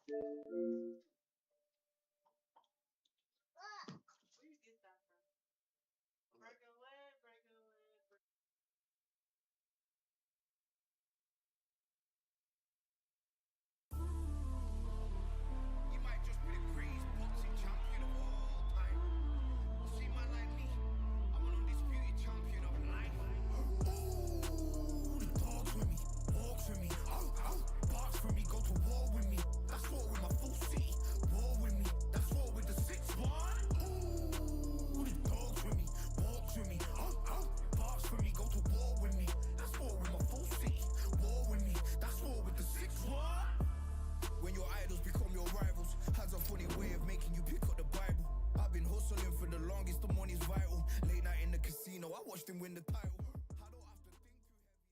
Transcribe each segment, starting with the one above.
Where you get that from? Break a leg, break a leg. You might just be the greatest boxing champion of all time. You see, man like me, I'm an undisputed champion of life. Ooh, the dogs with me, walks with me, barks for me, go to war with me. That's war with my full city, war with me. That's war with the 6-1. Ooh, the dogs with me, walks with me, barks for me, go to war with me. That's war with my full city, war with me. That's war with the 6-1. When your idols become your rivals, has a funny way of making you pick up the Bible. I've been hustling for the longest, the money's vital. Late night in the casino, I watched him win the title. I don't have to think too heavy.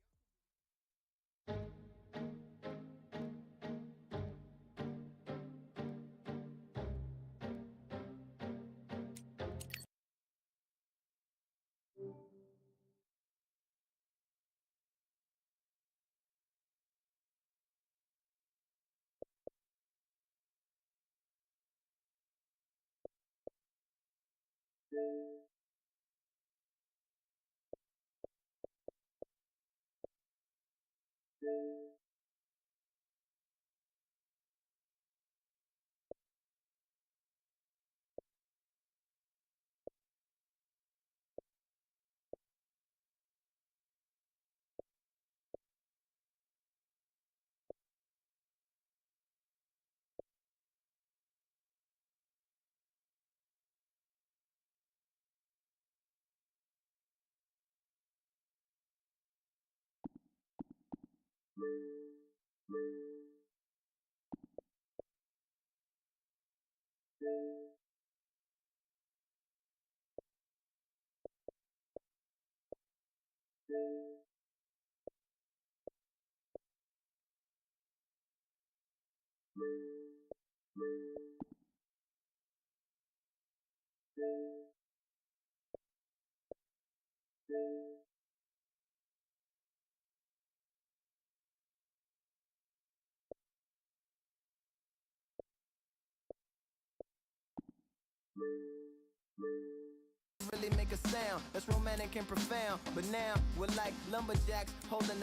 Really make a sound that's romantic and profound, but now we're like lumberjacks holding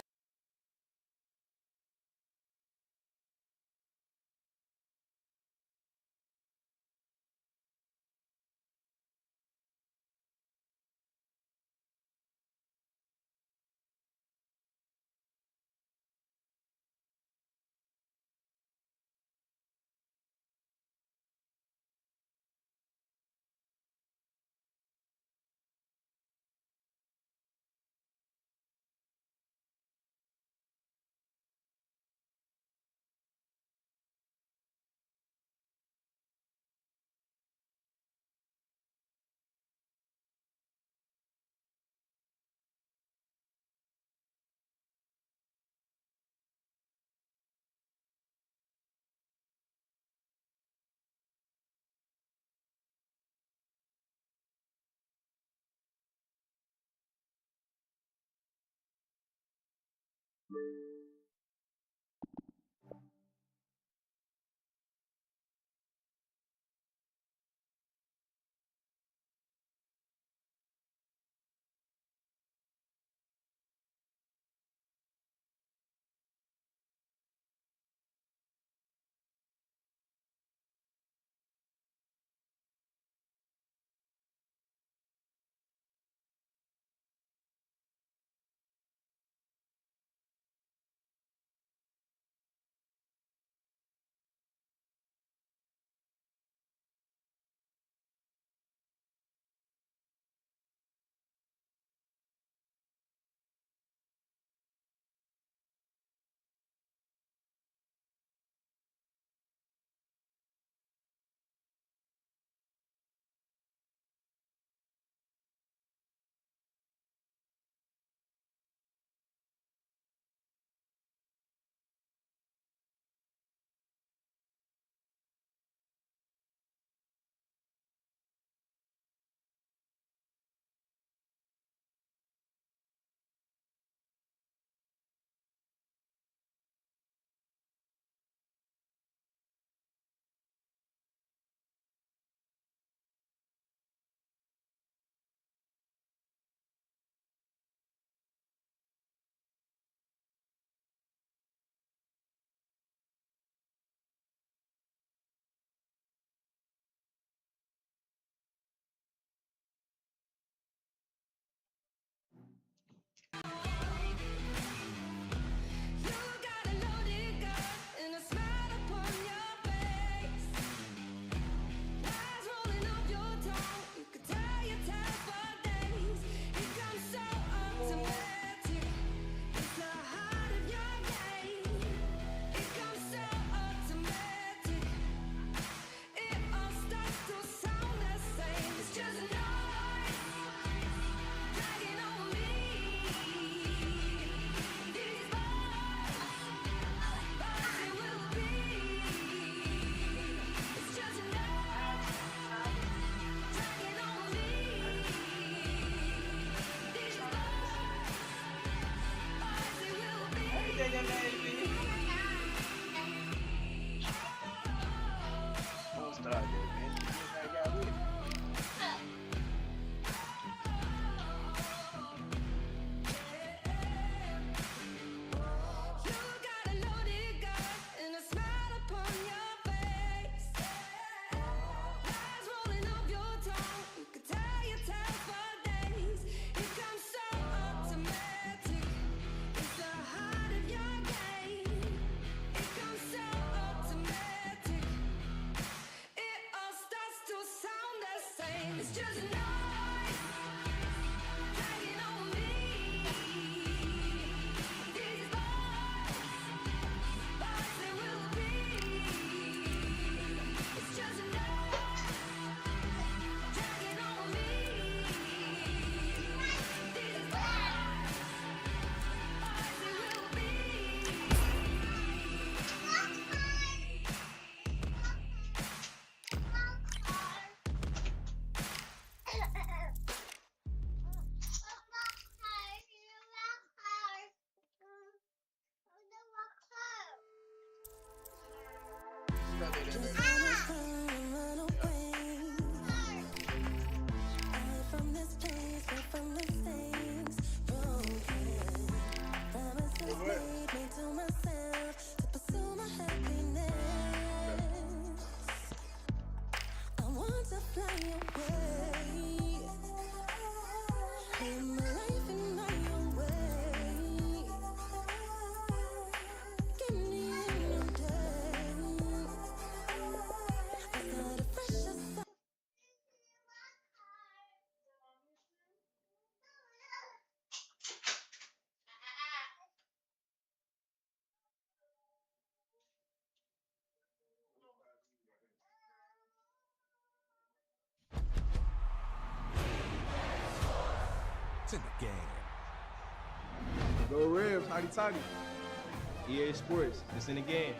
It's in the game. Go Rams, hotty toddy. EA Sports, it's in the game.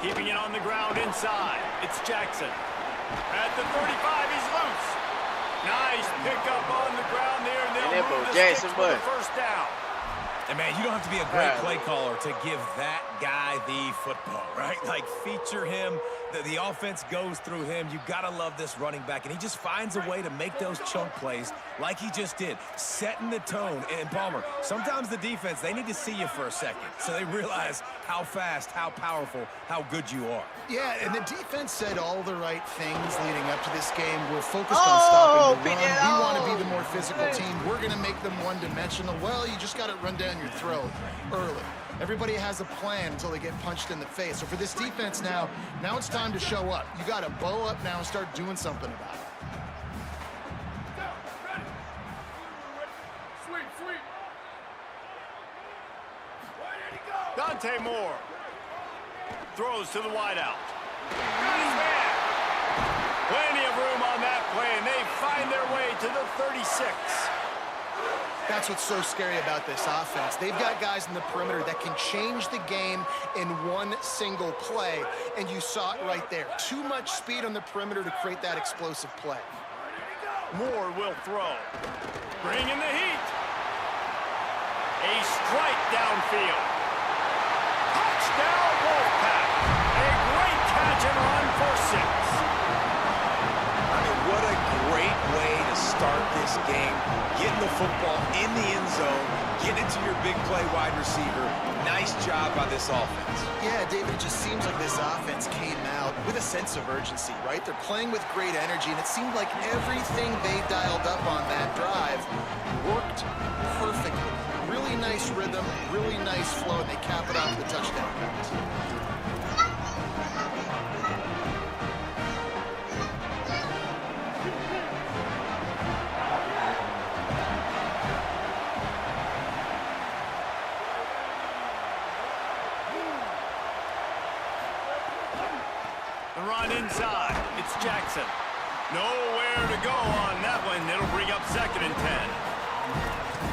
Keeping it on the ground inside. It's Jackson. At the 35, he's loose. Nice pickup on the ground there, and they'll move the sticks for the first down. And man, you don't have to be a great play caller to give that guy the football, right? Like, feature him. The offense goes through him. You got to love this running back. And he just finds a way to make those chunk plays like he just did, setting the tone. And Palmer, sometimes the defense, they need to see you for a second so they realize how fast, how powerful, how good you are. Yeah, and the defense said all the right things leading up to this game. We're focused on stopping the run. We want to be the more physical team. We're going to make them one-dimensional. Well, you just got to run down your throat early. Everybody has a plan until they get punched in the face. So for this defense now it's time to show up. You got to bow up now and start doing something about it. Dante Moore throws to the wideout. Got his man. Plenty of room on that play, and they find their way to the 36. That's what's so scary about this offense. They've got guys in the perimeter that can change the game in one single play, and you saw it right there. Too much speed on the perimeter to create that explosive play. Moore will throw. Bringing the heat. A strike downfield. Touchdown Wolfpack. A great catch and run for 6. I mean, what a great way to start this game. Getting the football in the end zone, getting it to your big play wide receiver. Nice job by this offense. Yeah, David, it just seems like this offense came out with a sense of urgency, right? They're playing with great energy, and it seemed like everything they dialed up on that drive worked perfectly. Really really nice rhythm, really nice flow, and they cap it off with a touchdown pass. The run inside. It's Jackson. Nowhere to go on that one. It'll bring up 2nd and 10.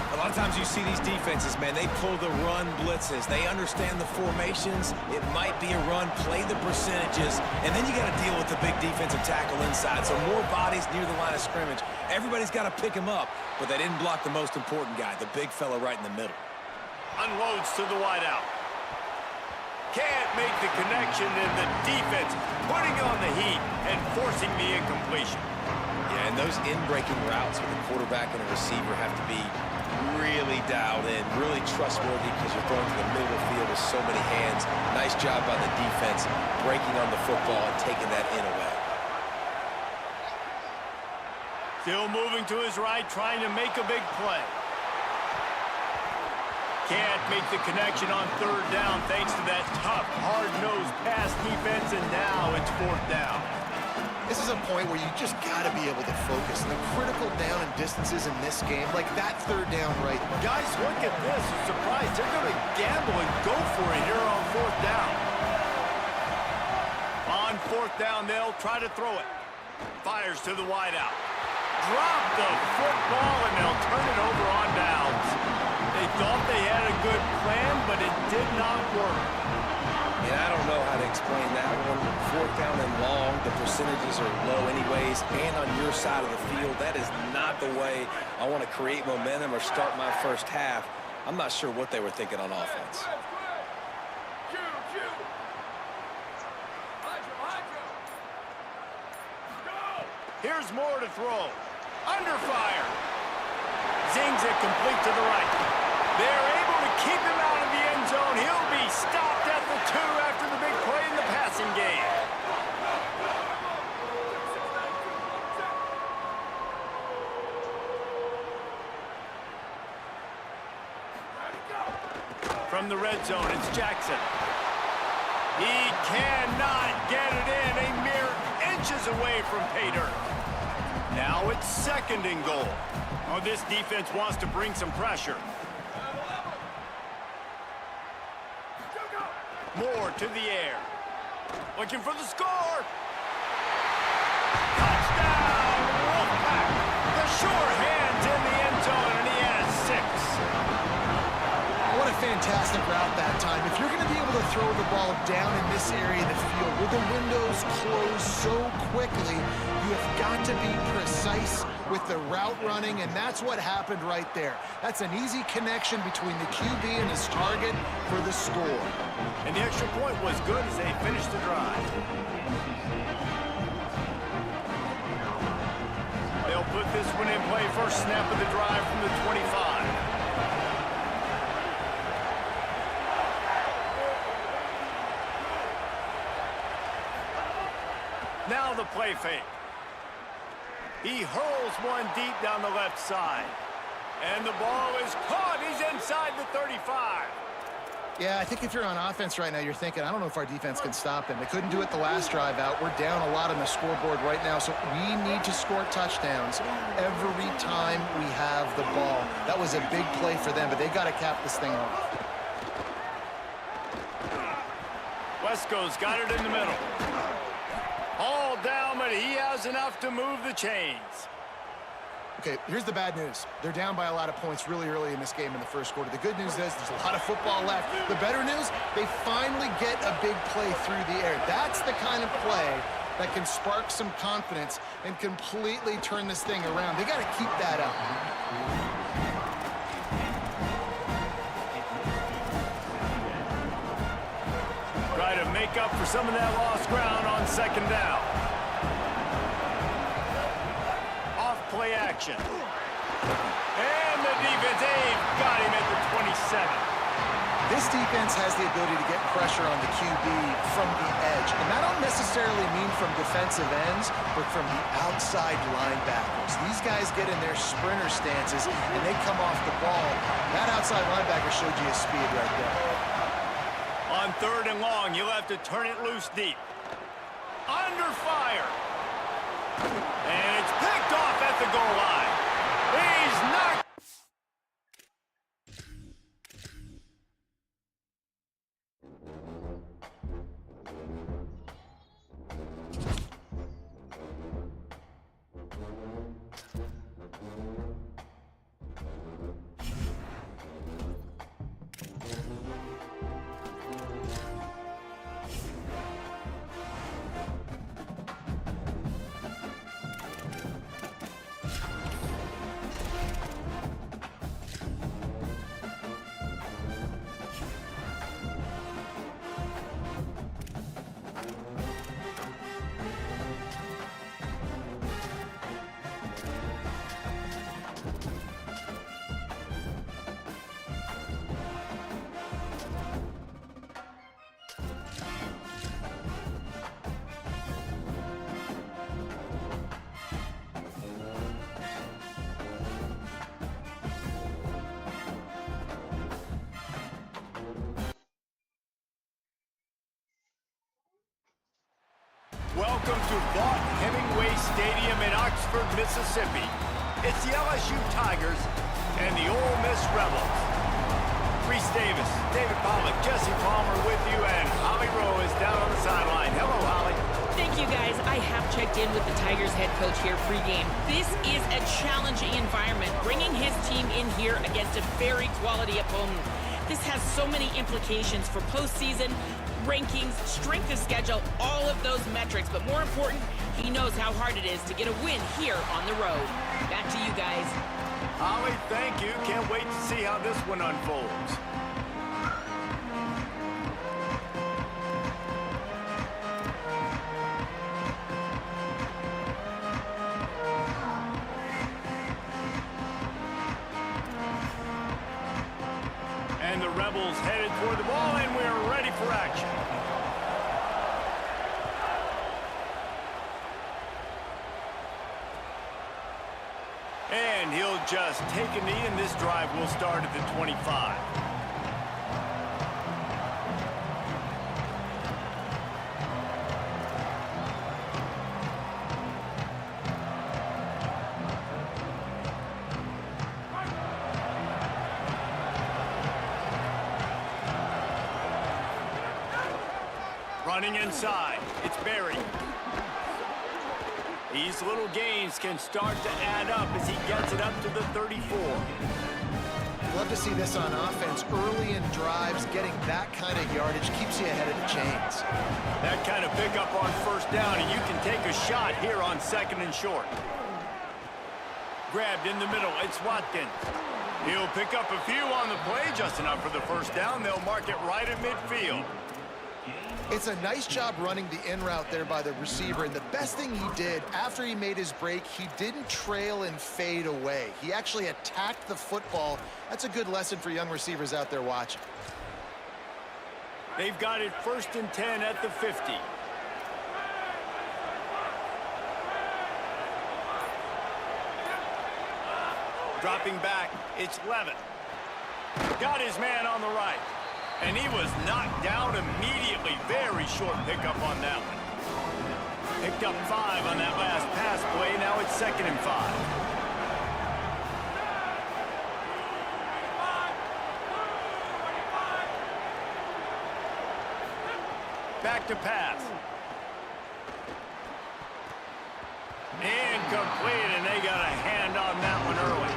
A lot of times you see these defenses, man, they pull the run blitzes. They understand the formations. It might be a run, play the percentages, and then you got to deal with the big defensive tackle inside. So more bodies near the line of scrimmage. Everybody's got to pick him up, but they didn't block the most important guy, the big fella right in the middle. Unloads to the wideout. Can't make the connection, and the defense putting on the heat and forcing the incompletion. Yeah, and those in-breaking routes with a quarterback and a receiver have to be really dialed in, really trustworthy because you're throwing to the middle of the field with so many hands. Nice job by the defense breaking on the football and taking that in away. Still moving to his right, trying to make a big play. Can't make the connection on 3rd down thanks to that tough, hard-nosed pass defense, and now it's 4th down. This is a point where you just got to be able to focus. And the critical down and distances in this game, like that 3rd down right. Guys, look at this. I'm surprised they're going to gamble and go for it here on 4th down. On 4th down, they'll try to throw it. Fires to the wideout. Drop the football, and they'll turn it over on downs. They thought they had a good plan, but it did not work. And I don't know how to explain that one. 4th down and long, the percentages are low anyways, and on your side of the field, that is not the way I want to create momentum or start my first half. I'm not sure what they were thinking on offense. Here's more to throw. Under fire. Zings it complete to the right. They're able to keep him out of the end zone. He'll be stopped at the 2 after the big play in the passing game. From the red zone, it's Jackson. He cannot get it in. A mere inches away from pay dirt. Now it's 2nd and goal. Oh, this defense wants to bring some pressure. Moore to the air. Looking for the score. Touchdown, Wolfpack. The sure hands in the end zone, and he has 6. What a fantastic route that time. If you're going to be able to throw the ball down in this area of the field where the windows close so quickly, you have got to be precise with the route running, and that's what happened right there. That's an easy connection between the QB and his target for the score. And the extra point was good as they finished the drive. They'll put this one in play. First snap of the drive from the 25. Now the play fake. He hurls one deep down the left side. And the ball is caught. He's inside the 35. Yeah, I think if you're on offense right now, you're thinking, I don't know if our defense can stop him. They couldn't do it the last drive out. We're down a lot on the scoreboard right now, so we need to score touchdowns every time we have the ball. That was a big play for them, but they got to cap this thing off. Wesco's got it in the middle. All down, but he has enough to move the chains. Okay, here's the bad news. They're down by a lot of points really early in this game in the first quarter. The good news is there's a lot of football left. The better news, they finally get a big play through the air. That's the kind of play that can spark some confidence and completely turn this thing around. They got to keep that up. Try to make up for some of that lost ground on 2nd down. Off-play action. And the defense, they've got him at the 27. This defense has the ability to get pressure on the QB from the edge. And I don't necessarily mean from defensive ends, but from the outside linebackers. These guys get in their sprinter stances, and they come off the ball. That outside linebacker showed you his speed right there. On 3rd and long, you'll have to turn it loose deep. Under fire. And it's picked off at the goal line. He's knocked. Welcome to Vaught Hemingway Stadium in Oxford, Mississippi. It's the LSU Tigers and the Ole Miss Rebels. Reese Davis, David Pollock, Jesse Palmer with you, and Holly Rowe is down on the sideline. Hello, Holly. Thank you, guys. I have checked in with the Tigers head coach here pregame. This is a challenging environment, bringing his team in here against a very quality opponent. This has so many implications for postseason, rankings, strength of schedule, all of those metrics. But more important, he knows how hard it is to get a win here on the road. Back to you guys. Holly, thank you. Can't wait to see how this one unfolds. And the Rebels headed toward the ball, and we're ready for action. And he'll just take a knee, and this drive will start at the 25. Running inside, it's Barry. These little gains can start to add up as he gets it up to the 34. Love to see this on offense. Early in drives, getting that kind of yardage keeps you ahead of the chains. That kind of pickup on 1st down, and you can take a shot here on 2nd and short. Grabbed in the middle, it's Watkins. He'll pick up a few on the play, just enough for the 1st down. They'll mark it right at midfield. It's a nice job running the in route there by the receiver, and the best thing he did after he made his break, he didn't trail and fade away. He actually attacked the football. That's a good lesson for young receivers out there watching. They've got it 1st and 10 at the 50. Dropping back, it's Levitt. Got his man on the right. And he was knocked down immediately. Very short pickup on that one. Picked up 5 on that last pass play. Now it's 2nd and 5. Back to pass. Incomplete, and they got a hand on that one early.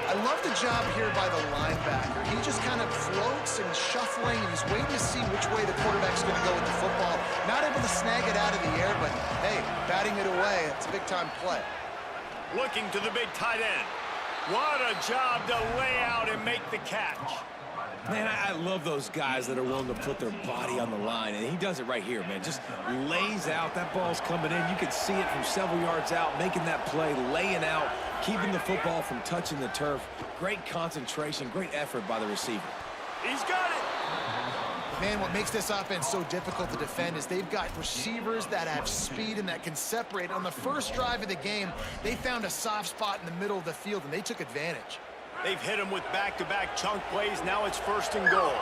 I love the job here by the linebacker. He just kind of floats and shuffling, and he's waiting to see which way the quarterback's going to go with the football. Not able to snag it out of the air, but hey, batting it away, it's a big-time play. Looking to the big tight end. What a job to lay out and make the catch. Man, I love those guys that are willing to put their body on the line, and he does it right here, man. Just lays out. That ball's coming in. You can see it from several yards out, making that play, laying out, keeping the football from touching the turf. Great concentration, great effort by the receiver. He's got it. Man, what makes this offense so difficult to defend is they've got receivers that have speed and that can separate. On the first drive of the game, they found a soft spot in the middle of the field, and they took advantage. They've hit him with back-to-back chunk plays. Now it's 1st and goal.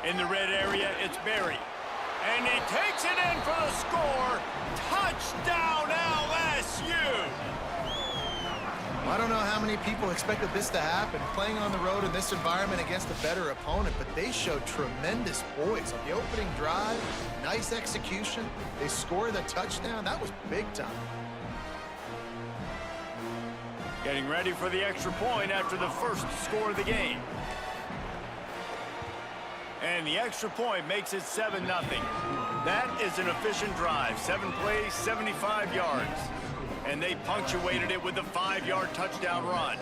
In the red area, it's Berry. And he takes it in for the score. Touchdown, LSU! I don't know how many people expected this to happen, playing on the road in this environment against a better opponent, but they showed tremendous poise. On the opening drive, nice execution. They scored the touchdown. That was big time. Getting ready for the extra point after the first score of the game. And the extra point makes it 7-0. That is an efficient drive. 7 plays, 75 yards. And they punctuated it with a 5-yard touchdown run.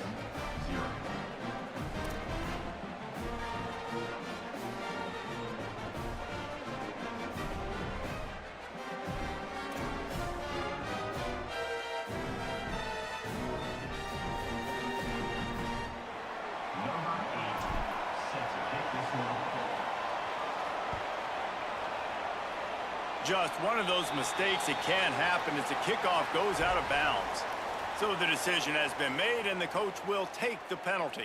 Just one of those mistakes that can happen as the kickoff goes out of bounds. So the decision has been made, and the coach will take the penalty.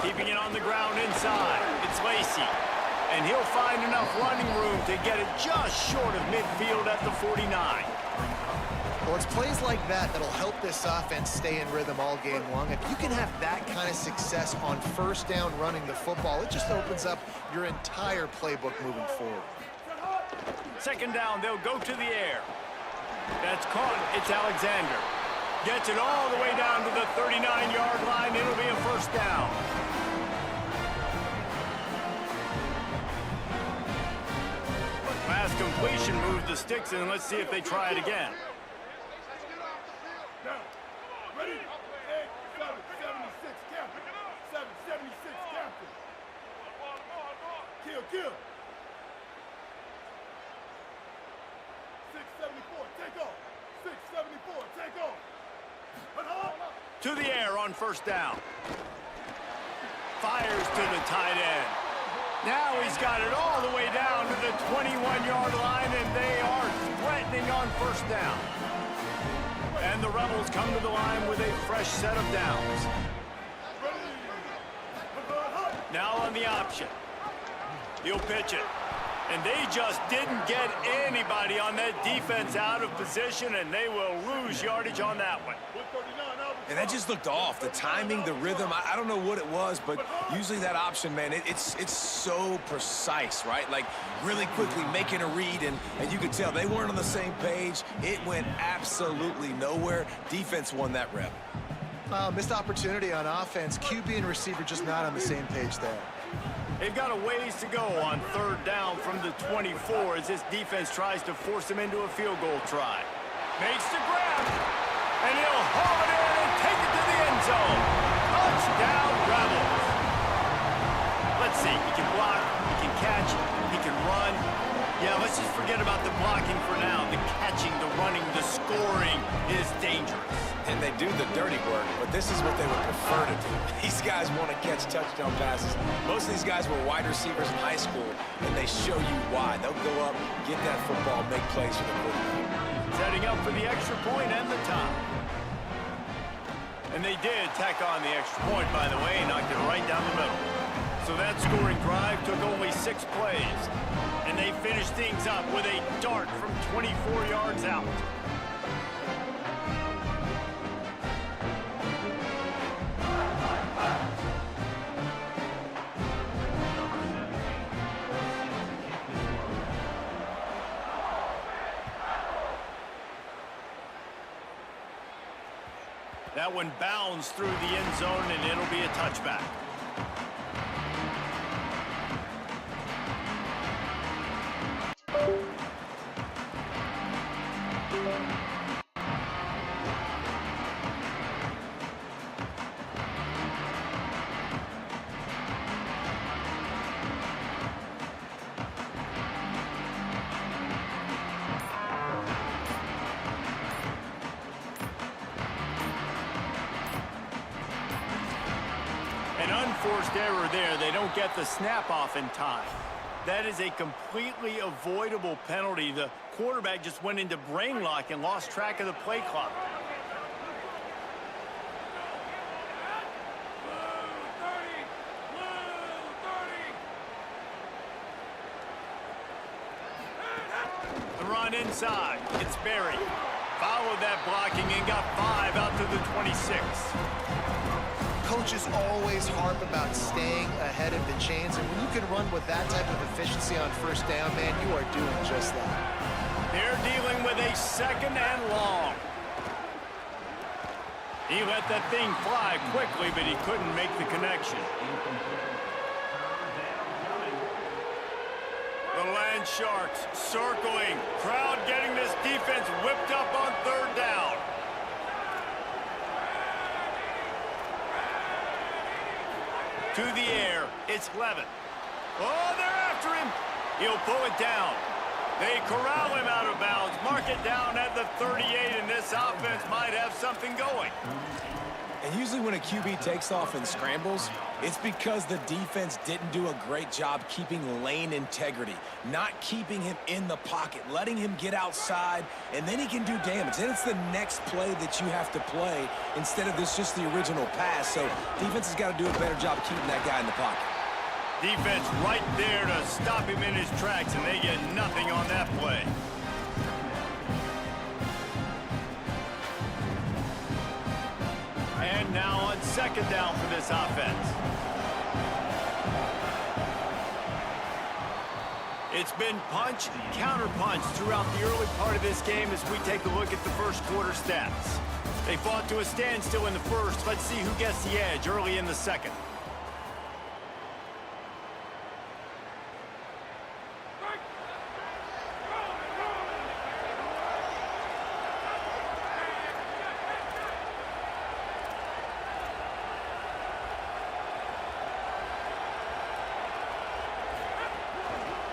Keeping it on the ground inside. It's Lacey. And he'll find enough running room to get it just short of midfield at the 49. Well, it's plays like that that'll help this offense stay in rhythm all game long. If you can have that kind of success on 1st down running the football, it just opens up your entire playbook moving forward. 2nd down, they'll go to the air. That's caught. It's Alexander. Gets it all the way down to the 39-yard line. It'll be a 1st down. Pass completion moves the sticks in. Let's see if they try it again. Ready? 776 captain. 776 captain. Kill. 674, take off. 674, take off. To the air on 1st down. Fires to the tight end. Now he's got it all the way down to the 21-yard line, and they are threatening on 1st down. And the Rebels come to the line with a fresh set of downs. Now on the option. He'll pitch it. And they just didn't get anybody on that defense out of position, and they will lose yardage on that one. And that just looked off. The timing, the rhythm, I don't know what it was, but usually that option, man, it's so precise, right? Like really quickly making a read, and you could tell they weren't on the same page. It went absolutely nowhere. Defense won that rep. Missed opportunity on offense. QB and receiver just not on the same page there. They've got a ways to go on 3rd down from the 24 as this defense tries to force them into a field goal try. Makes the grab, and he'll haul it in and take it to the end zone. Touchdown, Rebels. Let's see, he can block, he can catch, he can run. Yeah, let's just forget about the blocking for now. The catching, the running, the scoring is dangerous. And they do the dirty work, but this is what they would prefer to do. These guys want to catch touchdown passes. Most of these guys were wide receivers in high school, and they show you why. They'll go up, get that football, make plays for the quarterback. Setting up for the extra point and the tie. And they did tack on the extra point, by the way, and knocked it right down the middle. So that scoring drive took only 6 plays. And they finished things up with a dart from 24 yards out. That one bounds through the end zone, and it'll be a touchback. forced error there. They don't get the snap off in time. That is a completely avoidable penalty. The quarterback just went into brain lock and lost track of the play clock. The run inside. It's Barry. Followed that blocking and got 5 out to the 26. Coaches always harp about staying ahead of the chains, and when you can run with that type of efficiency on first down, man, you are doing just that. They're dealing with a 2nd and long. He let that thing fly quickly, but he couldn't make the connection. The Land Sharks circling. Crowd getting this defense whipped up on 3rd down. To the air, it's Levin. Oh, they're after him. He'll pull it down. They corral him out of bounds, mark it down at the 38, and this offense might have something going. And usually when a QB takes off and scrambles, it's because the defense didn't do a great job keeping lane integrity, not keeping him in the pocket, letting him get outside, and then he can do damage. Then it's the next play that you have to play instead of this just the original pass. So defense has got to do a better job keeping that guy in the pocket. Defense right there to stop him in his tracks, and they get nothing on that play. And now on 2nd down for this offense. It's been punch, counter-punch throughout the early part of this game as we take a look at the first quarter stats. They fought to a standstill in the first. Let's see who gets the edge early in the second.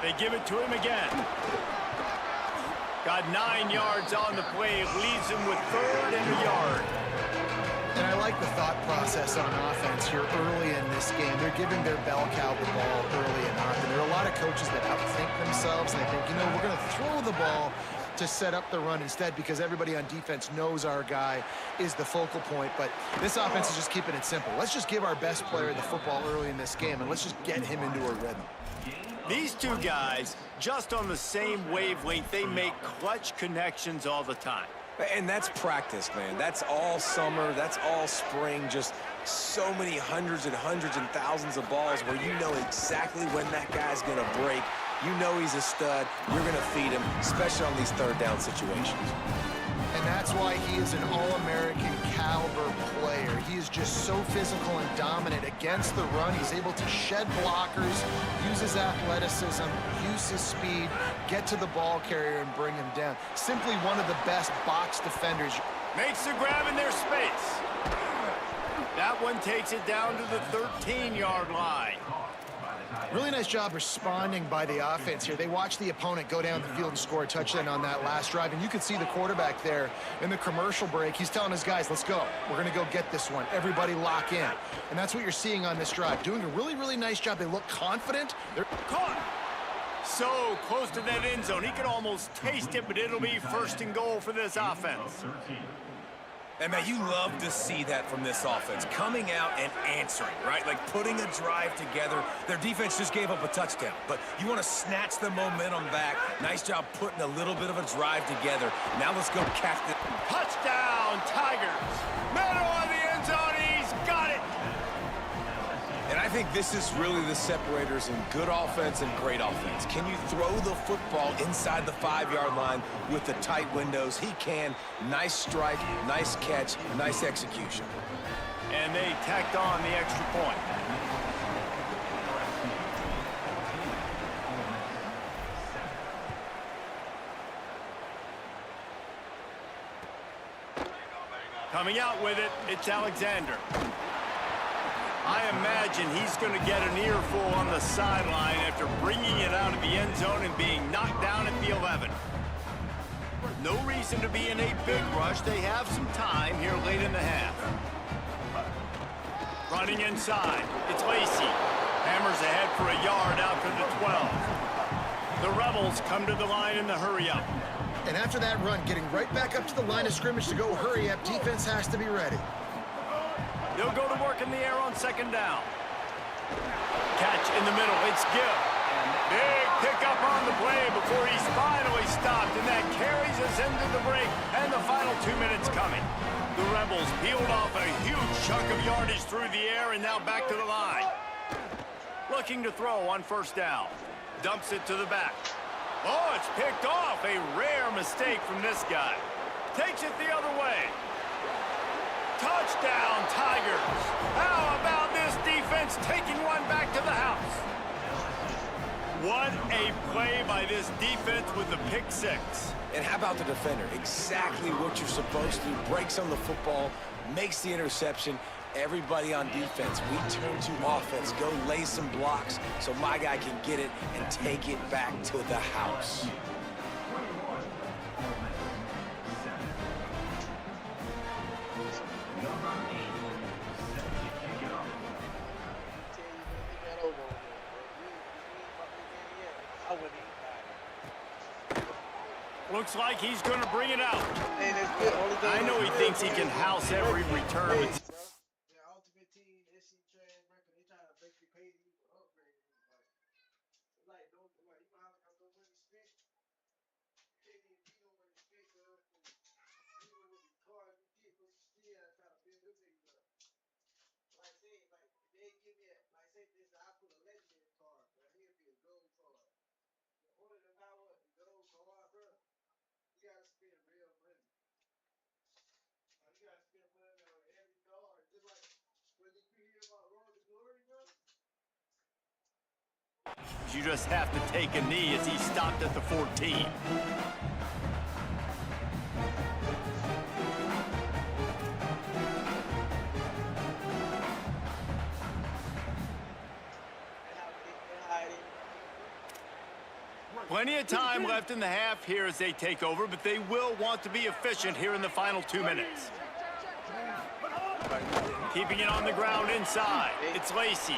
They give it to him again. Got 9 yards on the play. It leaves him with 3rd and a yard. And I like the thought process on offense here early in this game. They're giving their bell cow the ball early and often. There are a lot of coaches that outthink themselves, and they think, you know, we're going to throw the ball to set up the run instead because everybody on defense knows our guy is the focal point. But this offense is just keeping it simple. Let's just give our best player the football early in this game, and let's just get him into a rhythm. These two guys, just on the same wavelength, they make clutch connections all the time. And that's practice, man. That's all summer. That's all spring. Just so many hundreds and thousands of balls where you know exactly when that guy's going to break. You know he's a stud. You're going to feed him, especially on these 3rd down situations. And that's why he is an All-American caliber player. He is just so physical and dominant against the run. He's able to shed blockers, use his athleticism, use his speed, get to the ball carrier and bring him down. Simply one of the best box defenders. Makes the grab in their space. That one takes it down to the 13-yard line. Really nice job responding by the offense here. They watched the opponent go down the field and score a touchdown on that last drive. And you could see the quarterback there in the commercial break. He's telling his guys, let's go. We're going to go get this one. Everybody lock in. And that's what you're seeing on this drive. Doing a really, really nice job. They look confident. They're caught. So close to that end zone. He could almost taste it, but it'll be 1st and goal for this offense. And, man, you love to see that from this offense, coming out and answering, right? Like putting a drive together. Their defense just gave up a touchdown, but you want to snatch the momentum back. Nice job putting a little bit of a drive together. Now let's go catch it. Touchdown, Tigers. Middle of the end zone, he's got it. And I think this is really the separators in good offense and great offense. Can you throw the football inside the 5-yard line with the tight windows? He can. Nice strike, nice catch, nice execution. And they tacked on the extra point. Coming out with it, it's Alexander. I imagine he's going to get an earful on the sideline after bringing it out of the end zone and being knocked down at the 11. No reason to be in a big rush. They have some time here late in the half. Running inside, it's Lacey. Hammers ahead for a yard out to the 12. The Rebels come to the line in the hurry-up. And after that run, getting right back up to the line of scrimmage to go hurry up, defense has to be ready. They'll go to work in the air on second down. Catch in the middle, it's Gibb. Big pickup on the play before he's finally stopped, and that carries us into the break and the final 2 minutes coming. The Rebels peeled off a huge chunk of yardage through the air and now back to the line. Looking to throw on first down. Dumps it to the back. Oh, it's picked off. A rare mistake from this guy. Takes it the other way. Touchdown, Tigers. How about this defense taking one back to the house? What a play by this defense with the pick six. And how about the defender? Exactly what you're supposed to. Breaks on the football, makes the interception. Everybody on defense, we turn to offense. Go lay some blocks so my guy can get it and take it back to the house. Looks like he's going to bring it out. I know he thinks he can house every return. You just have to take a knee as he stopped at the 14. Plenty of time left in the half here as they take over, but they will want to be efficient here in the final 2 minutes. Keeping it on the ground inside. It's Lacey.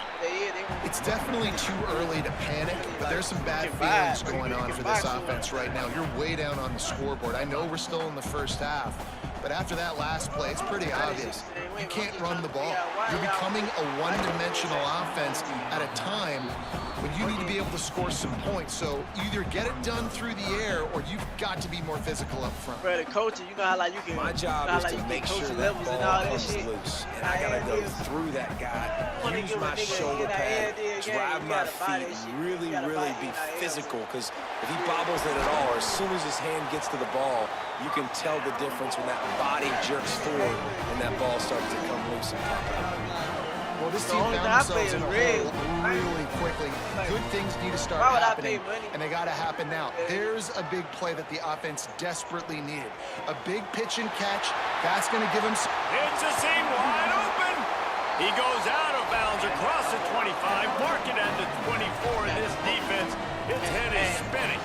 It's definitely too early to panic, but there's some bad feelings going on for this offense right now. You're way down on the scoreboard. I know we're still in the first half, but after that last play, it's pretty obvious. You can't run the ball. You're becoming a one-dimensional offense at a time when you need to be able to score some points. So either get it done through the air or you've got to be more physical up front. Bro, the coaching, you know how like you can. My job is to make sure that ball comes loose, and I gotta go through that guy, use my shoulder pad, drive my feet, and really be physical. Because if he bobbles it at all, or as soon as his hand gets to the ball, you can tell the difference when that body jerks forward and that ball starts to come loose and pop out. Well, this team found themselves in a hole really quickly. Good things need to start happening, and they got to happen now. There's a big play that the offense desperately needed. A big pitch and catch. That's going to give them some... It's a seam wide open. He goes out of bounds across the 25, mark it at the 24, and this defense, its head is spinning.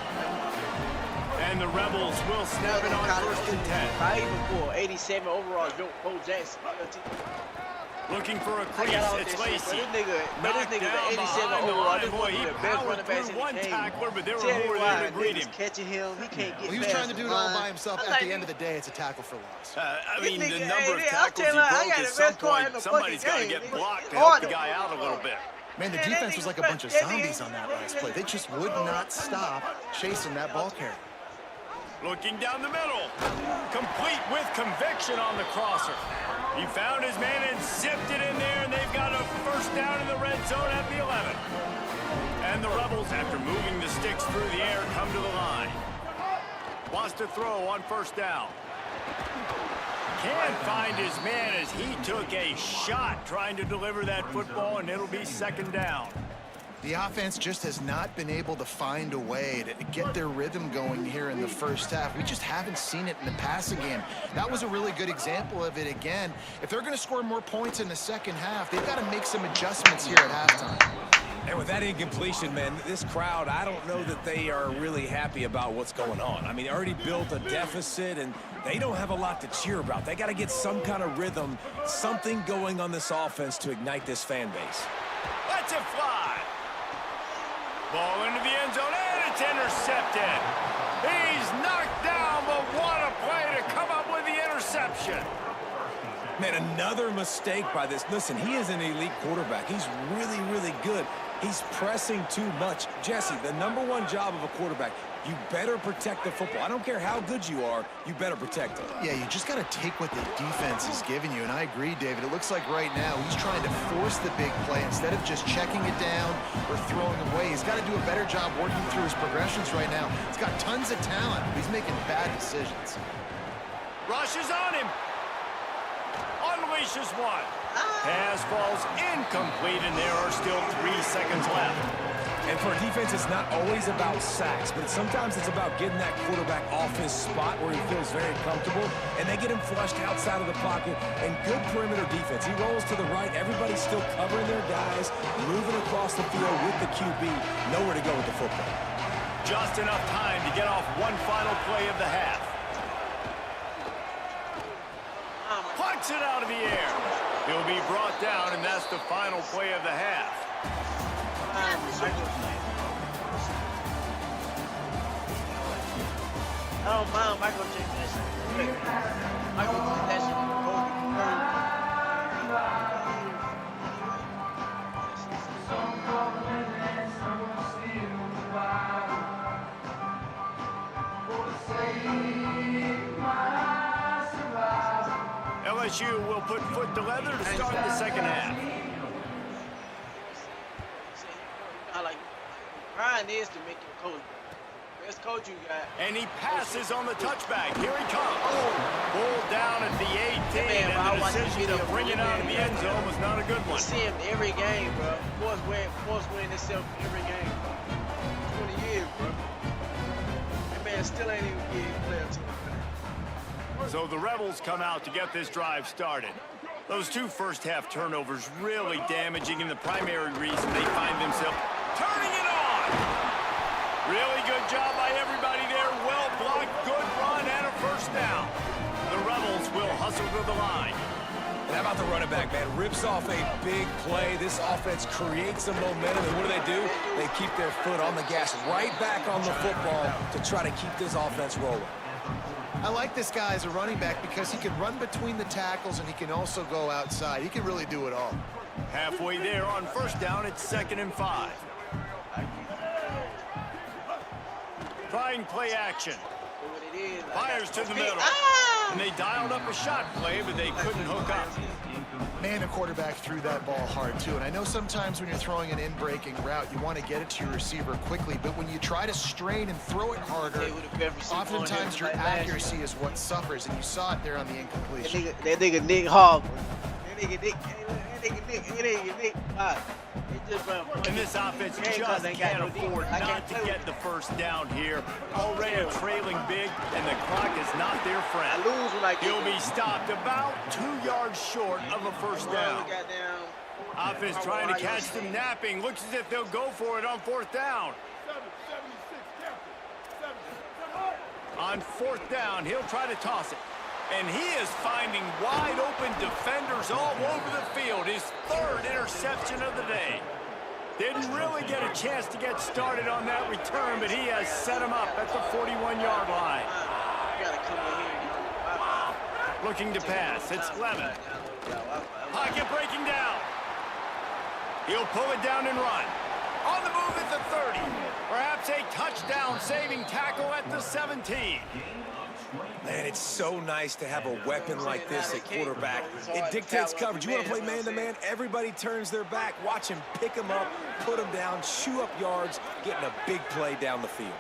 And the Rebels will snap it on first and 10. Not even for 87 overall, Bo Jackson. Looking for a crease, it's Lacey. This nigga, the 87 overall, this one of the best running backs in the game. Tackler, but there were more there to greet him. Catching him, he can't get He was trying to do it all by himself. At the end of the day, it's a tackle for loss. I mean, the number of tackles he broke at some point, somebody's got to get blocked to help the guy out a little bit. Man, the defense was like a bunch of zombies on that last play. They just would not stop chasing that ball carrier. Looking down the middle. Complete with conviction on the crosser. He found his man and zipped it in there, and they've got a first down in the red zone at the 11. And the Rebels, after moving the sticks through the air, come to the line. Wants to throw on first down. Can't find his man as he took a shot trying to deliver that football, and it'll be second down. The offense just has not been able to find a way to get their rhythm going here in the first half. We just haven't seen it in the passing game. That was a really good example of it again. If they're going to score more points in the second half, they've got to make some adjustments here at halftime. And with that incompletion, man, this crowd, I don't know that they are really happy about what's going on. I mean, they already built a deficit, and they don't have a lot to cheer about. They got to get some kind of rhythm, something going on this offense to ignite this fan base. Let's it fly. Ball into the end zone, and it's intercepted. He's knocked down, but what a play to come up with the interception. Man, another mistake by this. Listen, he is an elite quarterback. He's really, really good. He's pressing too much. Jesse, the #1 job of a quarterback, you better protect the football. I don't care how good you are, you better protect it. Yeah, you just got to take what the defense is giving you, and I agree, David. It looks like right now he's trying to force the big play instead of just checking it down or throwing away. He's got to do a better job working through his progressions right now. He's got tons of talent, but he's making bad decisions. Rush is on him. Unleashes one. Pass falls incomplete, and there are still 3 seconds left. And for a defense, it's not always about sacks, but sometimes it's about getting that quarterback off his spot where he feels very comfortable, and they get him flushed outside of the pocket, and good perimeter defense. He rolls to the right. Everybody's still covering their guys, moving across the field with the QB. Nowhere to go with the football. Just enough time to get off one final play of the half. Punts it out of the air. He'll be brought down, and that's the final play of the half. I don't mind Michael Jackson. Michael Jackson. LSU will put foot to leather to start the second half. I like Ryan is to make your coach. Best coach you got. And he passes on the touchback. Here he comes. Pulled down at the 18, and the decision to bring it out of the end zone was not a good one. You see him every game, bro. Force win himself every game. 20 years, bro. That man still ain't even getting player team. So the Rebels come out to get this drive started. Those 2 first-half turnovers really damaging, and the primary reason they find themselves turning it on. Really good job by everybody there. Well blocked, good run, and a first down. The Rebels will hustle to the line. And how about the running back, man? Rips off a big play. This offense creates some momentum, and what do? They keep their foot on the gas, right back on the football to try to keep this offense rolling. I like this guy as a running back because he can run between the tackles and he can also go outside. He can really do it all. Halfway there on first down, it's 2nd and 5. Trying play action. Fires to the middle. And they dialed up a shot play, but they couldn't hook up. Man, the quarterback threw that ball hard, too. And I know sometimes when you're throwing an in-breaking route, you want to get it to your receiver quickly. But when you try to strain and throw it harder, oftentimes your accuracy is what suffers. And you saw it there on the incompletion. That nigga Nick Hogg. That nigga Nick. And this offense just can't afford not to get the first down here. Already trailing big, and the clock is not their friend. He'll be stopped about 2 yards short of a first down. Offense trying to catch them napping. Looks as if they'll go for it on 4th down. On 4th down, he'll try to toss it. And he is finding wide open defenders all over the field. His 3rd interception of the day. Didn't really get a chance to get started on that return, but he has set him up at the 41-yard line. Looking to pass. It's Levin. Pocket breaking down. He'll pull it down and run. On the move at the 30. Perhaps a touchdown-saving tackle at the 17. Man, it's so nice to have a weapon like this at quarterback. It dictates coverage. You want to play man-to-man, everybody turns their back. Watch him pick him up, put him down, chew up yards, getting a big play down the field.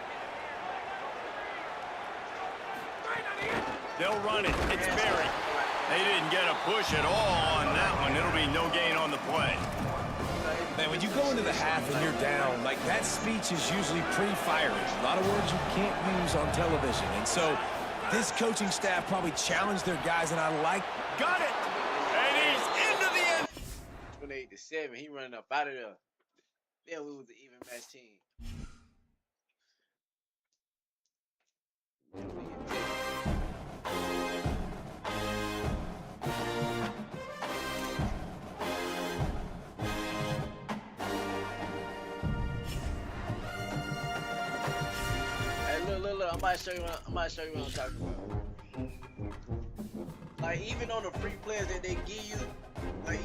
They'll run it. It's Berry. They didn't get a push at all on that one. It'll be no gain on the play. Man, when you go into the half and you're down, like that speech is usually pretty fiery. A lot of words you can't use on television. And so this coaching staff probably challenged their guys, and I like. Got it. And he's into the end. 28-7. He running up out of there. Yeah, we was an even match team. Hey, look, I'm about to show you what I'm talking about. Like even on the free players that they give you, right?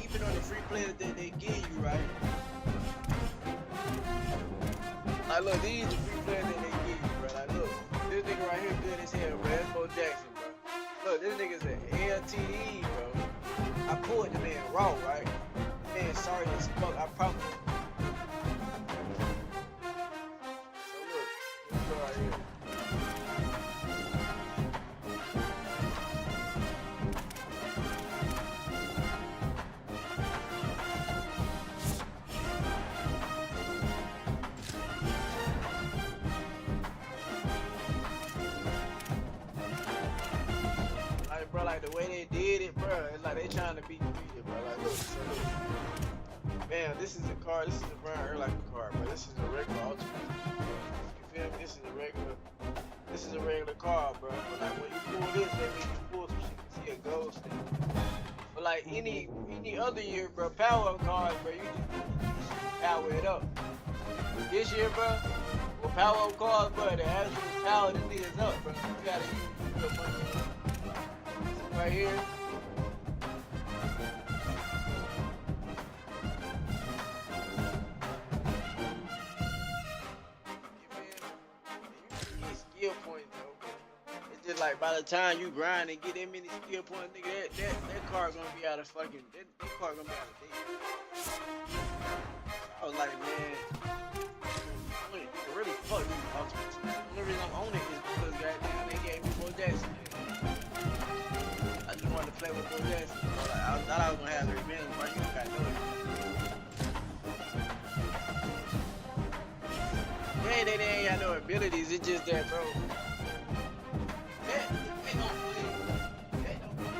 Like look, these the free players that they give you, bro. Like look, this nigga right here good as hell, bro. That's Bo Jackson, bro. Look, this nigga's an LTD, bro. I pulled the man raw, right? The man sorry as fuck, I promise. So look, this go right here. Bro, like the way they did it, bro, it's like they trying to be greedy, bro. Like, look, so look. Man, this is a car. This is a Brian Urlacher car, bro. This is a regular Ultimate. You feel me? This is a regular car, bro. But like when you pull this, that means you pull some shit. You see a ghost thing. But like any other year, bro, power up cars, bro, you just power it up. This year, bro, with power up cars, bro, they actually power the niggas up, bro. You gotta use your money. Right here. You get skill points, though. It's just like by the time you grind and get that many skill points, nigga, that car gonna be out of fucking. That car gonna be out of date. I was like, man, really fuck these Ultimates. The only reason I'm on it is because goddamn they gave me Bo Jackson. I just wanted to play with Bo Jackson. I thought I was gonna have the revenge, but you got no it. They ain't got no abilities. It's just that, bro. They don't play. They don't play.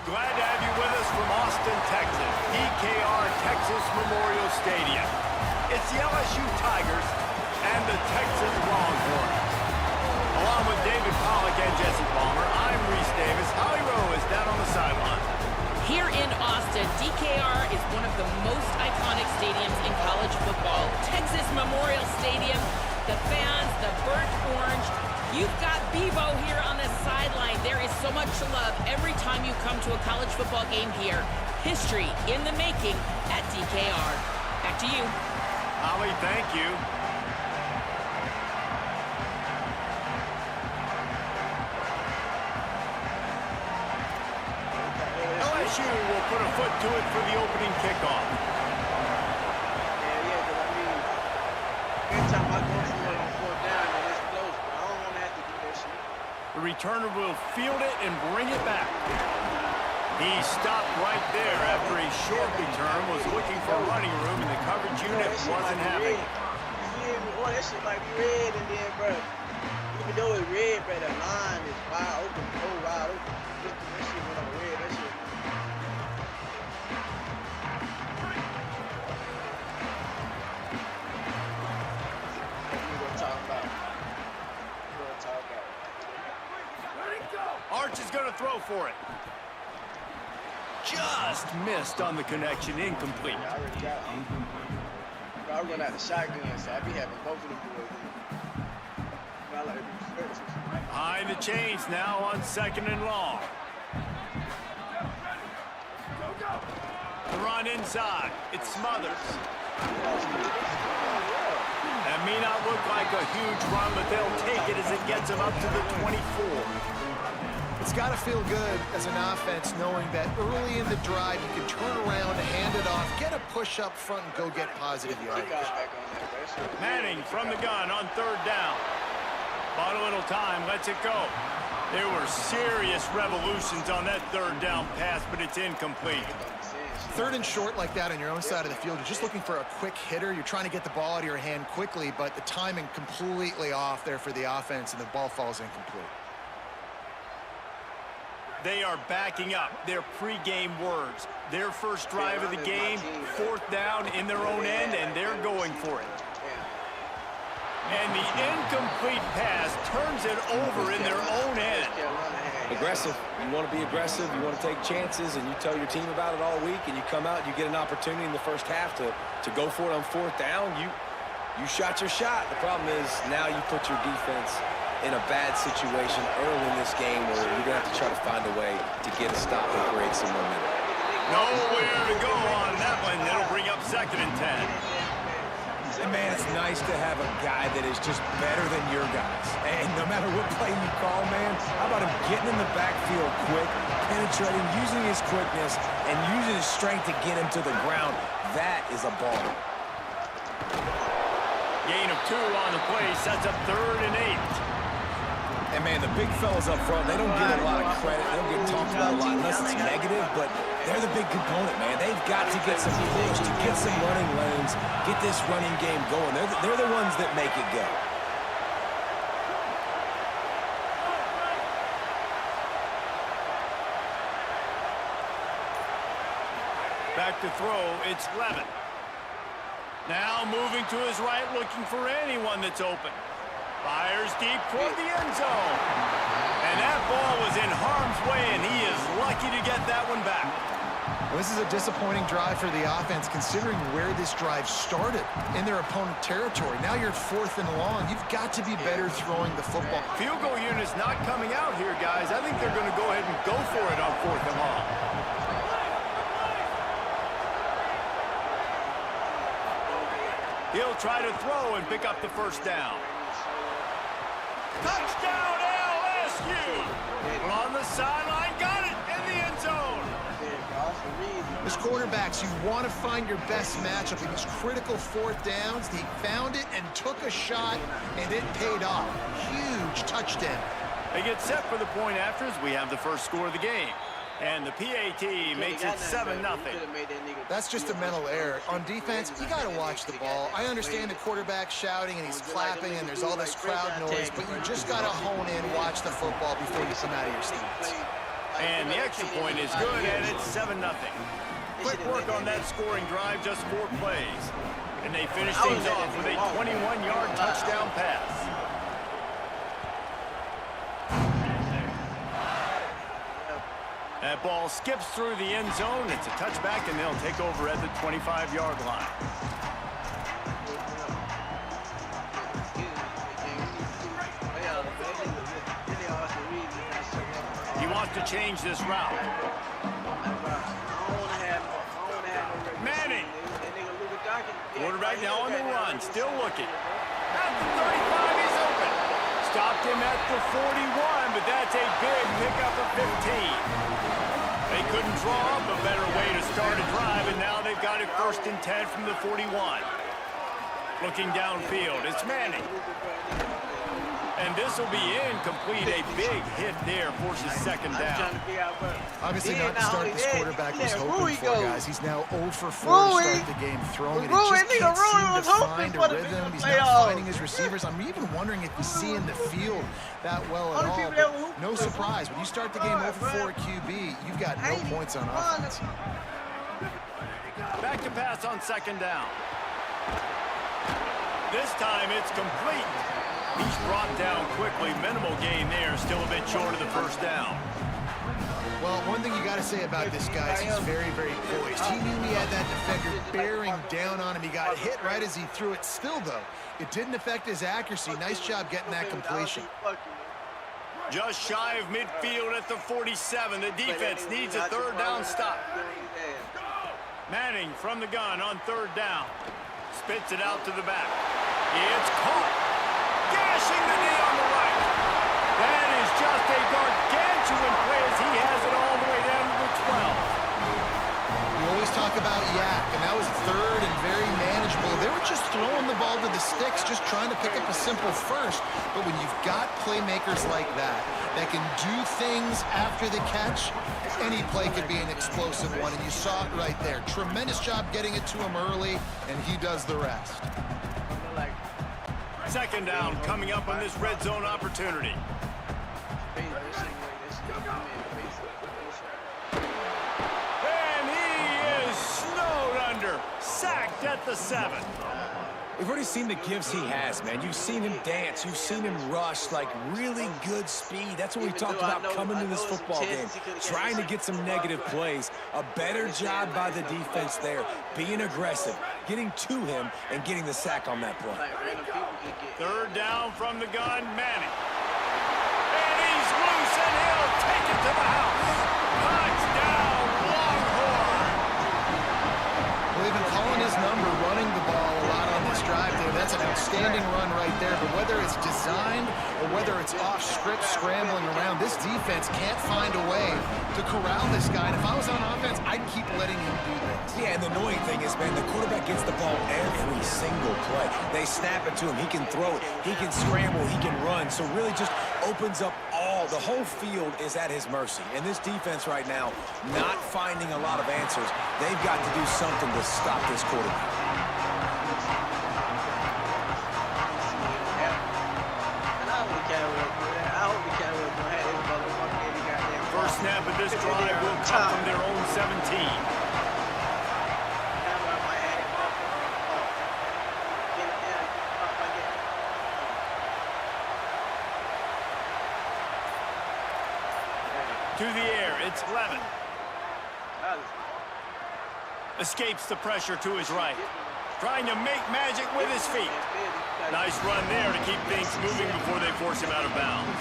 Glad to have you with us from Austin, Texas, DKR Texas Memorial Stadium. It's the LSU Tigers and the Texas Longhorns. Along with David Pollack and Jesse Palmer, I'm Reese Davis. Howie Rowe is down on the sideline. Here in Austin, DKR is one of the most iconic stadiums in college football. Texas Memorial Stadium, the fans, the burnt orange. You've got Bevo here on the sideline. There is so much love every time you come to a college football game here. History in the making at DKR. Back to you. Howie, thank you. LSU will put a foot to it for the opening kickoff. Yeah, because I mean, every time I go for it on 4th down and it's close, but I don't want to have to do that shit. The returner will field it and bring it back. He stopped right there after a short return, was looking for running room, and the coverage unit wasn't having it. Boy, that shit might be red, and then, bro, even though it's red, bro, the line is wide open, so wide open. That shit went on red, that shit. Arch is going to throw for it. Just missed on the connection, incomplete. I already got it. I run out the shotgun, so I be having both of them boys. I like first. Behind the chains now on 2nd and long. The run inside. It smothers. That may not look like a huge run, but they'll take it as it gets them up to the 24. It's got to feel good as an offense knowing that early in the drive you can turn around, hand it off, get a push up front, and go get positive yardage. Manning from the gun on 3rd down. Bought a little time, lets it go. There were serious revolutions on that 3rd down pass, but it's incomplete. 3rd and short like that on your own side of the field, you're just looking for a quick hitter. You're trying to get the ball out of your hand quickly, but the timing completely off there for the offense, and the ball falls incomplete. They are backing up their pregame words. Their first drive of the game, 4th down in their own end, and they're going for it. And the incomplete pass turns it over in their own end. Aggressive. You want to be aggressive. You want to take chances, and you tell your team about it all week, and you come out and you get an opportunity in the first half to go for it on 4th down. You shot your shot. The problem is now you put your defense in a bad situation early in this game where you're going to have to try to find a way to get a stop and create some momentum. Nowhere to go on that one. That'll bring up 2nd and 10. And man, it's nice to have a guy that is just better than your guys. And no matter what play you call, man, how about him getting in the backfield quick, penetrating, using his quickness, and using his strength to get him to the ground. That is a ball. Gain of 2 on the play sets up 3rd and 8. And man, the big fellas up front, they don't get a lot of credit. They don't get talked about a lot unless it's negative, but they're the big component, man. They've got to get some push, to get some running lanes, get this running game going. They're the ones that make it go. Back to throw, it's Levin. Now moving to his right, looking for anyone that's open. Fires deep toward the end zone. And that ball was in harm's way, and he is lucky to get that one back. Well, this is a disappointing drive for the offense, considering where this drive started in their opponent territory. Now you're 4th and long. You've got to be better throwing the football. Field goal unit's not coming out here, guys. I think they're going to go ahead and go for it on 4th and long. He'll try to throw and pick up the 1st down. Touchdown, LSU! On the sideline, got it in the end zone. As quarterbacks, you want to find your best matchup in these critical 4th downs. He found it and took a shot, and it paid off. Huge touchdown. They get set for the point after as we have the first score of the game. And the PAT makes it 7-0. That's just a mental error. On defense, you got to watch the ball. I understand the quarterback shouting and he's clapping and there's all this crowd noise, but you just got to hone in, watch the football before you come out of your stance. And the extra point is good, and it's 7-0. Quick work on that scoring drive, just 4 plays. And they finish things off with a 21-yard touchdown pass. That ball skips through the end zone. It's a touchback, and they'll take over at the 25-yard line. He wants to change this route. Manning. Quarterback now on the run, still looking. At the 35, he's open. Stopped him at the 41, but that's a big pickup of 15. They couldn't draw up a better way to start a drive, and now they've got it 1st and 10 from the 41. Looking downfield, it's Manning. And this will be incomplete. A big hit there forces 2nd down. Obviously not the start this quarterback was hoping for, guys. He's now 0 for 4 to start the game throwing it. He just can't seem to find a rhythm. He's not finding his receivers. I'm even wondering if he's seeing the field that well at all. But no surprise. When you start the game 0 for 4 at QB, you've got no points on offense. Back to pass on 2nd down. This time it's complete. He's brought down quickly. Minimal gain there. Still a bit short of the 1st down. Well, one thing you got to say about this guy is he's very, very poised. He knew he had that defender bearing down on him. He got hit right as he threw it. Still, though, it didn't affect his accuracy. Nice job getting that completion. Just shy of midfield at the 47. The defense needs a 3rd down stop. Manning from the gun on 3rd down. Spits it out to the back. It's caught. Gashing the knee on the right. That is just a gargantuan play as he has it all the way down to the 12. We always talk about Yak, and that was 3rd and very manageable. They were just throwing the ball to the sticks, just trying to pick up a simple 1st. But when you've got playmakers like that can do things after the catch, any play could be an explosive one, and you saw it right there. Tremendous job getting it to him early, and he does the rest. 2nd down coming up on this red zone opportunity. And he is snowed under. Sacked at the 7. We've already seen the gifts he has, man. You've seen him dance. You've seen him rush, like really good speed. That's what we talked about coming to this football game. Trying to get some negative plays. A better job by the defense there. Being aggressive, getting to him, and getting the sack on that play. 3rd down from the gun, Manning. And he's loose, and he'll take it to the house. Touchdown, Longhorn. Well, they've been calling his number, running the ball a lot on this drive there. That's an outstanding run right there. But whether it's designed or whether it's off script, scrambling around, this defense can't find a way to corral this guy. And if I was on offense, I'd keep letting him do this. Yeah, and the annoying thing is, man, the quarterback gets the ball every single play. They snap it to him. He can throw it. He can scramble. He can run. So really just opens up the whole field is at his mercy. And this defense right now, not finding a lot of answers. They've got to do something to stop this quarterback. First snap of this drive will come from their own 17. To the air, it's Levin. Escapes the pressure to his right. Trying to make magic with his feet. Nice run there to keep things moving before they force him out of bounds.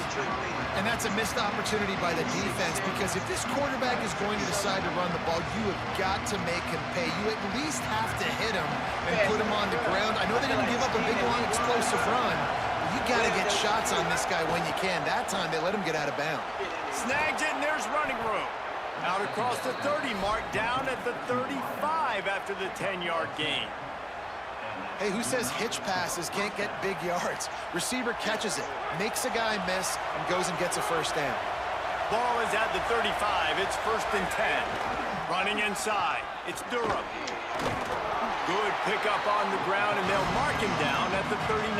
And that's a missed opportunity by the defense, because if this quarterback is going to decide to run the ball, you have got to make him pay. You at least have to hit him and put him on the ground. I know they didn't give up a big, long, explosive run, but you got to get shots on this guy when you can. That time, they let him get out of bounds. Snags it, and there's running room. Out across the 30 mark, down at the 35 after the 10-yard gain. Hey, who says hitch passes can't get big yards? Receiver catches it, makes a guy miss, and goes and gets a 1st down. Ball is at the 35. It's 1st and 10. Running inside. It's Durham. Good pickup on the ground, and they'll mark him down at the 39.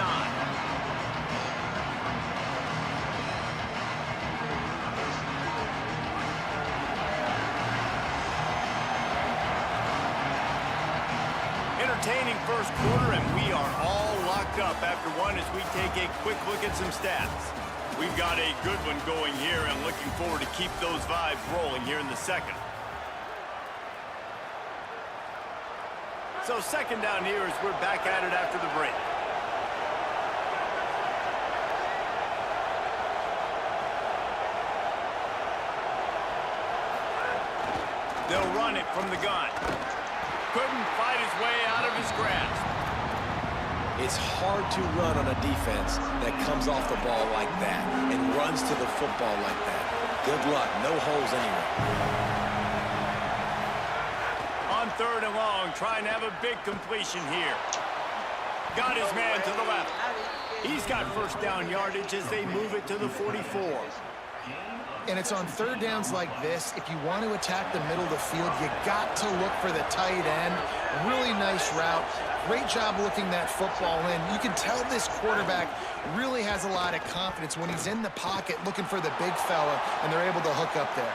entertaining first quarter, and we are all locked up after one as we take a quick look at some stats. We've got a good one going here and looking forward to keep those vibes rolling here in the second. So second down here as we're back at it after the break. They'll run it from the gun. Couldn't fight his way out of his grasp. It's hard to run on a defense that comes off the ball like that and runs to the football like that. Good luck. No holes anywhere. On third and long, trying to have a big completion here. Got his man to the left. He's got first down yardage as they move it to the 44. And it's on third downs like this, if you want to attack the middle of the field, you got to look for the tight end. Really nice route. Great job looking that football in. You can tell this quarterback really has a lot of confidence when he's in the pocket looking for the big fella, and they're able to hook up there.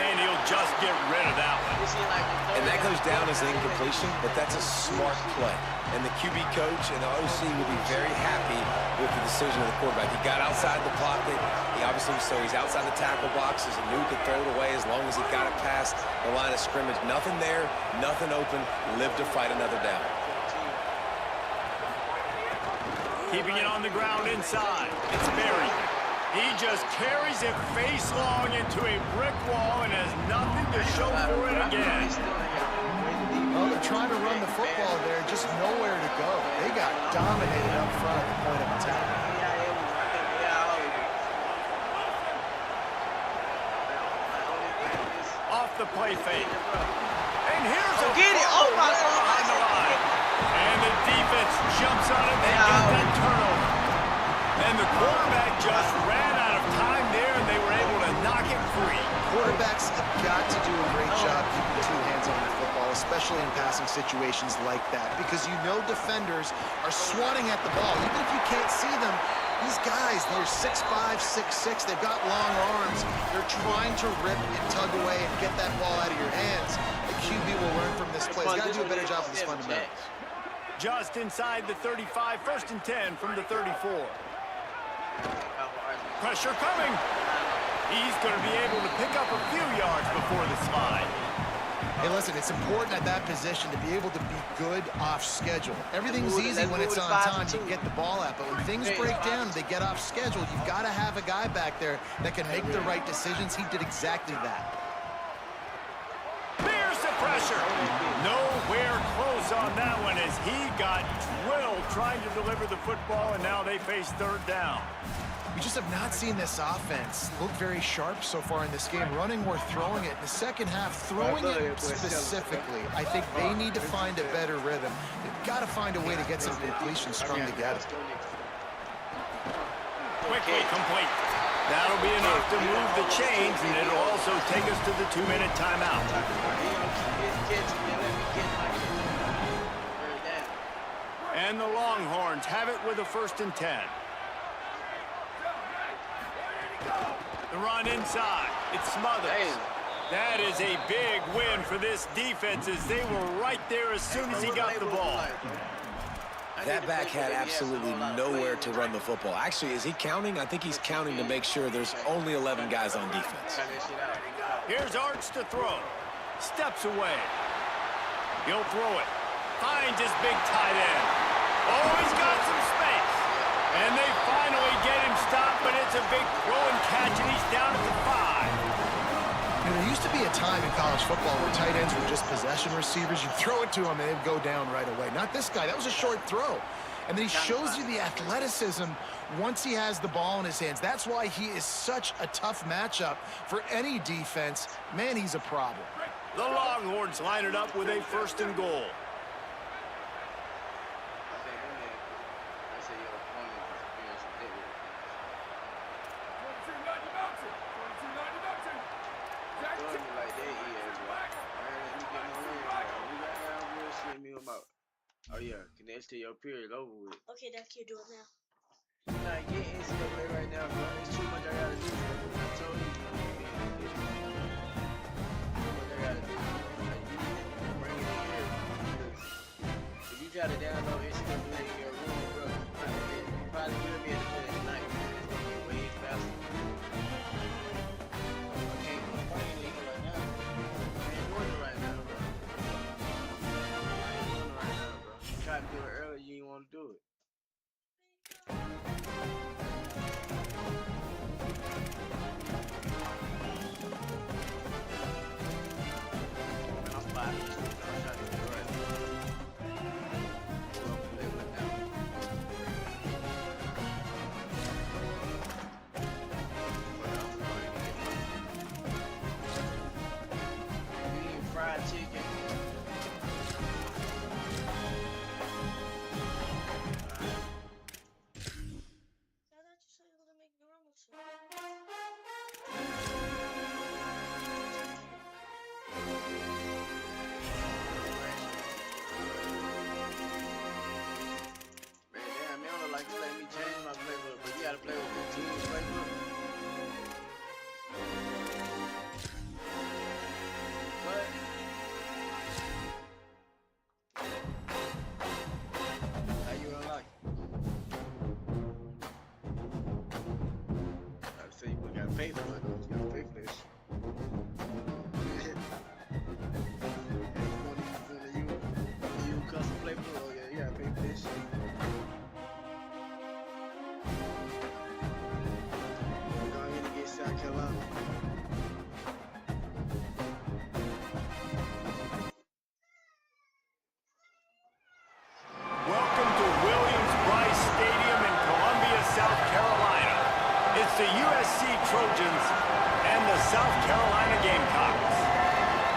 And he'll just get rid of that one. And that goes down as an incompletion, but that's a smart play. And the QB coach and the OC will be very happy with the decision of the quarterback. He got outside the pocket. He obviously, so he's outside the tackle boxes and knew he could throw it away as long as he got it past the line of scrimmage. Nothing there, nothing open. Live to fight another down. Keeping it on the ground inside. It's buried. He just carries it face long into a brick wall and has nothing to show for it again. Well, they're trying to run the football there, just nowhere to go. They got dominated up front at the point of attack. Off the play fake. And here's a get it! Oh my God! on the line. And the defense jumps on it. They got that turnover. And the quarterback just ran out of time there, and they were able to knock it free. Quarterbacks have got to do a great job keeping two hands on the football, especially in passing situations like that, because you know defenders are swatting at the ball. Even if you can't see them, these guys, they're 6'5", 6'6", they've got long arms. They're trying to rip and tug away and get that ball out of your hands. The QB will learn from this play. He's got to do a better job with his fundamentals. Just inside the 35, 1st and 10 from the 34. Pressure coming. He's going to be able to pick up a few yards before the slide. Hey, listen, it's important at that position to be able to be good off schedule. Everything's easy when it's on time. You can get the ball out, but when things break down and they get off schedule, you've got to have a guy back there that can make the right decisions. He did exactly that. There's the pressure. Nowhere close on that one as he got drilled trying to deliver the football, and now they face third down. We just have not seen this offense look very sharp so far in this game, running or throwing it. In the second half, throwing it specifically, I think they need to find a better rhythm. They've got to find a way to get some completions strung together. Quickly complete. That'll be enough to move the chains, and it'll also take us to the 2-minute timeout. And the Longhorns have it with a 1st and 10. The run inside. It's Smothers. That is a big win for this defense as they were right there as soon as he got the ball. That back had absolutely nowhere to run the football. Actually, is he counting? I think he's counting to make sure there's only 11 guys on defense. Here's Arch to throw. Steps away. He'll throw it. Finds his big tight end. Oh, he's got some space. And they finally get him stopped, but it's a big throw and catch, and he's down at the 5. There used to be a time in college football where tight ends were just possession receivers. You throw it to them, and they'd go down right away. Not this guy. That was a short throw. And then he shows you the athleticism once he has the ball in his hands. That's why he is such a tough matchup for any defense. Man, he's a problem. The Longhorns line it up with a 1st and goal. Oh yeah, connects to your period over with. Okay, Dad, can you do it now? You're not getting NCAA right now, bro. There's too much I gotta do, bro. I told you. Too much I gotta do. Like, you bring it in here. got it down though. It's gonna do it in your room, bro. You probably will be able to play it tonight. It's gonna be way faster. I can't do anything right now. I ain't doing it right now, bro. I ain't doing it right now, bro. You tried to do it earlier, you didn't want to do it. I'm fighting too. I'm trying to do it right now. Fried chicken. Man, damn, man, I don't like to let me change my playbook, but you gotta play with the team's playbook. What? How you unlock it? I say you gotta pay for it, though. You gotta pay for this. You custom playbook, oh yeah, you gotta pay for this shit. We're going to get South Carolina. Welcome to Williams-Brice Stadium in Columbia, South Carolina. It's the USC Trojans and the South Carolina Gamecocks.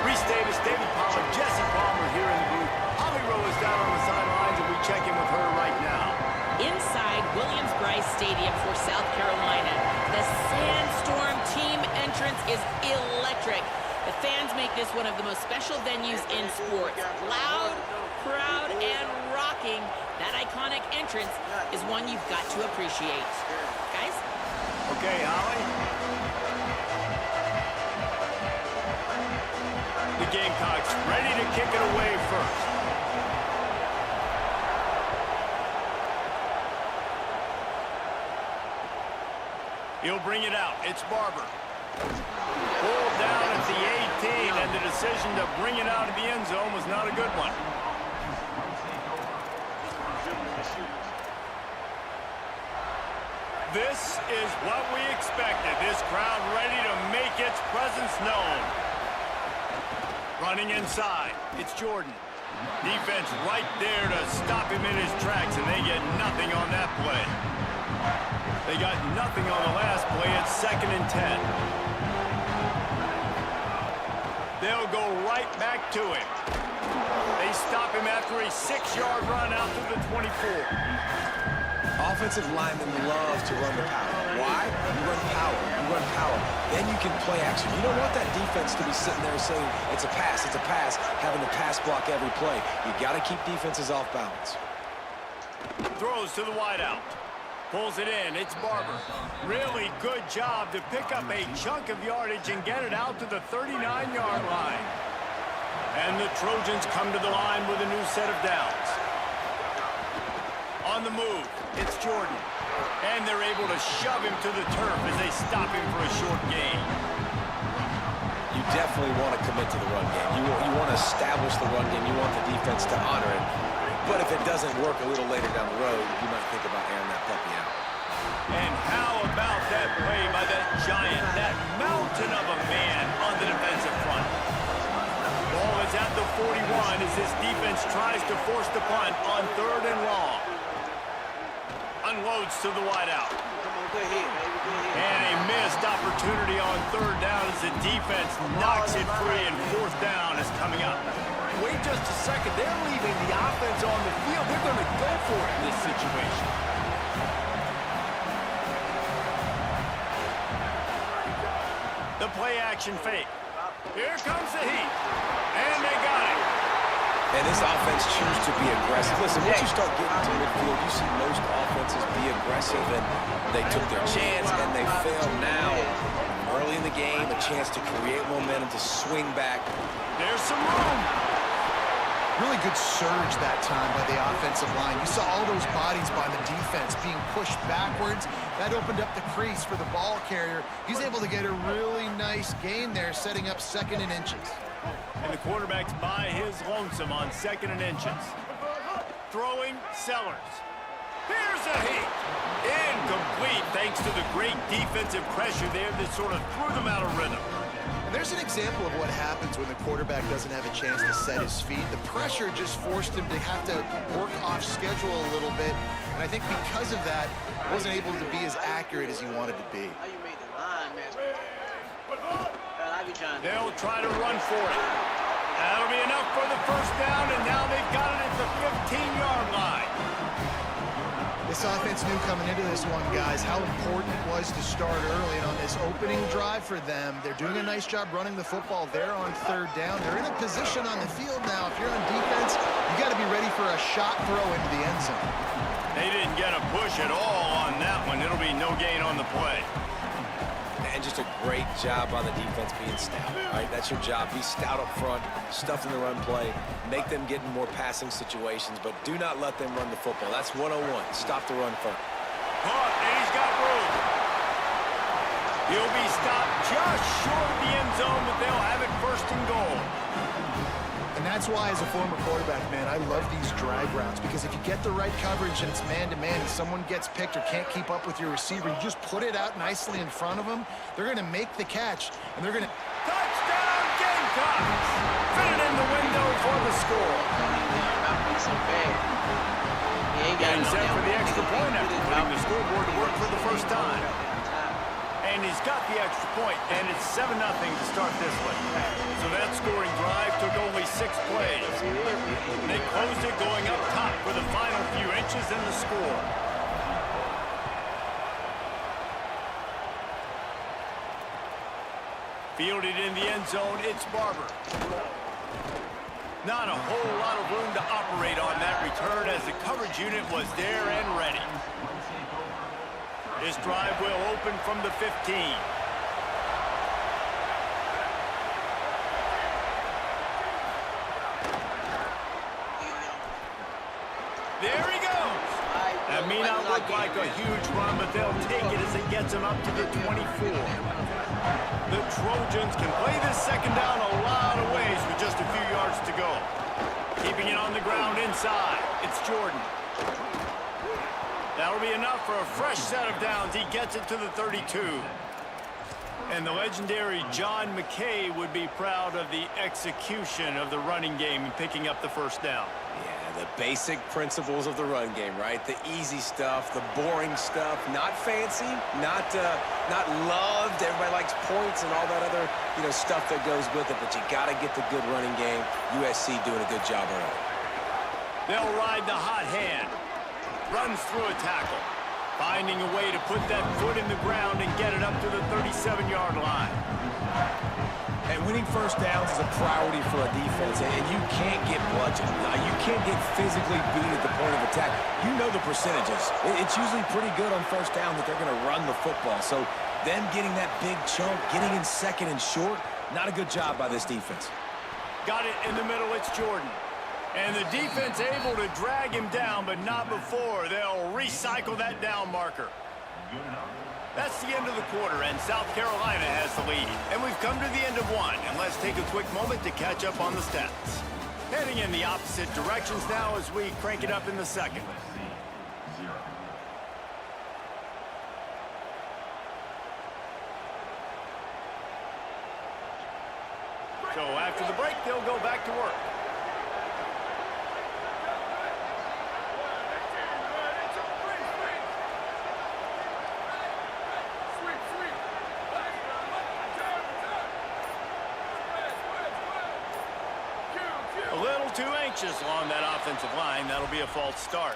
Reese Davis, David Pollard, Jesse Palmer here in the booth. Holly Rowe is down on the sidelines, and we check in with her right now. Inside Williams-Brice Stadium for South Carolina, the Sandstorm team entrance is electric. The fans make this one of the most special venues in sports. Loud, proud, and rocking. That iconic entrance is one you've got to appreciate. Guys? Okay, Holly. The Gamecocks ready to kick it away first. He'll bring it out. It's Barber. Pulled down at the 18, and the decision to bring it out of the end zone was not a good one. This is what we expected. This crowd ready to make its presence known. Running inside, it's Jordan. Defense right there to stop him in his tracks, and they get nothing on that play. They got nothing on the last play. It's 2nd and 10. They'll go right back to him. They stop him after a 6-yard run out to the 24. Offensive linemen love to run the power. Why? You run power. You run power. Then you can play action. You don't want that defense to be sitting there saying, it's a pass, having to pass block every play. You got to keep defenses off balance. Throws to the wideout. Pulls it in. It's Barber. Really good job to pick up a chunk of yardage and get it out to the 39-yard line. And the Trojans come to the line with a new set of downs. On the move, it's Jordan. And they're able to shove him to the turf as they stop him for a short gain. You definitely want to commit to the run game. You want to establish the run game. You want the defense to honor it. But if it doesn't work a little later down the road, you might think about airing that puppy out. And how about that play by that giant, that mountain of a man on the defensive front? Ball is at the 41 as this defense tries to force the punt on 3rd and long. Unloads to the wideout. And a missed opportunity on 3rd down as the defense knocks it free, and 4th down is coming up. Wait just a second. They're leaving the offense on the field. They're going to go for it in this situation. The play action fake. Here comes the heat. And they got it. And this offense chooses to be aggressive. Listen, once you start getting to midfield, you see most offenses be aggressive, and they took their chance, and they failed now. Early in the game, a chance to create momentum, to swing back. There's some room. Really good surge that time by the offensive line. You saw all those bodies by the defense being pushed backwards. That opened up the crease for the ball carrier. He's able to get a really nice gain there, setting up 2nd and inches. And the quarterback's by his lonesome on 2nd and inches. Throwing, Sellers. Here's a hit. Incomplete thanks to the great defensive pressure there that sort of threw them out of rhythm. And there's an example of what happens when the quarterback doesn't have a chance to set his feet. The pressure just forced him to have to work off schedule a little bit. And I think because of that, he wasn't able to be as accurate as he wanted to be. How you made the line, man? They'll try to run for it. That'll be enough for the 1st down, and now they've got it at the 15-yard line. This offense knew coming into this one, guys, how important it was to start early. And on this opening drive for them, they're doing a nice job running the football there on 3rd down. They're in a position on the field now. If you're on defense, you got to be ready for a shot throw into the end zone. They didn't get a push at all on that one. It'll be no gain on the play. And just a great job on the defense being stout. All right, that's your job. Be stout up front, stuff in the run play, make them get in more passing situations, but do not let them run the football. That's 101. Stop the run first. Caught, and he's got room. He'll be stopped just short of the end zone, but they'll have it 1st and goal. And that's why, as a former quarterback, man, I love these drag routes, because if you get the right coverage and it's man-to-man and someone gets picked or can't keep up with your receiver, you just put it out nicely in front of them, they're going to make the catch, and they're going to... Touchdown, Gamecocks! Fit it in the window for the score. Getting set for the extra point after putting the scoreboard to work for the 1st time. And he's got the extra point, and it's 7-0 to start this one. So that scoring drive took only 6 plays. They closed it going up top for the final few inches in the score. Fielded in the end zone, it's Barber. Not a whole lot of room to operate on that return as the coverage unit was there and ready. This drive will open from the 15. There he goes. That may not look like a huge run, but they'll take it as it gets him up to the 24. The Trojans can play this 2nd down a lot of ways with just a few yards to go. Keeping it on the ground inside. It's Jordan. That'll be enough for a fresh set of downs. He gets it to the 32. And the legendary John McKay would be proud of the execution of the running game and picking up the 1st down. Yeah, the basic principles of the run game, right? The easy stuff, the boring stuff, not fancy, not loved. Everybody likes points and all that other, stuff that goes with it, but you got to get the good running game. USC doing a good job early. They'll ride the hot hand. Runs through a tackle, finding a way to put that foot in the ground and get it up to the 37-yard line. And winning 1st downs is a priority for a defense, and you can't get bludgeoned. You can't get physically beat at the point of attack. You know the percentages. It's usually pretty good on 1st down that they're going to run the football. So them getting that big chunk, getting in 2nd and short, not a good job by this defense. Got it in the middle, it's Jordan. And the defense able to drag him down, but not before. They'll recycle that down marker. That's the end of the quarter, and South Carolina has the lead. And we've come to the end of one, and let's take a quick moment to catch up on the stats. Heading in the opposite directions now as we crank it up in the 2nd. So after the break, they'll go back to work. Too anxious along that offensive line. That'll be a false start.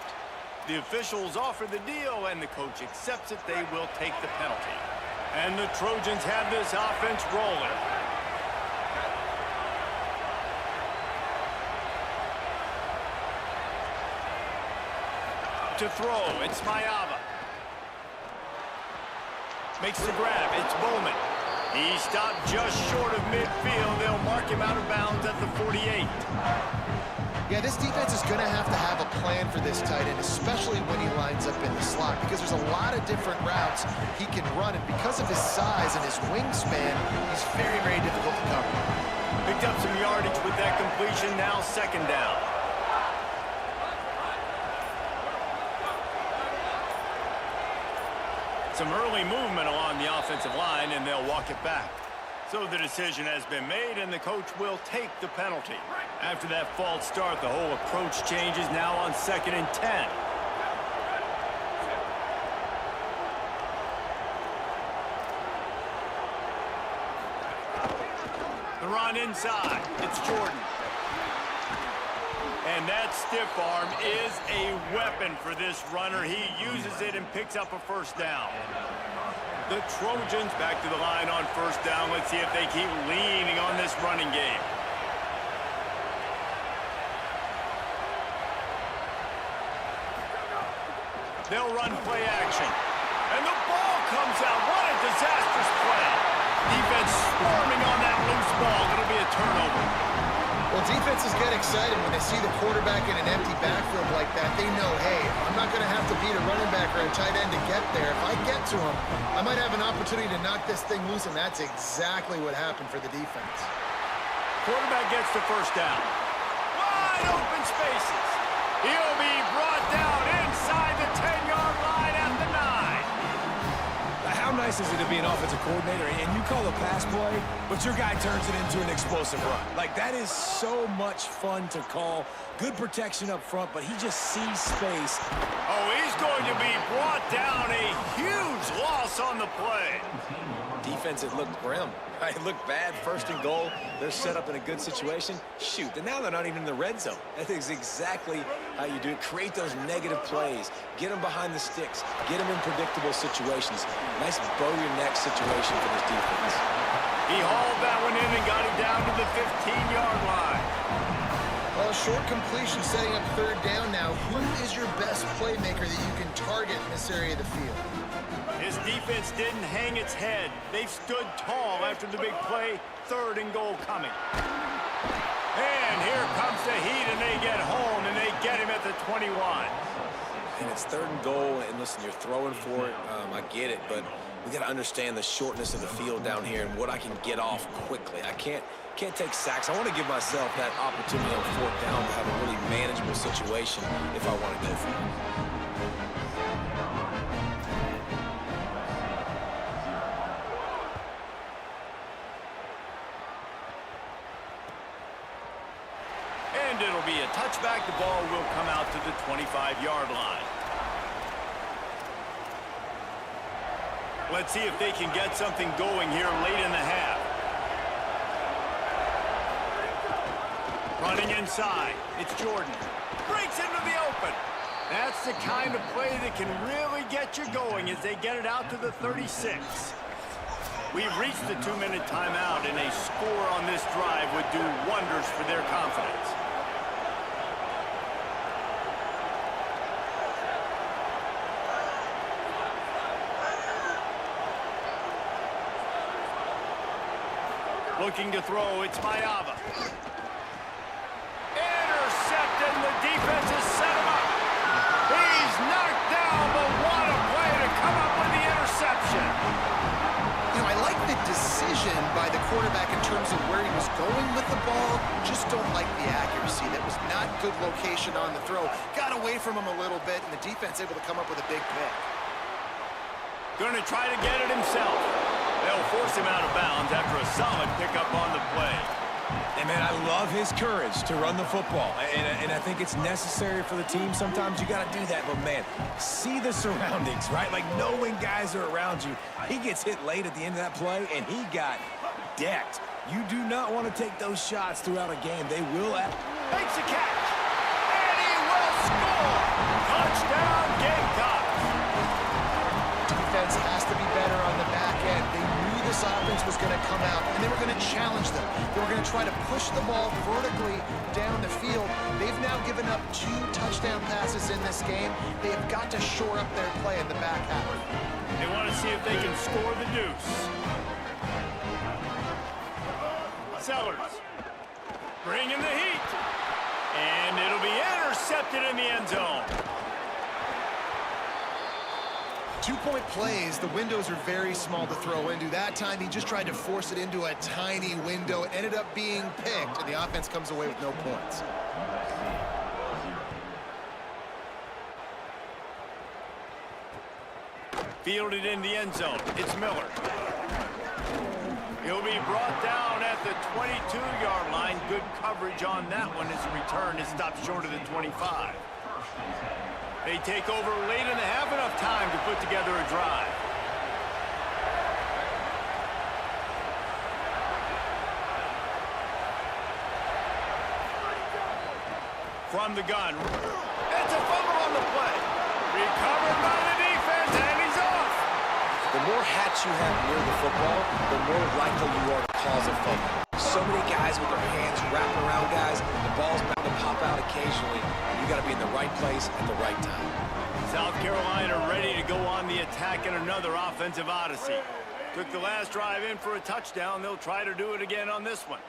The officials offer the deal, and the coach accepts it. They will take the penalty. And the Trojans have this offense rolling. To throw, it's Mayava. Makes the grab, it's Bowman. He stopped just short of midfield. They'll mark him out of bounds at the 48. Yeah, this defense is going to have a plan for this tight end, especially when he lines up in the slot, because there's a lot of different routes he can run, and because of his size and his wingspan, he's very, very difficult to cover. Picked up some yardage with that completion, now second down. Some early movement along the offensive line, and they'll walk it back. So the decision has been made, and the coach will take the penalty. After that false start, the whole approach changes now on 2nd and 10. The run inside. It's Jordan. And that stiff arm is a weapon for this runner. He uses it and picks up a first down. The Trojans back to the line on first down. Let's see if they keep leaning on this running game. They'll run play action. And the ball comes out. What a disastrous play. Defense swarming on that loose ball. It'll be a turnover. Well, defenses get excited when they see the quarterback in an empty backfield like that. They know, hey, I'm not going to have to beat a running back or a tight end to get there. If I get to him, I might have an opportunity to knock this thing loose, and that's exactly what happened for the defense. Quarterback gets the first down. Wide open spaces. He'll be brought down inside the 10-yard line at the 9. How nice is it to be an offensive coordinator and you call a pass play, but your guy turns it into an explosive run? Like, that is so much fun to call. Good protection up front, but he just sees space. Oh, he's going to be brought down. A huge loss on the play. Defense, it looked grim. It looked bad, 1st and goal. They're set up in a good situation. Shoot, and now they're not even in the red zone. That is exactly how you do it. Create those negative plays. Get them behind the sticks. Get them in predictable situations. Nice bow-your-neck situation for this defense. He hauled that one in and got it down to the 15-yard line. Well, short completion setting up 3rd down now. Who is your best playmaker that you can target in this area of the field? His defense didn't hang its head. They stood tall after the big play. 3rd and goal coming. And here comes the heat, and they get home, and they get him at the 21. And it's 3rd and goal, and listen, you're throwing for it. I get it, but we got to understand the shortness of the field down here and what I can get off quickly. I can't take sacks. I want to give myself that opportunity on 4th down to have a really manageable situation if I want to go for it. And it'll be a touchback. The ball will come out to the 25-yard line. Let's see if they can get something going here late in the half. Running inside. It's Jordan. Breaks into the open. That's the kind of play that can really get you going as they get it out to the 36. We've reached the 2-minute timeout, and a score on this drive would do wonders for their confidence. Looking to throw, it's Mayava. Intercepted, and the defense has set him up. He's knocked down, but what a play to come up with the interception. You know, I like the decision by the quarterback in terms of where he was going with the ball. Just don't like the accuracy. That was not good location on the throw. Got away from him a little bit, and the defense able to come up with a big pick. Going to try to get it himself. They'll force him out of bounds after a solid pickup on the play. And, man, I love his courage to run the football. And I think it's necessary for the team. Sometimes you got to do that. But, man, see the surroundings, right? Like, know when guys are around you. He gets hit late at the end of that play, and he got decked. You do not want to take those shots throughout a game. They will. Makes a catch. And he will score. Touchdown, Gamecocks. Defense has to be better on the back end. They knew this offense was going to come out, and they were going to challenge them. They were going to try to push the ball vertically down the field. They've now given up 2 touchdown passes in this game. They have got to shore up their play in the back half. They want to see if they can score the deuce. Sellers bringing the heat. And it'll be intercepted in the end zone. 2-point plays, the windows are very small to throw into. That time, he just tried to force it into a tiny window. It ended up being picked, and the offense comes away with no points. Fielded in the end zone. It's Miller. He'll be brought down at the 22-yard line. Good coverage on that one as the return is stopped short of the 25. They take over late in the half, enough time to put together a drive. From the gun. It's a fumble on the play. Recovered by the defense, and he's off. The more hats you have near the football, the more likely you are to cause a fumble. So many guys with their hands wrapping around guys, the ball's bound to pop out occasionally, and you got to be in the right place at the right time. South Carolina ready to go on the attack in another offensive odyssey. Took the last drive in for a touchdown. They'll try to do it again on this one.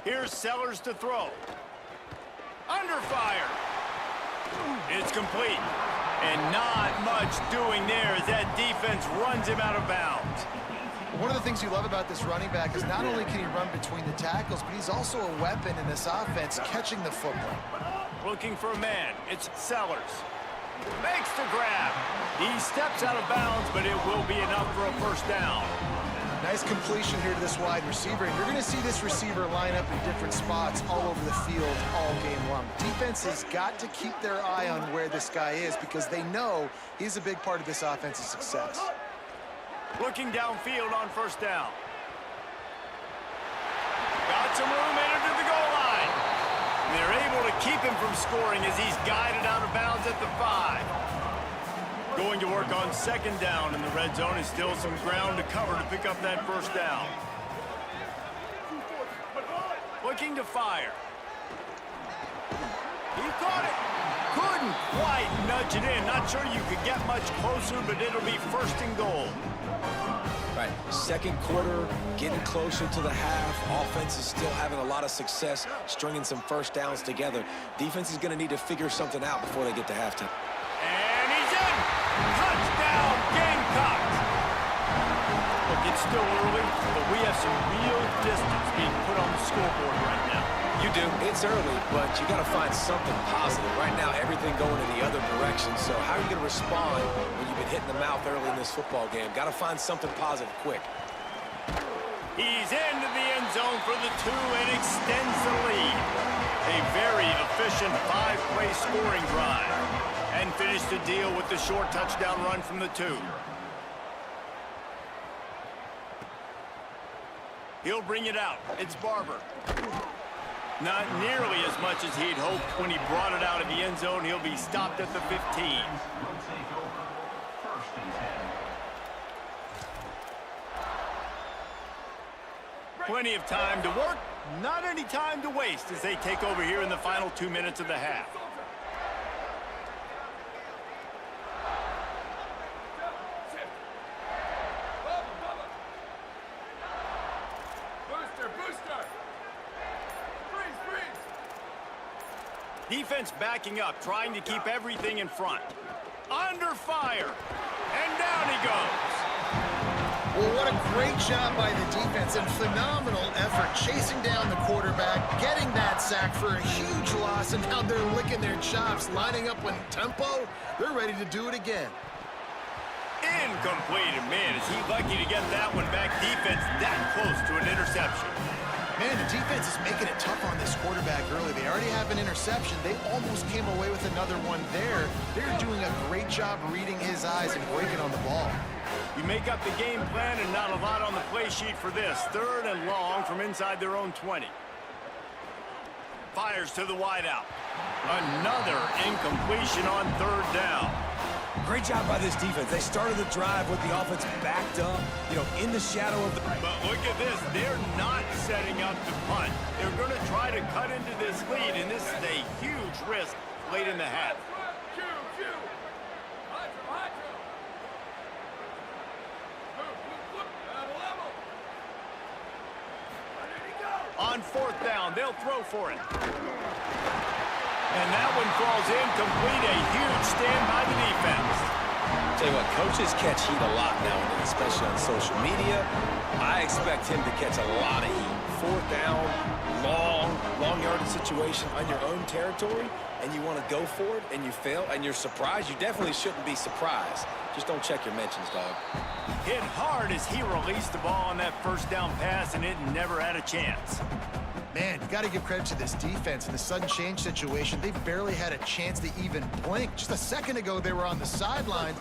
Here's Sellers to throw. Under fire. It's complete. And not much doing there as that defense runs him out of bounds. One of the things you love about this running back is not only can he run between the tackles, but he's also a weapon in this offense, catching the football. Looking for a man. It's Sellers. Makes the grab. He steps out of bounds, but it will be enough for a first down. Nice completion here to this wide receiver, and you're going to see this receiver line up in different spots all over the field all game long. Defense has got to keep their eye on where this guy is because they know he's a big part of this offense's success. Looking downfield on first down. Got some room headed to the goal line. They're able to keep him from scoring as he's guided out of bounds at the 5. Going to work on second down in the red zone is still some ground to cover to pick up that first down. Looking to fire. He caught it. Couldn't quite nudge it in. Not sure you could get much closer, but it'll be first and goal. Right, second quarter, getting closer to the half. Offense is still having a lot of success stringing some first downs together. Defense is going to need to figure something out before they get to halftime. And he's in. Touchdown, Gamecocks. Look, it's still early, but we have some real distance being put on the scoreboard right now. You do. It's early, but you got to find something positive. Right now, everything going in the other direction. So how are you going to respond when you've been hitting the mouth early in this football game? Got to find something positive quick. He's into the end zone for the 2 and extends the lead. A very efficient 5-play scoring drive. And finished the deal with the short touchdown run from the 2. He'll bring it out. It's Barber. Not nearly as much as he'd hoped when he brought it out of the end zone. He'll be stopped at the 15. Plenty of time to work. Not any time to waste as they take over here in the final 2 minutes of the half. Defense backing up, trying to keep everything in front. Under fire. And down he goes. Well, what a great job by the defense and phenomenal effort chasing down the quarterback, getting that sack for a huge loss, and now they're licking their chops, lining up with tempo. They're ready to do it again. Incomplete. And man, is he lucky to get that one back. Defense that close to an interception. Man, the defense is making it tough on this quarterback early. They already have an interception. They almost came away with another one there. They're doing a great job reading his eyes and breaking on the ball. You make up the game plan and not a lot on the play sheet for this. 3rd and long from inside their own 20. Fires to the wideout. Another incompletion on 3rd down. Great job by this defense. They started the drive with the offense backed up, in the shadow of the... But look at this. They're not setting up to punt. They're going to try to cut into this lead, and this is a huge risk late in the half. On 4th down, they'll throw for it. And that one falls incomplete. A huge stand by the defense. Tell you what, coaches catch heat a lot nowadays, especially on social media. I expect him to catch a lot of heat. 4th down, long yardage situation on your own territory, and you want to go for it, and you fail, and you're surprised. You definitely shouldn't be surprised. Just don't check your mentions, dog. Hit hard as he released the ball on that 1st down pass, and it never had a chance. Man, you got to give credit to this defense. In the sudden change situation, they barely had a chance to even blink. Just a second ago, they were on the sideline.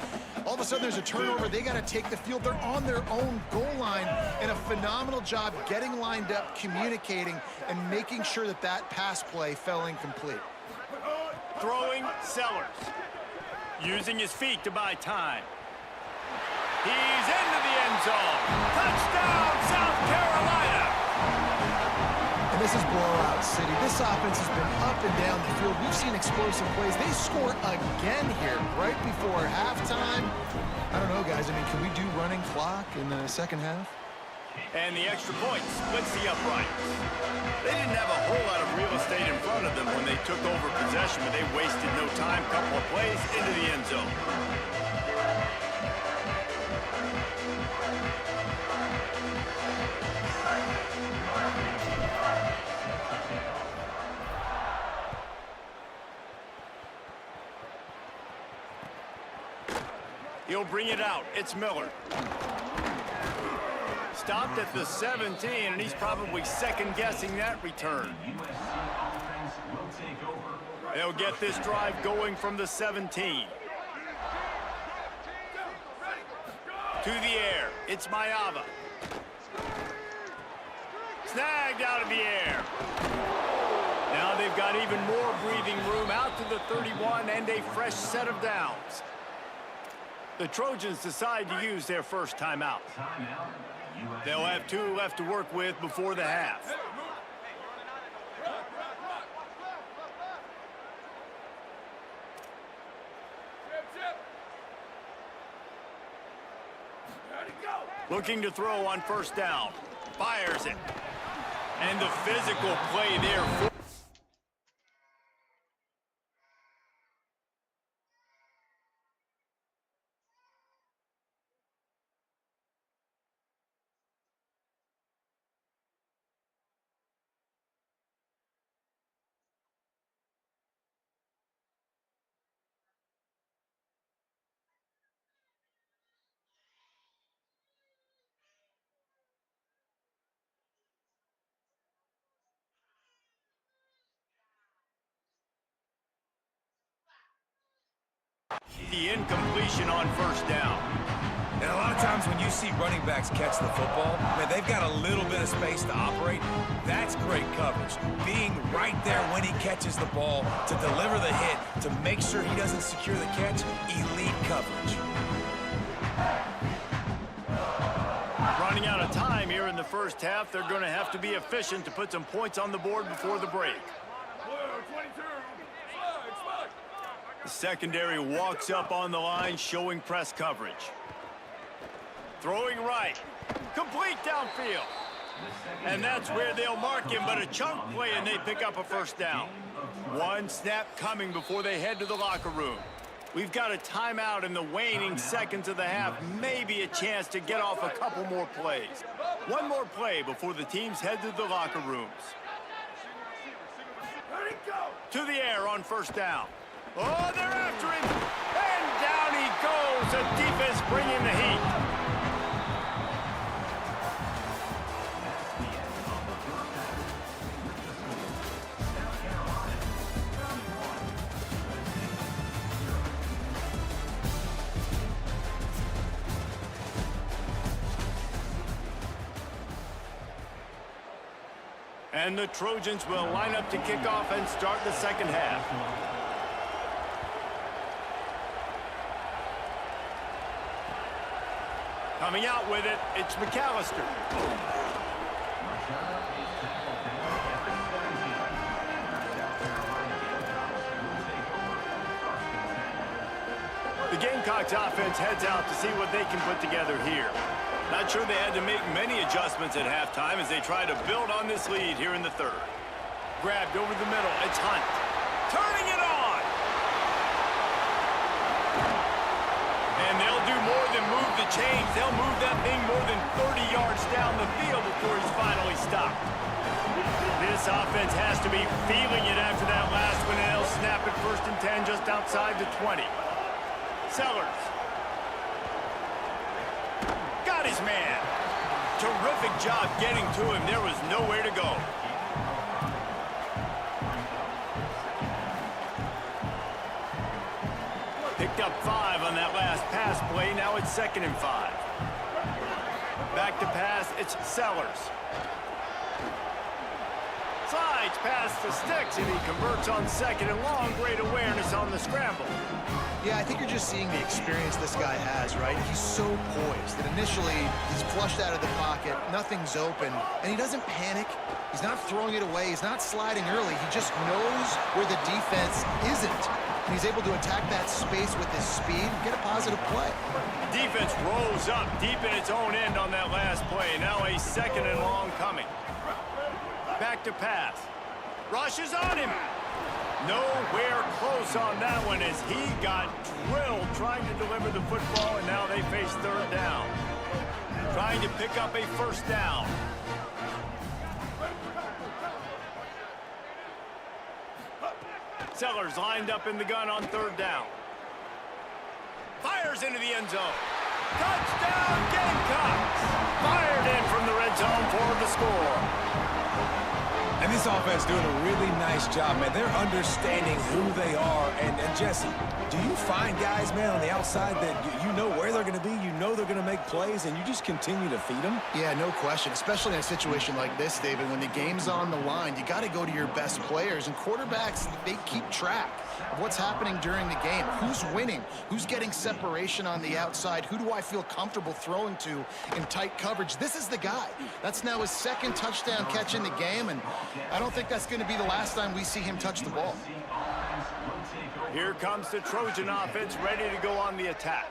All of a sudden, there's a turnover. They got to take the field. They're on their own goal line, and a phenomenal job getting lined up, communicating, and making sure that that pass play fell incomplete. Throwing Sellers. Using his feet to buy time. He's into the end zone. Touchdown, South Carolina! And this is blowout city. This offense has been up and down the field. We've seen explosive plays. They score again here right before halftime. I don't know, guys. I mean, can we do running clock in the second half? And the extra point splits the uprights. They didn't have a whole lot of real estate in front of them when they took over possession, but they wasted no time. Couple of plays into the end zone. He'll bring it out. It's Miller. Stopped at the 17, and he's probably second-guessing that return. They'll get this drive going from the 17. To the air. It's Mayava. Snagged out of the air. Now they've got even more breathing room out to the 31 and a fresh set of downs. The Trojans decide to use their first timeout. They'll have 2 left to work with before the half. Looking to throw on 1st down. Fires it. And the physical play there for the incompletion on 1st down. And a lot of times when you see running backs catch the football, man, they've got a little bit of space to operate. That's great coverage. Being right there when he catches the ball to deliver the hit, to make sure he doesn't secure the catch, elite coverage. Running out of time here in the 1st half, they're going to have to be efficient to put some points on the board before the break. The secondary walks up on the line, showing press coverage. Throwing right. Complete downfield. And that's where they'll mark him, but a chunk play and they pick up a 1st down. 1 snap coming before they head to the locker room. We've got a timeout in the waning seconds of the half, maybe a chance to get off a couple more plays. 1 more play before the teams head to the locker rooms. To the air on 1st down. Oh, they're after him. And down he goes. The defense bringing the heat. And the Trojans will line up to kick off and start the second half. Coming out with it, it's McAllister. The Gamecocks offense heads out to see what they can put together here. Not sure they had to make many adjustments at halftime as they try to build on this lead here in the third. Grabbed over the middle. It's Hunt. Turning it on! And they'll do more than move the chains. They'll move that thing more than 30 yards down the field before he's finally stopped. This offense has to be feeling it after that last one, and they'll snap it 1st and 10 just outside the 20. Sellers. Got his man. Terrific job getting to him. There was nowhere to go. Picked up 5 on that last pass play. Now it's 2nd and 5. Back to pass. It's Sellers. Slides past the sticks, and he converts on 2nd and long. Great awareness on the scramble. Yeah, I think you're just seeing the experience this guy has, right? He's so poised that initially he's flushed out of the pocket, nothing's open, and he doesn't panic. He's not throwing it away. He's not sliding early. He just knows where the defense isn't. And he's able to attack that space with his speed and get a positive play. Defense rolls up deep in its own end on that last play. Now a 2nd and long coming. Back to pass. Rushes on him. Nowhere close on that one as he got drilled trying to deliver the football, and now they face 3rd down. Trying to pick up a 1st down. Sellers lined up in the gun on 3rd down. Fires into the end zone. Touchdown Gamecocks! Fired in from the red zone for the score. And this offense doing a really nice job, man. They're understanding who they are. And Jesse, do you find guys, man, on the outside that you know where they're going to be, you know they're going to make plays, and you just continue to feed them? Yeah, no question, especially in a situation like this, David. When the game's on the line, you got to go to your best players. And quarterbacks, they keep track of what's happening during the game. Who's winning? Who's getting separation on the outside? Who do I feel comfortable throwing to in tight coverage? This is the guy. That's now his 2nd touchdown catch in the game, and I don't think that's going to be the last time we see him touch the ball. Here comes the Trojan offense ready to go on the attack.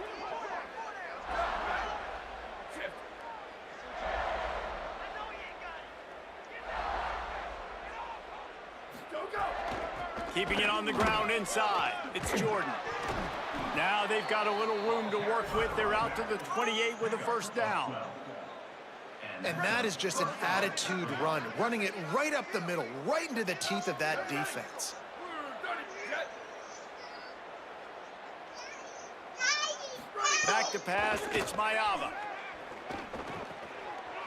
Keeping it on the ground inside. It's Jordan. Now they've got a little room to work with. They're out to the 28 with a 1st down. And that is just an attitude run, running it right up the middle, right into the teeth of that defense. Back to pass, it's Mayava.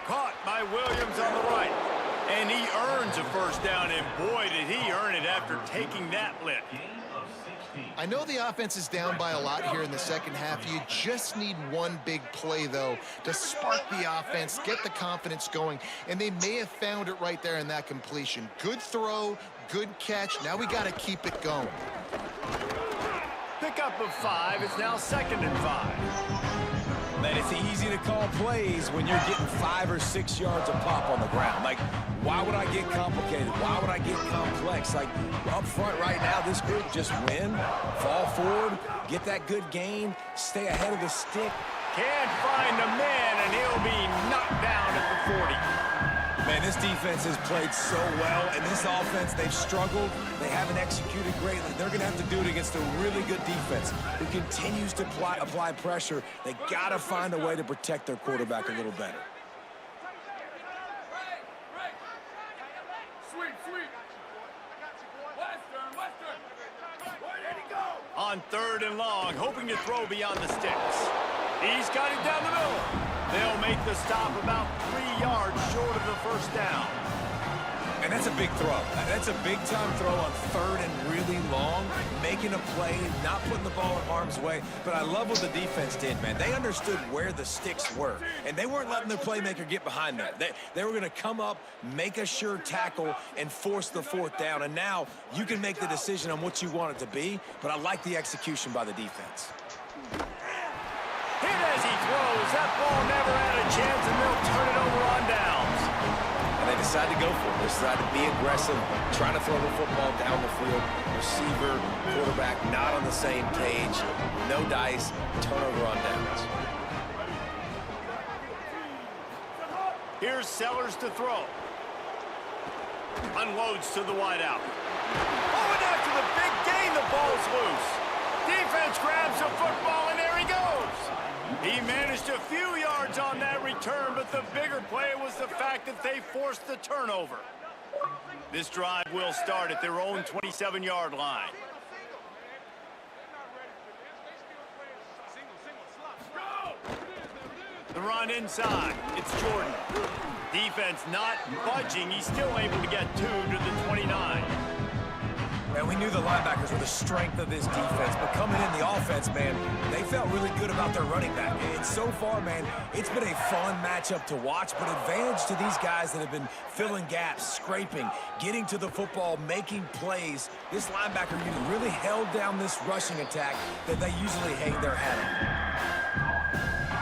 Caught by Williams on the right. And he earns a 1st down, and boy, did he earn it after taking that lick. I know the offense is down by a lot here in the 2nd half. You just need one big play, though, to spark the offense, get the confidence going, and they may have found it right there in that completion. Good throw, good catch. Now we got to keep it going. Pickup of 5. It's now 2nd and 5. Man, it's easy to call plays when you're getting 5 or 6 yards of pop on the ground. Like, why would I get complicated? Why would I get complex? Like, up front right now, this group just win, fall forward, get that good gain, stay ahead of the stick. Can't find a man, and he'll be knocked down at the 40. Man, this defense has played so well, and this offense, they've struggled. They haven't executed greatly. They're going to have to do it against a really good defense who continues to apply pressure. They got to find a way to protect their quarterback a little better. On 3rd and long, hoping to throw beyond the sticks. He's got it down the middle. They'll make the stop about 3 yards short of the 1st down. And that's a big throw. That's a big-time throw on 3rd and really long, making a play, not putting the ball in harm's way. But I love what the defense did, man. They understood where the sticks were, and they weren't letting their playmaker get behind that. They were going to come up, make a sure tackle, and force the 4th down. And now you can make the decision on what you want it to be, but I like the execution by the defense. Hit as he throws. That ball never had a chance, and they'll turn it over on downs. And they've decide to go for it. They decide to be aggressive, trying to throw the football down the field. Receiver, quarterback, not on the same page. No dice, turnover on downs. Here's Sellers to throw. Unloads to the wideout. Oh, and after the big gain, the ball's loose. Defense grabs the football, and there he goes. He managed a few yards on that return, but the bigger play was the fact that they forced the turnover. This drive will start at their own 27-yard line. The run inside. It's Jordan. Defense not budging. He's still able to get 2 to the 29. And we knew the linebackers were the strength of this defense, but coming in the offense, man, they felt really good about their running back. And so far, man, it's been a fun matchup to watch, but advantage to these guys that have been filling gaps, scraping, getting to the football, making plays. This linebacker unit really held down this rushing attack that they usually hang their hat on.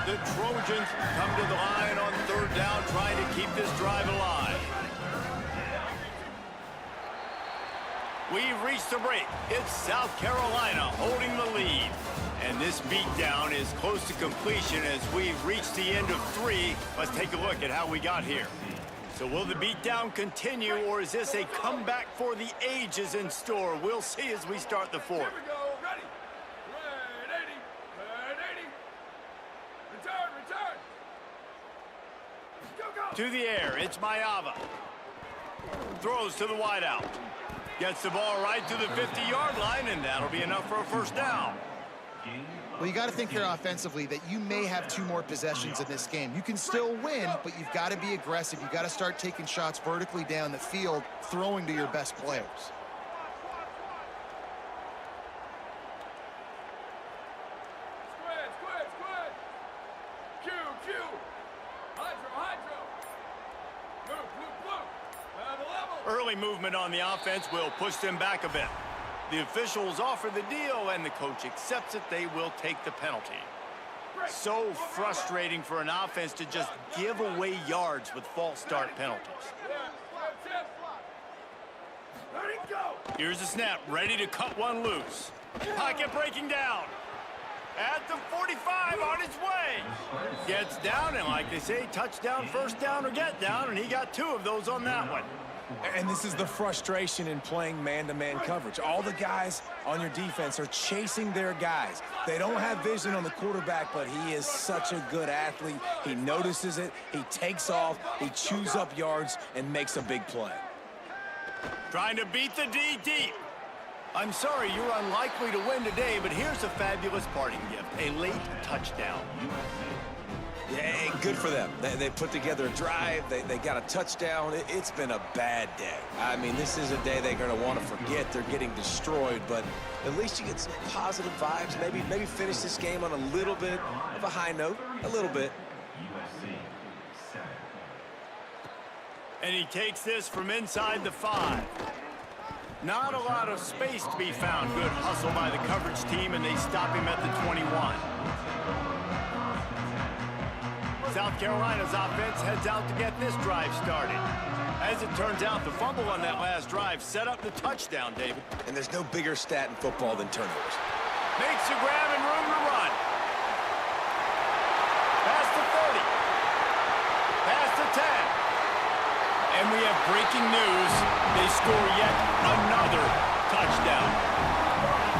The Trojans come to the line on third down, trying to keep this drive alive. We've reached the break. It's South Carolina holding the lead. And this beatdown is close to completion as we've reached the end of 3. Let's take a look at how we got here. So will the beatdown continue, or is this a comeback for the ages in store? We'll see as we start the 4th. Here we go. Ready. Ready. Ready. Return. Go. To the air, it's Mayava. Throws to the wideout. Gets the ball right to the 50-yard line, and that'll be enough for a first down. Well, you got to think here offensively that you may have 2 more possessions in this game. You can still win, but you've got to be aggressive. You've got to start taking shots vertically down the field, throwing to your best players. Squid. Q. Hydro. Blue. The level. Early movement on the offense will push them back a bit. The officials offer the deal, and the coach accepts it. They will take the penalty. So frustrating for an offense to just give away yards with false start penalties. Here's the snap, ready to cut one loose. Pocket breaking down. At the 45, on its way. Gets down, and like they say, touchdown, first down, or get down, and he got 2 of those on that one. And this is the frustration in playing man-to-man coverage. All the guys on your defense are chasing their guys. They don't have vision on the quarterback, but he is such a good athlete. He notices it, he takes off, he chews up yards, and makes a big play. Trying to beat the D deep. I'm sorry, you're unlikely to win today, but here's a fabulous parting gift, a late touchdown. Yeah, good for them. They put together a drive. They got a touchdown. It's been a bad day. I mean, this is a day they're going to want to forget. They're getting destroyed, but at least you get some positive vibes. Maybe finish this game on a little bit of a high note, a little bit. And he takes this from inside the 5. Not a lot of space to be found. Good hustle by the coverage team, and they stop him at the 21. South Carolina's offense heads out to get this drive started. As it turns out, the fumble on that last drive set up the touchdown, David. And there's no bigger stat in football than turnovers. Makes a grab and room to run. Past the 30. Past the 10. And we have breaking news. They score yet another touchdown.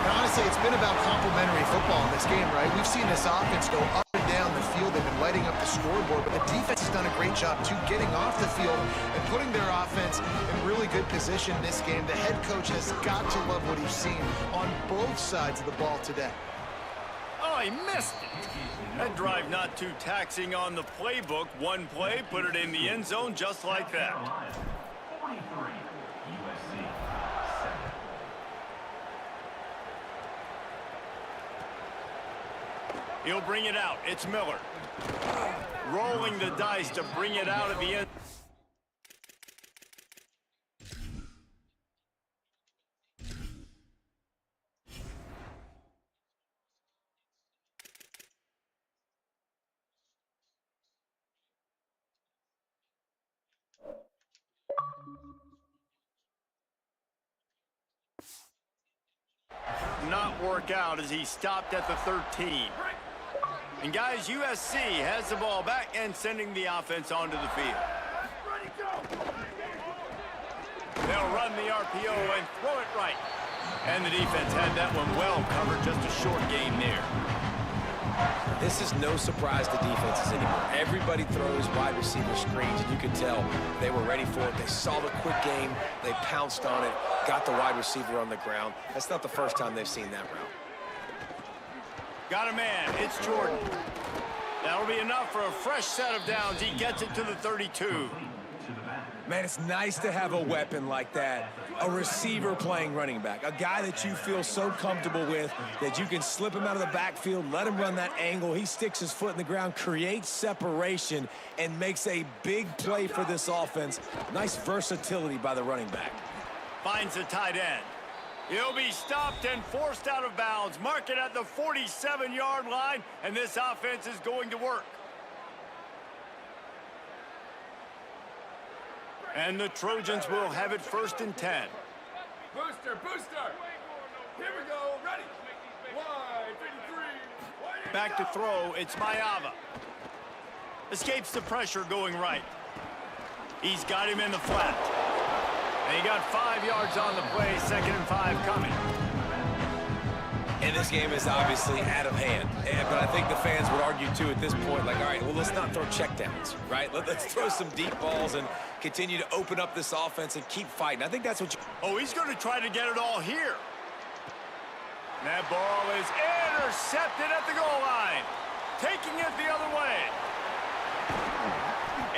And honestly, it's been about complementary football in this game, right? We've seen this offense go up and down the field. They've been lighting up the scoreboard, but the defense has done a great job, too, getting off the field and putting their offense in really good position in this game. The head coach has got to love what he's seen on both sides of the ball today. Oh, he missed it. That drive not too taxing on the playbook. One play, put it in the end zone just like that. He'll bring it out. It's Miller. Rolling the dice to bring it out of the end. not work out as he stopped at the 13. And guys, USC has the ball back and sending the offense onto the field. They'll run the RPO and throw it right. And the defense had that one well covered, just a short game there. This is no surprise to defenses anymore. Everybody throws wide receiver screens, and you can tell they were ready for it. They saw the quick game. They pounced on it, got the wide receiver on the ground. That's not the first time they've seen that route. Got a man. It's Jordan. That'll be enough for a fresh set of downs. He gets it to the 32. Man, it's nice to have a weapon like that, a receiver playing running back, a guy that you feel so comfortable with that you can slip him out of the backfield, let him run that angle, he sticks his foot in the ground, creates separation, and makes a big play for this offense. Nice versatility by the running back. Finds the tight end. He'll be stopped and forced out of bounds. Mark it at the 47-yard line, and this offense is going to work. And the Trojans will have it 1st and 10. Booster, booster. Here we go. Ready. Wide 53. Back to throw. It's Mayava. Escapes the pressure going right. He's got him in the flat. And he got 5 yards on the play. 2nd and 5 coming. And this game is obviously out of hand. But I think the fans would argue, too, at this point, like, all right, well, let's not throw checkdowns, right? Let's throw some deep balls and continue to open up this offense and keep fighting. I think that's what you... Oh, he's going to try to get it all here. That ball is intercepted at the goal line. Taking it the other way.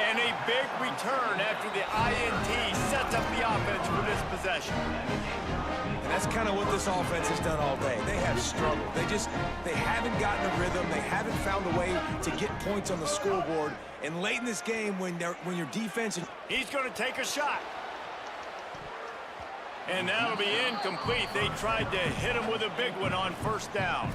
And a big return after the INT sets up the offense for this possession. And that's kind of what this offense has done all day. They have struggled. They haven't gotten a rhythm. They haven't found a way to get points on the scoreboard. And late in this game, when your defense... He's going to take a shot. And that'll be incomplete. They tried to hit him with a big one on 1st down.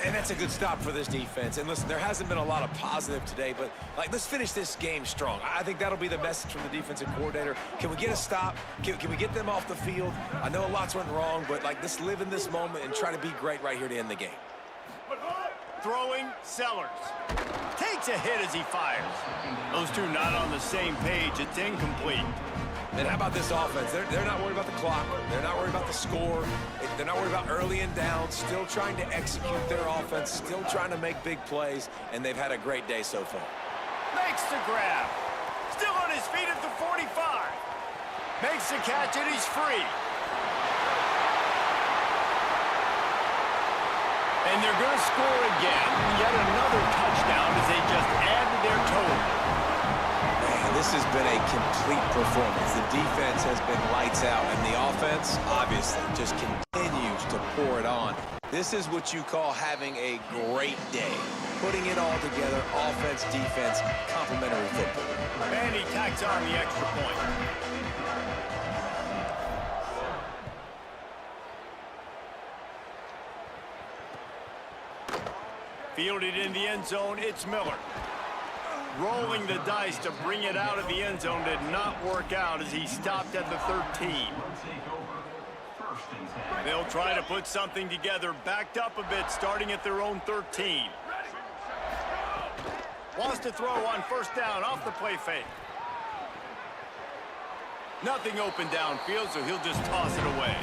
And that's a good stop for this defense. And listen, there hasn't been a lot of positive today, but like, let's finish this game strong. I think that'll be the message from the defensive coordinator. Can we get a stop? Can we get them off the field? I know lots went wrong, but like, let's live in this moment and try to be great right here to end the game. Throwing, Sellers. Takes a hit as he fires. Those two not on the same page. It's incomplete. And how about this offense? They're not worried about the clock. They're not worried about the score. They're not worried about early and down. Still trying to execute their offense. Still trying to make big plays. And they've had a great day so far. Makes the grab. Still on his feet at the 45. Makes the catch and he's free. And they're going to score again. Yet another touchdown as they just add to their total. This has been a complete performance. The defense has been lights out, and the offense, obviously, just continues to pour it on. This is what you call having a great day. Putting it all together, offense, defense, complementary football. And he tacks on the extra point. Fielded in the end zone, it's Miller. Rolling the dice to bring it out of the end zone did not work out as he stopped at the 13. They'll try to put something together, backed up a bit, starting at their own 13. Wants to throw on 1st down off the play fake. Nothing open downfield, so he'll just toss it away.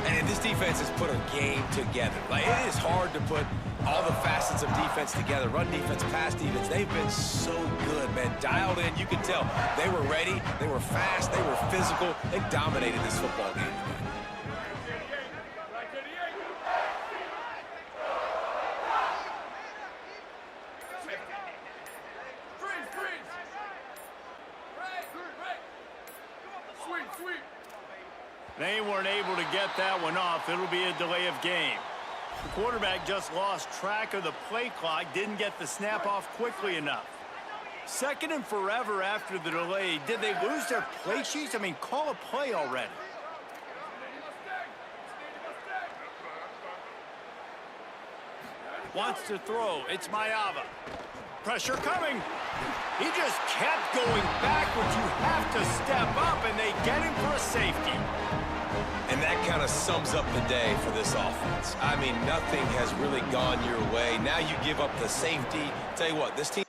And this defense has put a game together. Like, it is hard to put all the facets of defense together. Run defense, pass defense. They've been so good, man. Dialed in. You can tell they were ready. They were fast. They were physical. They dominated this football game. They weren't able to get that one off. It'll be a delay of game. The quarterback just lost track of the play clock, didn't get the snap off quickly enough. 2nd and forever after the delay. Did they lose their play sheets? I mean, call a play already. Wants to throw. It's Mayava. Pressure coming. He just kept going backwards. You have to step up, and they get him for a safety. And that kind of sums up the day for this offense. I mean, nothing has really gone your way. Now you give up the safety. Tell you what, this team...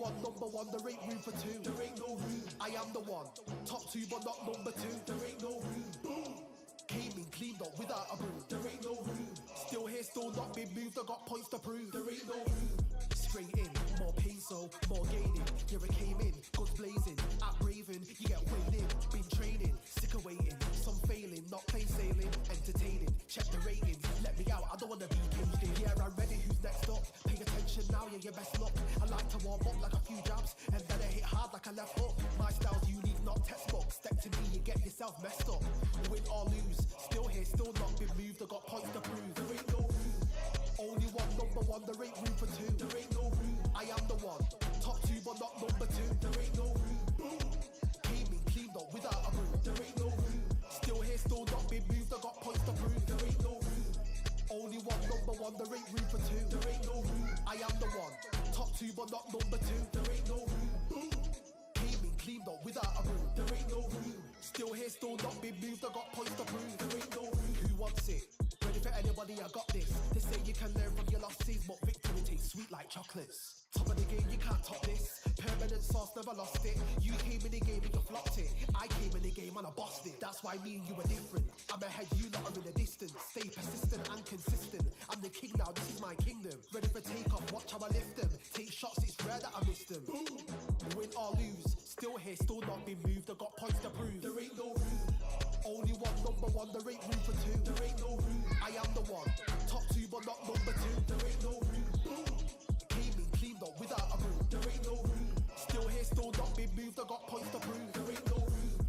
one, number one, there ain't room for two. There ain't no room. I am the one. Top two, but not number two. There ain't no room. Boom. Came in, cleaned up without a broom. There ain't no room. Still here, still not been moved. I got points to prove. There ain't no room. Straight in, more peso, more gaining. Here I came in, guns blazing. At Raven, you get weighed in. Been training, sick of waiting. Some failing, not plain sailing. Entertaining, check the ratings. Let me out, I don't wanna be caged in. Yeah, I'm ready, who's next up? Pay attention now, yeah, your best luck. I like to warm up like a few jabs, and then I hit hard like a left hook. My style's unique, not textbook. Step to me, you get yourself messed up. Win or lose, still here, still not been moved. I got points to prove. There ain't no room. Only one, number one, there ain't room for two. There ain't no room. I am the one. Top two, but not number two. There ain't no room. Boom. Came in, cleaned up without a broom. There ain't no room. Still here, still not been moved. I got points to prove. There ain't no room. Only one, number one, there ain't room for two. There ain't no room. I am the one. Top two, but not number two. There ain't no room. Boom. Came in, cleaned up without a broom. There ain't no room. Still here, still not been moved. I got points to prove. There ain't no room. Who wants it? Ready for anybody, I got this. They say you can learn from your losses, but victory tastes sweet like chocolates. Top of the game, you can't top this. Permanent sauce, never lost it. You came in the game and you flopped it. I came in the game and I bossed it. That's why me and you are different. I'm ahead, you lot are in the distance. Stay persistent and consistent. I'm the king now, this is my kingdom. Ready for takeoff, watch how I lift them. Take shots, it's rare that I miss them. Boom. Win or lose, still here, still not been moved. I got points to prove. There ain't no room. Only one, number one, there ain't room for two. There ain't no room. I am the one. Top two, but not number two. There ain't no room. Boom. Came in, cleaned up without a broom. There ain't no room. Still here, still not been moved. I got points to prove. There ain't no room.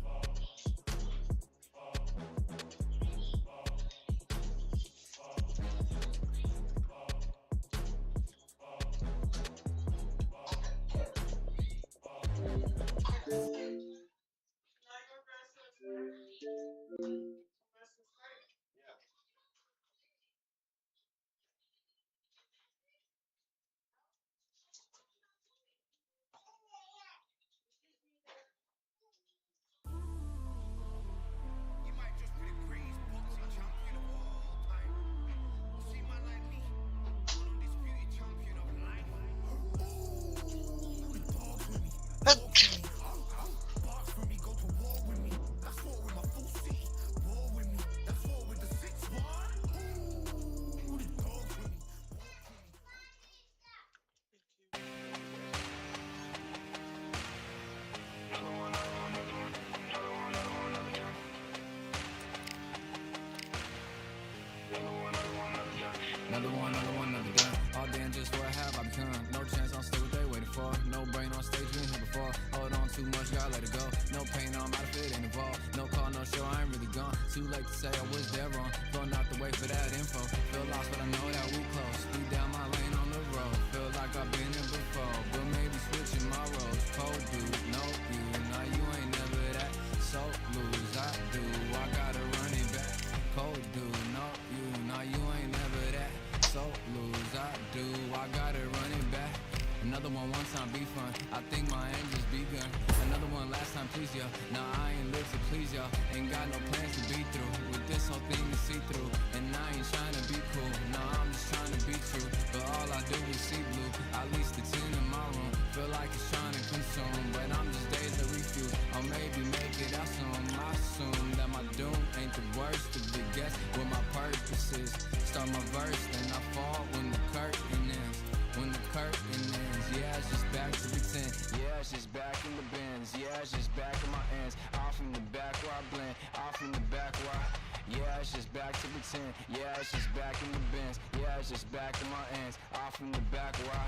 Another gun. All day and just what have I become? No chance, I'll stay what they waiting for. No brain on stage, been here before. Hold on too much, gotta let it go. No pain, I'm out of it, ain't involved. No call, no show, I ain't really gone. Too late to say I was there wrong. Flown out the way for that info. Feel lost, but I know that we close. Speed down my lane on the road. Feel like I've been here before, but maybe switching my roles. Cold dude, no you, now you ain't never that. So lose, I do, I gotta run it back. Cold dude, no you, now you ain't never that. So lose, I do, I gotta run it back. Another one time be fun, I think my engine's begun. Another one last time please ya. Now I ain't live to please ya. Ain't got no plans to be through with this whole thing to see through. And I ain't trying to be cool, nah I'm just trying to be true. But all I do is see blue, at least the 10 in my room. Feel like it's trying to consume, but I'm just days to refuse. Or maybe make it out soon. I assume that my doom ain't the worst of the guess what my purpose is. Start my verse, then I fall when the curtain ends. When the curtain ends, yeah, it's just back to pretend. Yeah, it's just back in the bins. Yeah, it's just back in my ends. Off in the back where I blend. Off in the back where I... Yeah, it's just back to pretend. Yeah, it's just back in the bins. Yeah, it's just back in my ends. Off in the back where I...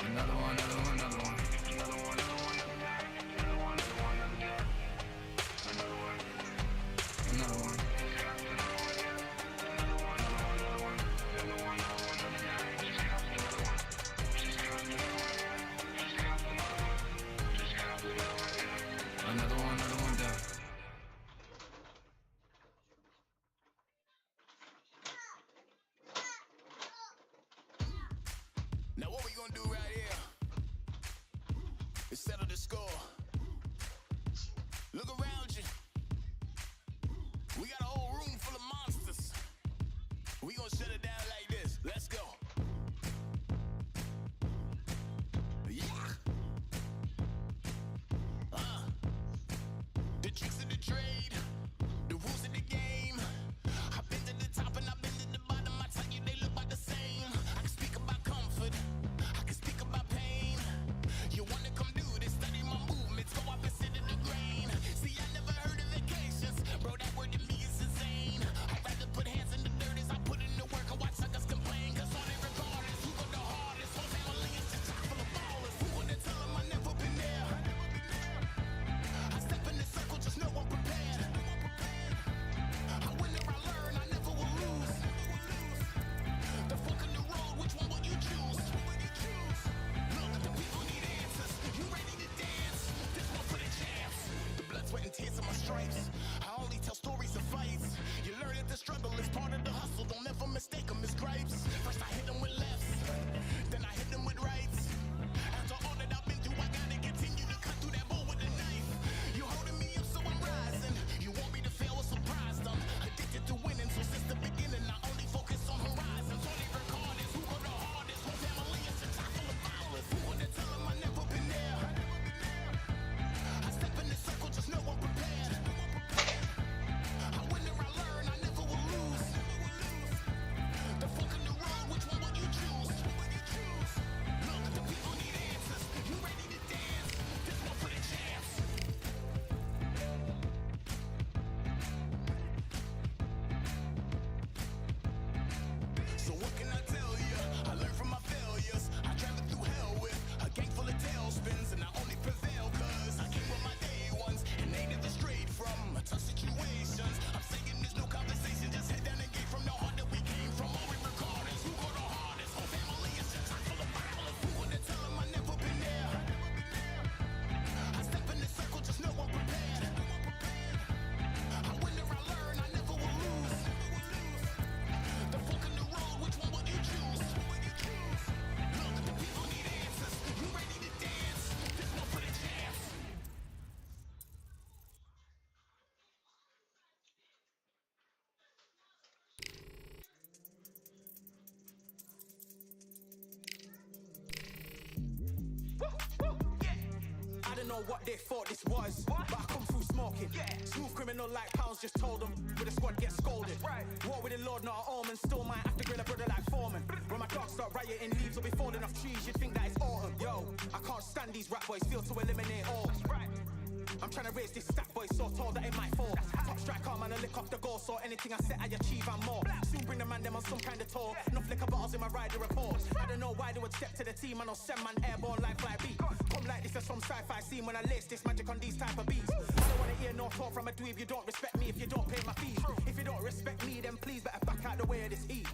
Another one, another one, another one. Another one, another one, another one. Another one. Another one down. Now what we gonna do right here? know what they thought this was, but I come through smoking. Smooth criminal like pounds, just told them with the squad get scolded. War with the Lord, not an omen. Still might have to grill a brother like Foreman. When my dogs start rioting, leaves will be falling off trees. You'd think that it's autumn. Yo, I can't stand these rap boys, feel to eliminate all. I'm trying to raise this stack boy so tall that it might fall. Top striker, man, I lick off the goal, so anything I set I achieve and more. Soon bring the man them on some kind of tour. Enough liquor bottles in my rider report. I don't know why they would step to the team, and I'll send man airborne like fly beat. Come like this, that's from sci-fi scene when I lace this magic on these type of beats. I don't wanna hear no talk from a dweeb. You don't respect me if you don't pay my fees. If you don't respect me, then please better back out the way of this heat.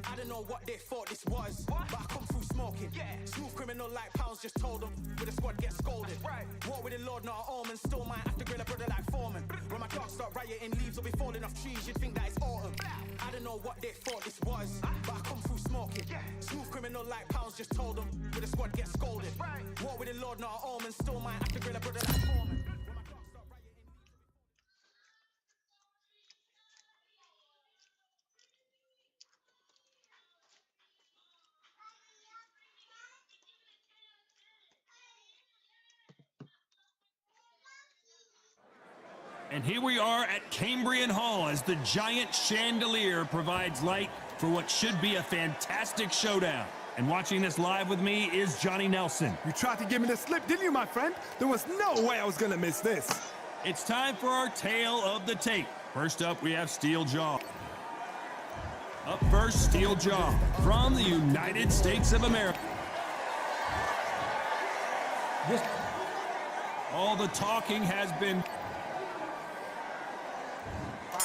I don't know what they thought this was, but I come through smoking. Smooth criminal like pounds, just told them with the squad get scolded. War with the Lord, not an omen. Still might have to grill a brother like Foreman. When my dogs start rioting, leaves will be falling off trees. You'd think that it's autumn. I don't know what they thought this was, but I come through smoking. Smooth criminal like pounds, just told them with the squad get scolded. War with the Lord, not an omen. Still might have to grill a brother like Foreman. And here we are at Cambrian Hall as the giant chandelier provides light for what should be a fantastic showdown. And watching this live with me is Johnny Nelson. You tried to give me the slip, didn't you, my friend? There was no way I was going to miss this. It's time for our tale of the tape. First up, we have Steel Jaw. Up first, Steel Jaw from the United States of America. All the talking has been...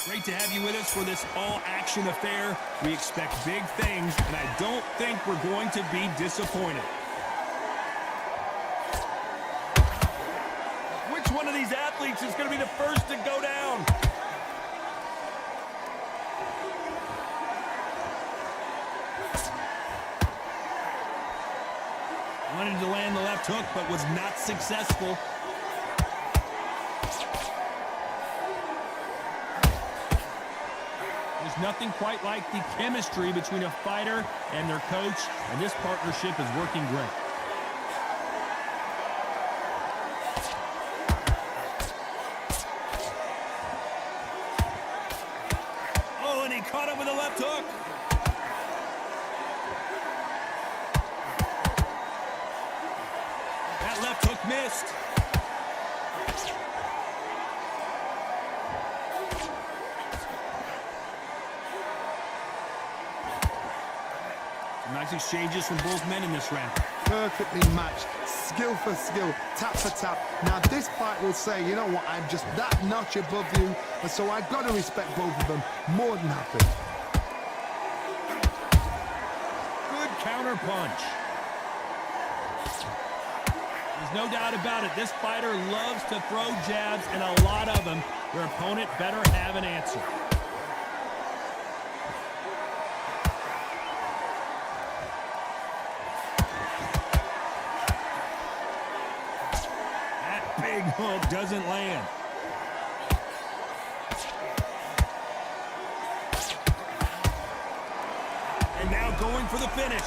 Great to have you with us for this all-action affair. We expect big things, and I don't think we're going to be disappointed. Which one of these athletes is going to be the first to go down? Wanted to land the left hook, but was not successful. Nothing quite like the chemistry between a fighter and their coach, and this partnership is working great. Oh, and he caught him with a left hook. That left hook missed. Nice exchanges from both men in this round. Perfectly matched, skill for skill, tap for tap. Now this fight will say, you know what, I'm just that notch above you, and so I've got to respect both of them more than happy. Good counter punch. There's no doubt about it, this fighter loves to throw jabs, and a lot of them. Their opponent better have an answer. Big hook doesn't land. And now going for the finish.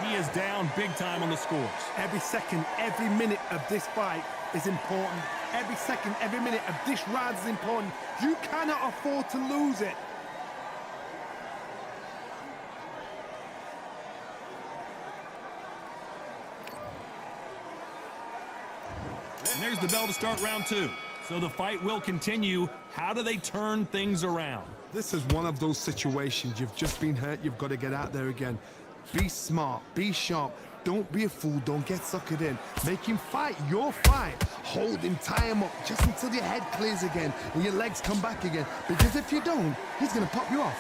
He is down big time on the scores. Every second, every minute of this fight is important. Every second, every minute of this round is important. You cannot afford to lose it. And there's the bell to start round two. So the fight will continue. How do they turn things around? This is one of those situations. You've just been hurt. You've got to get out there again. Be smart. Be sharp. Don't be a fool. Don't get suckered in. Make him fight your fight. Hold him, tie him up just until your head clears again and your legs come back again. Because if you don't, he's going to pop you off.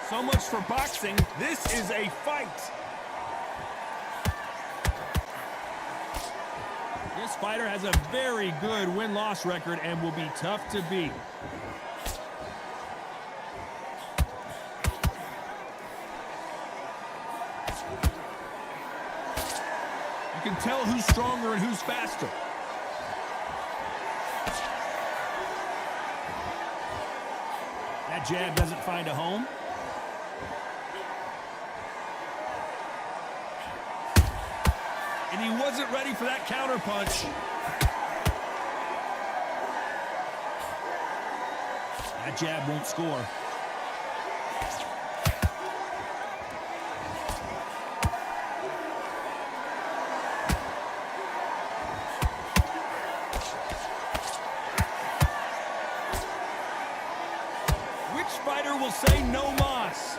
So much for boxing. This is a fight. This fighter has a very good win-loss record and will be tough to beat. You can tell who's stronger and who's faster. That jab doesn't find a home. And he wasn't ready for that counter punch. That jab won't score. Which fighter will say no mas?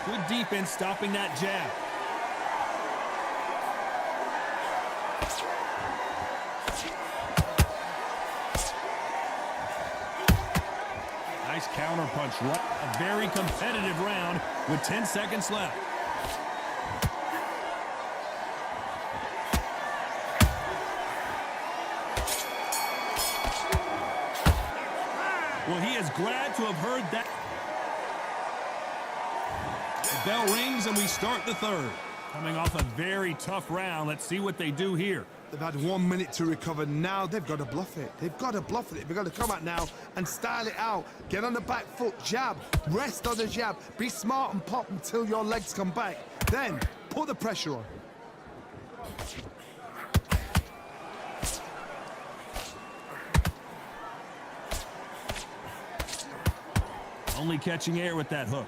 Good defense stopping that jab. Nice counter punch. A very competitive round with 10 seconds left. Well, he is glad to have heard that. The bell rings and we start the third. Coming off a very tough round. Let's see what they do here. They've had 1 minute to recover. Now they've got to bluff it. They've got to bluff it. They've got to come out now and style it out. Get on the back foot, jab, rest on the jab. Be smart and pop until your legs come back. Then put the pressure on. Only catching air with that hook.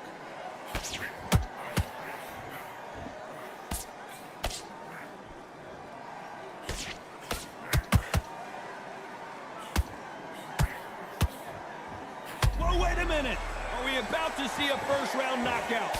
Whoa, wait a minute. Are we about to see a first-round knockout?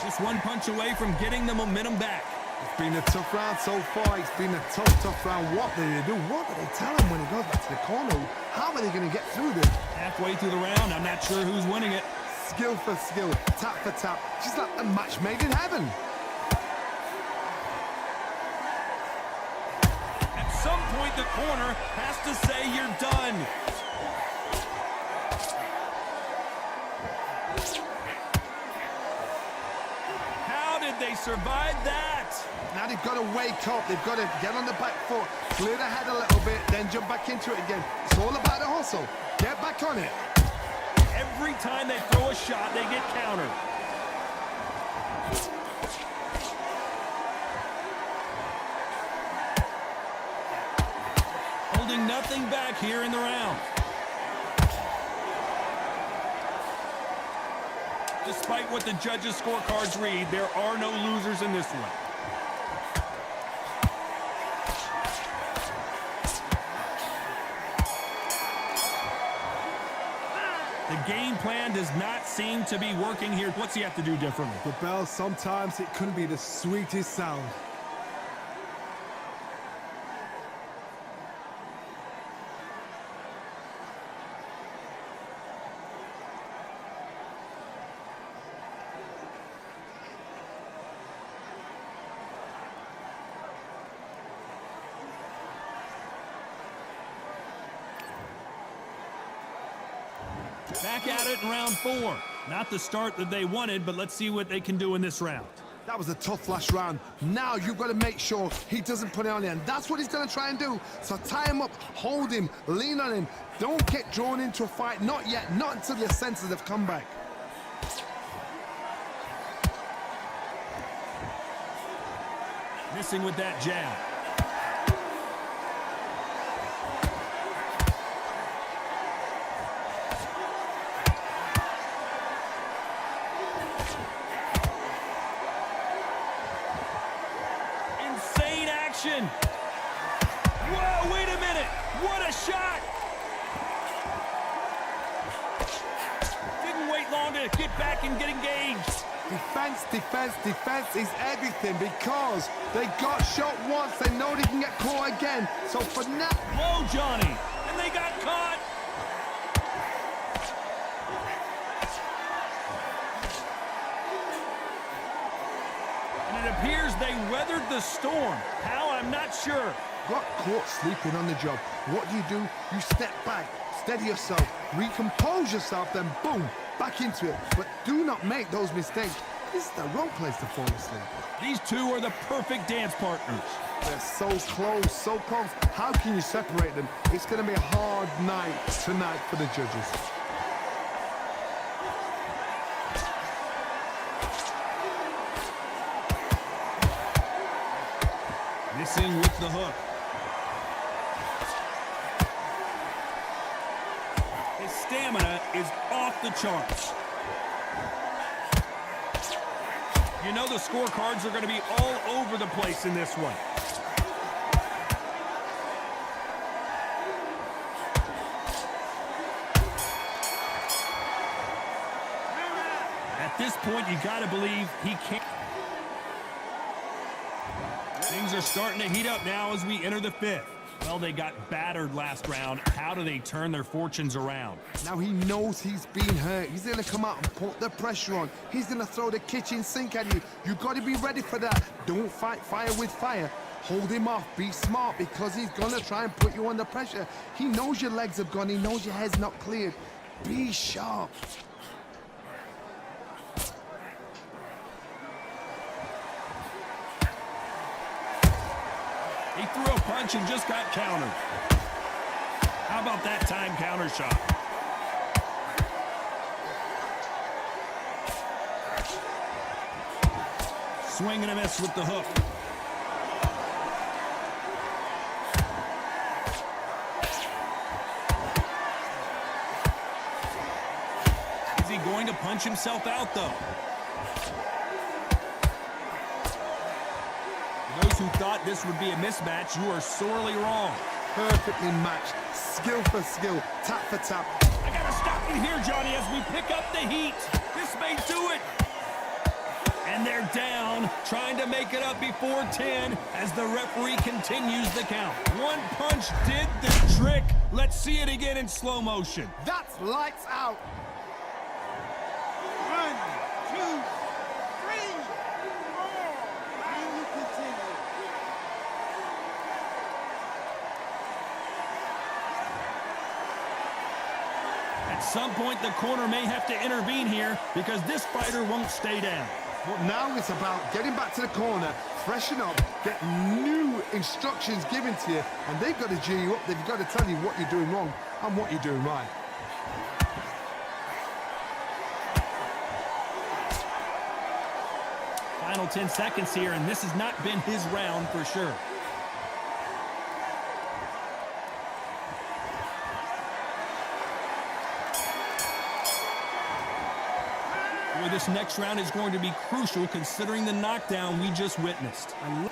Just one punch away from getting the momentum back. It's been a tough round so far. It's been a tough round. What do they do? What do they tell him when he goes back to the corner? How are they going to get through this? Halfway through the round, I'm not sure who's winning it. Skill for skill, tap for tap. Just like a match made in heaven. At some point, the corner has to say you're done. How did they survive that? Now they've got to wake up. They've got to get on the back foot, clear the head a little bit, then jump back into it again. It's all about the hustle. Get back on it. Every time they throw a shot, they get countered. Holding nothing back here in the round. Despite what the judges' scorecards read, there are no losers in this one. The game plan does not seem to be working here. What's he have to do differently? The bell, sometimes it couldn't be the sweetest sound. Back at it in round 4. Not the start that they wanted, but let's see what they can do in this round. That was a tough last round. Now you've got to make sure he doesn't put it on the end. That's what he's going to try and do. So tie him up, hold him, lean on him. Don't get drawn into a fight. Not yet. Not until your senses have come back. Missing with that jab. Insane action. Whoa, wait a minute. What a shot. Didn't wait long to get back and get engaged. Defense, defense, defense is everything because they got shot once. They know they can get caught again. So for now... Whoa, Johnny. And they got caught. And it appears they weathered the storm. How? I'm not sure. got caught sleeping on the job. What do? You step back, steady yourself, recompose yourself, then boom, back into it. But do not make those mistakes. This is the wrong place to fall asleep. These two are the perfect dance partners. They're so close, so close. How can you separate them? It's going to be a hard night tonight for the judges. Missing with the hook. His stamina is off the charts. You know the scorecards are going to be all over the place in this one. At this point, you got to believe he can't. Things are starting to heat up now as we enter the fifth. Well, they got battered last round. How do they turn their fortunes around? Now he knows he's been hurt. He's going to come out and put the pressure on. He's going to throw the kitchen sink at you. You've got to be ready for that. Don't fight fire with fire. Hold him off. Be smart because he's going to try and put you under pressure. He knows your legs have gone. He knows your head's not cleared. Be sharp. He threw a punch and just got countered. How about that time counter shot? Swing and a miss with the hook. Is he going to punch himself out, though? Those who thought this would be a mismatch, you are sorely wrong. Perfectly matched. Skill for skill. Tap for tap. I gotta stop you here, Johnny, as we pick up the heat. This may do it. And they're down, trying to make it up before 10 as the referee continues the count. One punch did the trick. Let's see it again in slow motion. That's lights out. 1, 2, 3, 4. And we continue. At some point, the corner may have to intervene here because this fighter won't stay down. But now it's about getting back to the corner, freshen up, get new instructions given to you, and they've got to G you up. They've got to tell you what you're doing wrong and what you're doing right. Final 10 seconds here, and this has not been his round for sure. Boy, this next round is going to be crucial considering the knockdown we just witnessed. On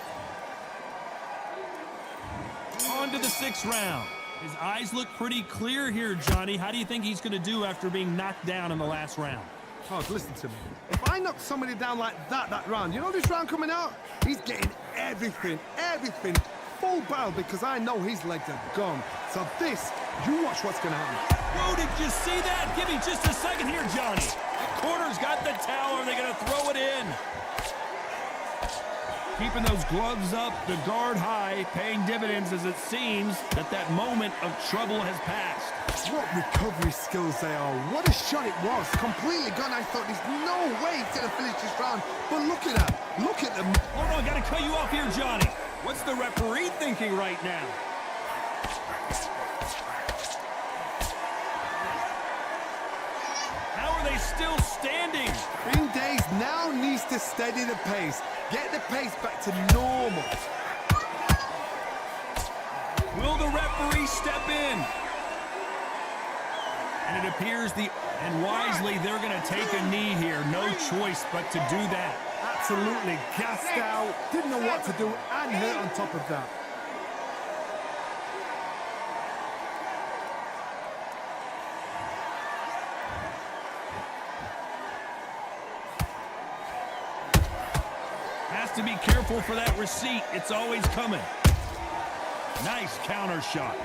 to the 6th round. His eyes look pretty clear here, Johnny. How do you think he's going to do after being knocked down in the last round? Oh, listen to me. If I knock somebody down like that round, you know this round coming out? He's getting everything, full barrel because I know his legs are gone. So this, you watch what's going to happen. Whoa, did you see that? Give me just a second here, Johnny. The corner's got the towel. Are they going to throw it in? Keeping those gloves up, the guard high, paying dividends as it seems that moment of trouble has passed. What recovery skills they are. What a shot it was. Completely gone. I thought there's no way he's going to finish this round. But look at that. Look at them. Hold on, got to cut you off here, Johnny. What's the referee thinking right now? How are they still standing? Green Days now needs to steady the pace. Get the pace back to normal. Will the referee step in? And it appears and wisely, they're going to take a knee here. No choice but to do that. Absolutely gassed out. Didn't know what to do and hurt on top of that. Has to be careful for that receipt. It's always coming. Nice counter shot.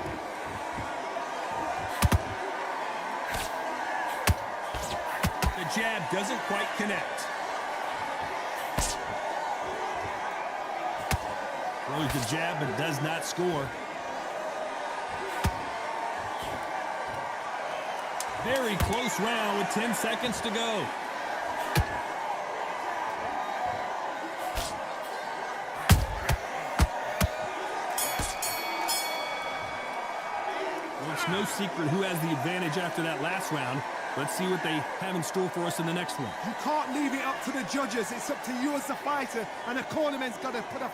The jab doesn't quite connect. Throws the jab but does not score. Very close round with 10 seconds to go. Well, it's no secret who has the advantage after that last round. Let's see what they have in store for us in the next one. You can't leave it up to the judges. It's up to you as the fighter, and the cornerman's got to put a...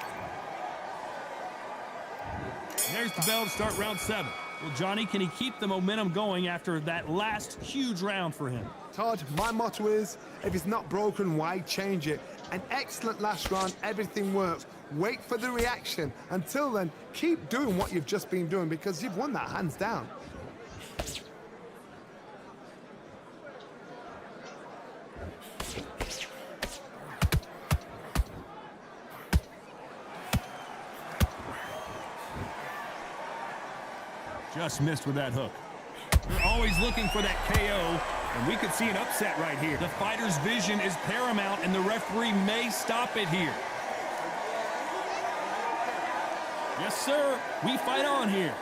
There's the bell to start round 7. Well, Johnny, can he keep the momentum going after that last huge round for him? Todd, my motto is, if it's not broken, why change it? An excellent last round, everything works. Wait for the reaction. Until then, keep doing what you've just been doing because you've won that hands down. Just missed with that hook. They're always looking for that KO, and we could see an upset right here. The fighter's vision is paramount, and the referee may stop it here. Yes, sir. We fight on here.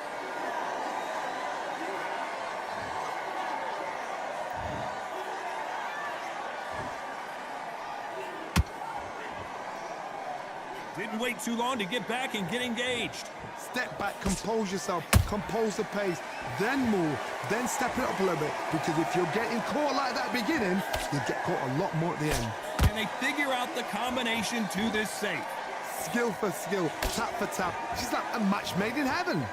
Didn't wait too long to get back and get engaged. Step back, compose yourself, compose the pace, then move, then step it up a little bit. Because if you're getting caught like that at the beginning, you'll get caught a lot more at the end. Can they figure out the combination to this safe? Skill for skill, tap for tap. She's like a match made in heaven.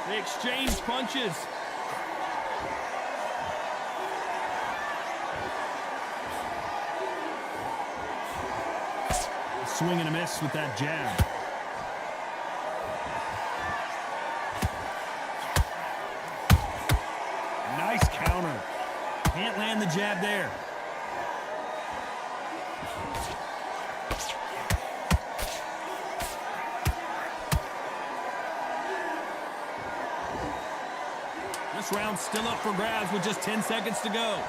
They exchange punches. Swing and a miss with that jab. Nice counter. Can't land the jab there. This round's still up for grabs with just 10 seconds to go.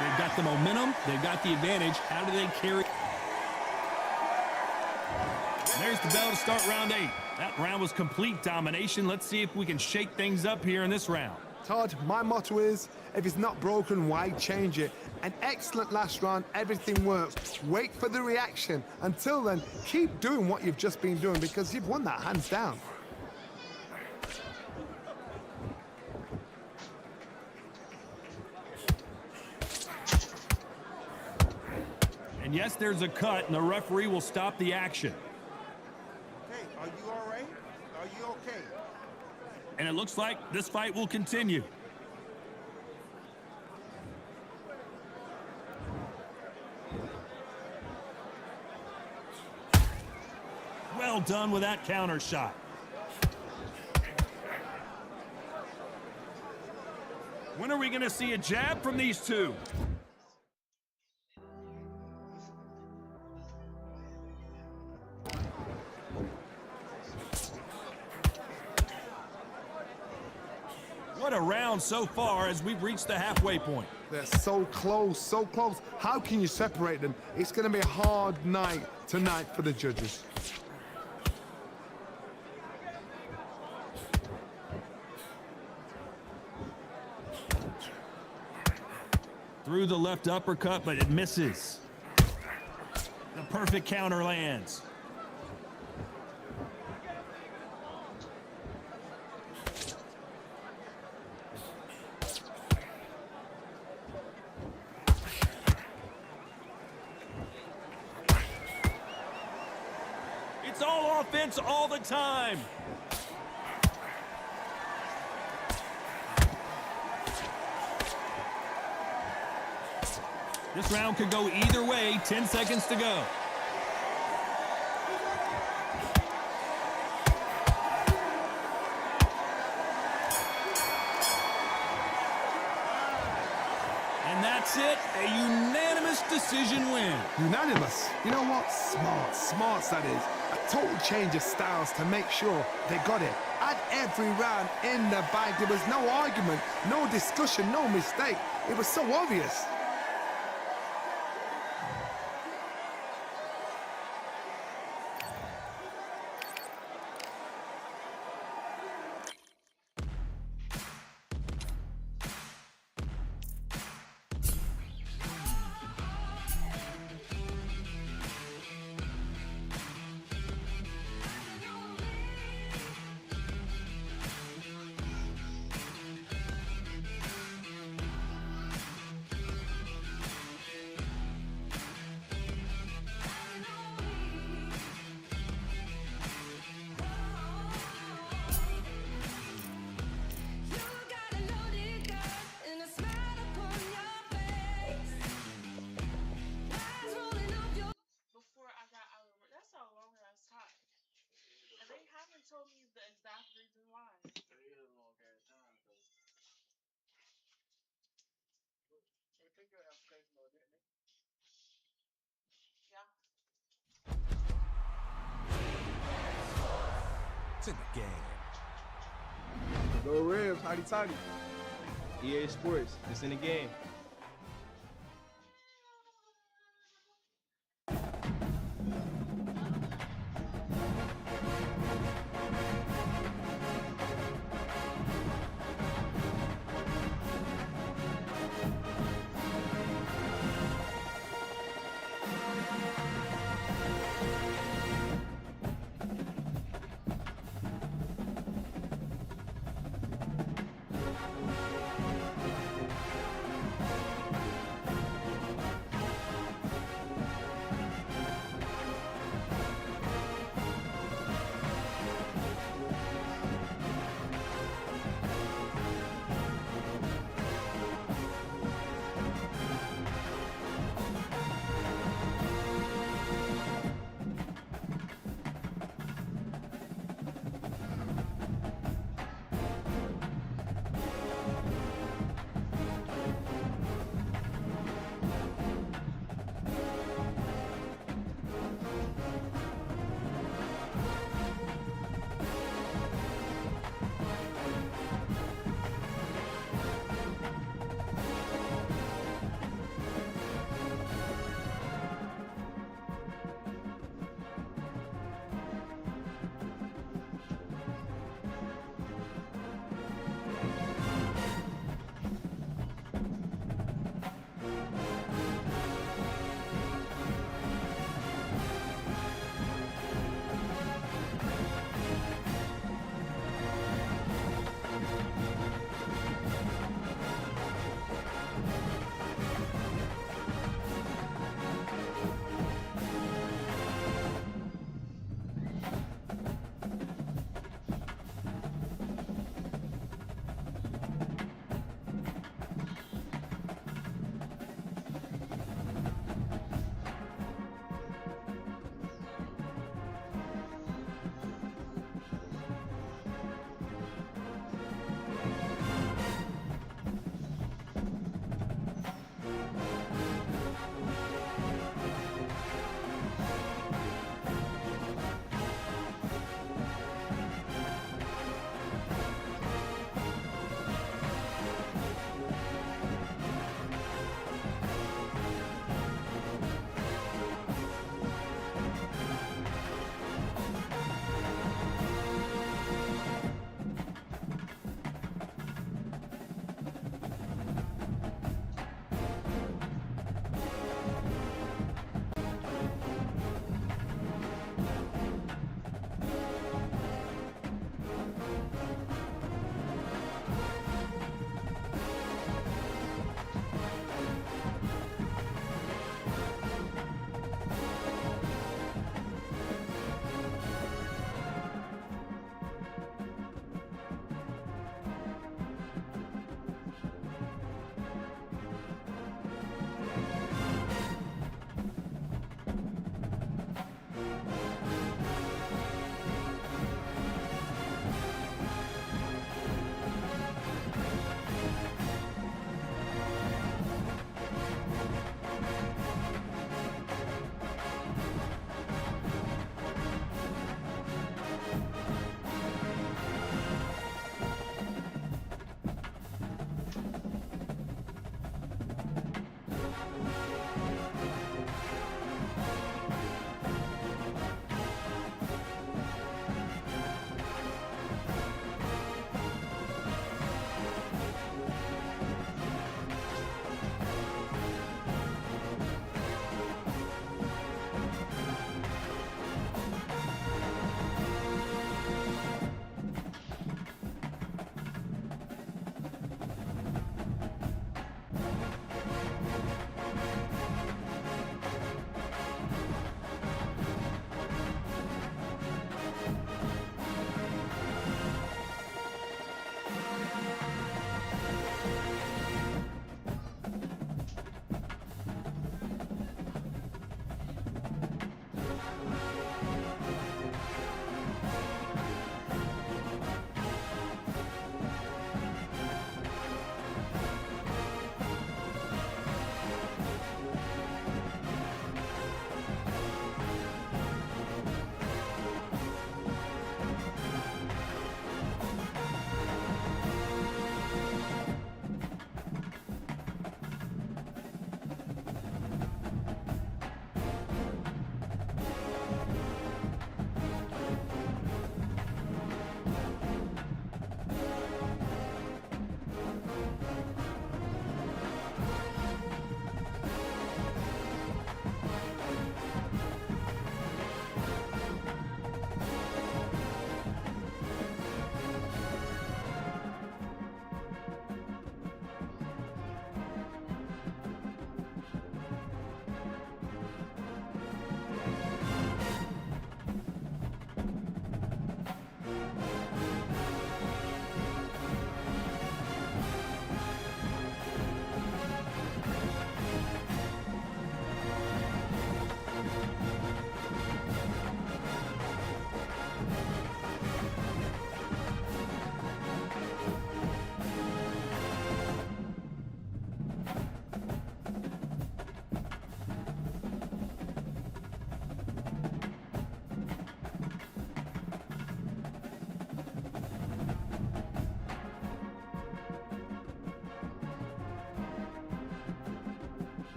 They've got the momentum. They've got the advantage. How do they carry? There's the bell to start round 8. That round was complete domination. Let's see if we can shake things up here in this round. Todd, my motto is, if it's not broken, why change it? An excellent last round, everything works. Wait for the reaction. Until then, keep doing what you've just been doing because you've won that hands down. And yes, there's a cut, and the referee will stop the action. Hey, are you all right? Are you okay? And it looks like this fight will continue. Well done with that counter shot. When are we going to see a jab from these two? What a round so far as we've reached the halfway point. They're so close, so close. How can you separate them? It's going to be a hard night tonight for the judges. Through the left uppercut, but it misses. The perfect counter lands. It's all offense all the time. This round could go either way. 10 seconds to go. And that's it. A unanimous decision win. Unanimous? You know what? Smart. Smart, that is. total change of styles to make sure they got it. At every round in the bag, there was no argument, no discussion, no mistake. It was so obvious. Before I got out of work, that's a long ass time. And they haven't told me the exact reason why. It is a long ass time, though. They pick your application on that, nigga. Yeah. It's in the game. Go Ribs, howdy toddy. EA Sports, it's in the game.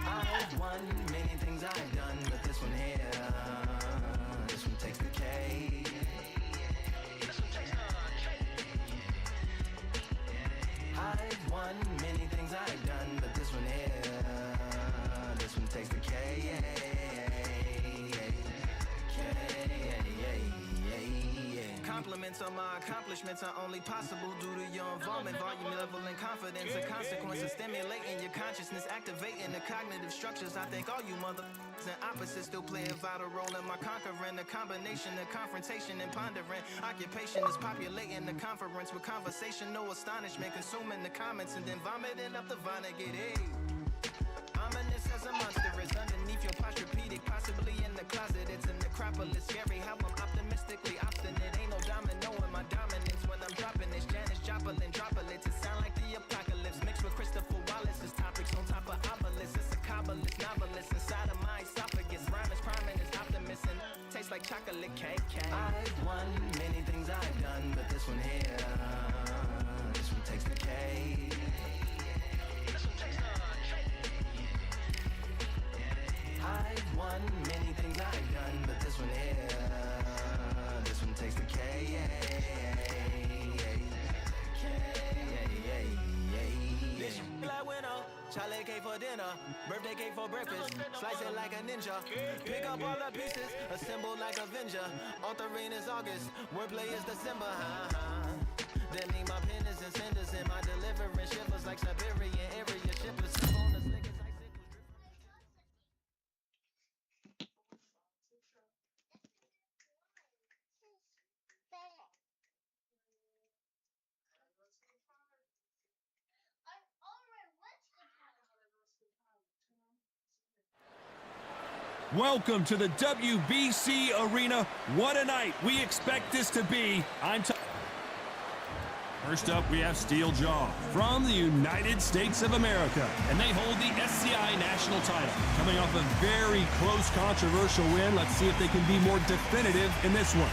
I've won many things I've done, but this one here, this one takes the cake. I've won many things I've done, but this one here, this one takes the cake. Compliments on my accomplishments are only possible due to your involvement, volume, level, and confidence. The consequences stimulating your consciousness, activating the cognitive structures. I think all you motherfuckers and opposites still play a vital role in my conquering. The combination of confrontation and pondering. Occupation is populating the conference with conversation, no astonishment, consuming the comments and then vomiting up the vinegar. Hey. Ominous as a monster is underneath your posturepedic, possibly in the closet. It's a necropolis, scary how I'm optimistically obstinate. Ain't no domino in my dominance when I'm dropping this. Janis Joplin droplets, it sound like the apocalypse mixed with Christopher Wallace's topics on top of obelisks. It's a kabbalist novelist inside of my esophagus. Rhyme is priming, is optimist and tastes like chocolate cake. I've won many things I've done, but this one here, this one takes the cake. I've won many things I've done, but this one here, this one takes the K. Like winner, Charlie cake for dinner, birthday cake for breakfast, slice it like a ninja, pick up all the pieces, assemble like Avenger, authoring is August, wordplay is December, Then need my pen is in cinders, and my delivering shivers like Siberian area shippers, on the slickest. Welcome to the WBC Arena. What a night we expect this to be. First up, we have Steel Jaw from the United States of America, and they hold the SCI national title. Coming off a very close, controversial win, let's see if they can be more definitive in this one.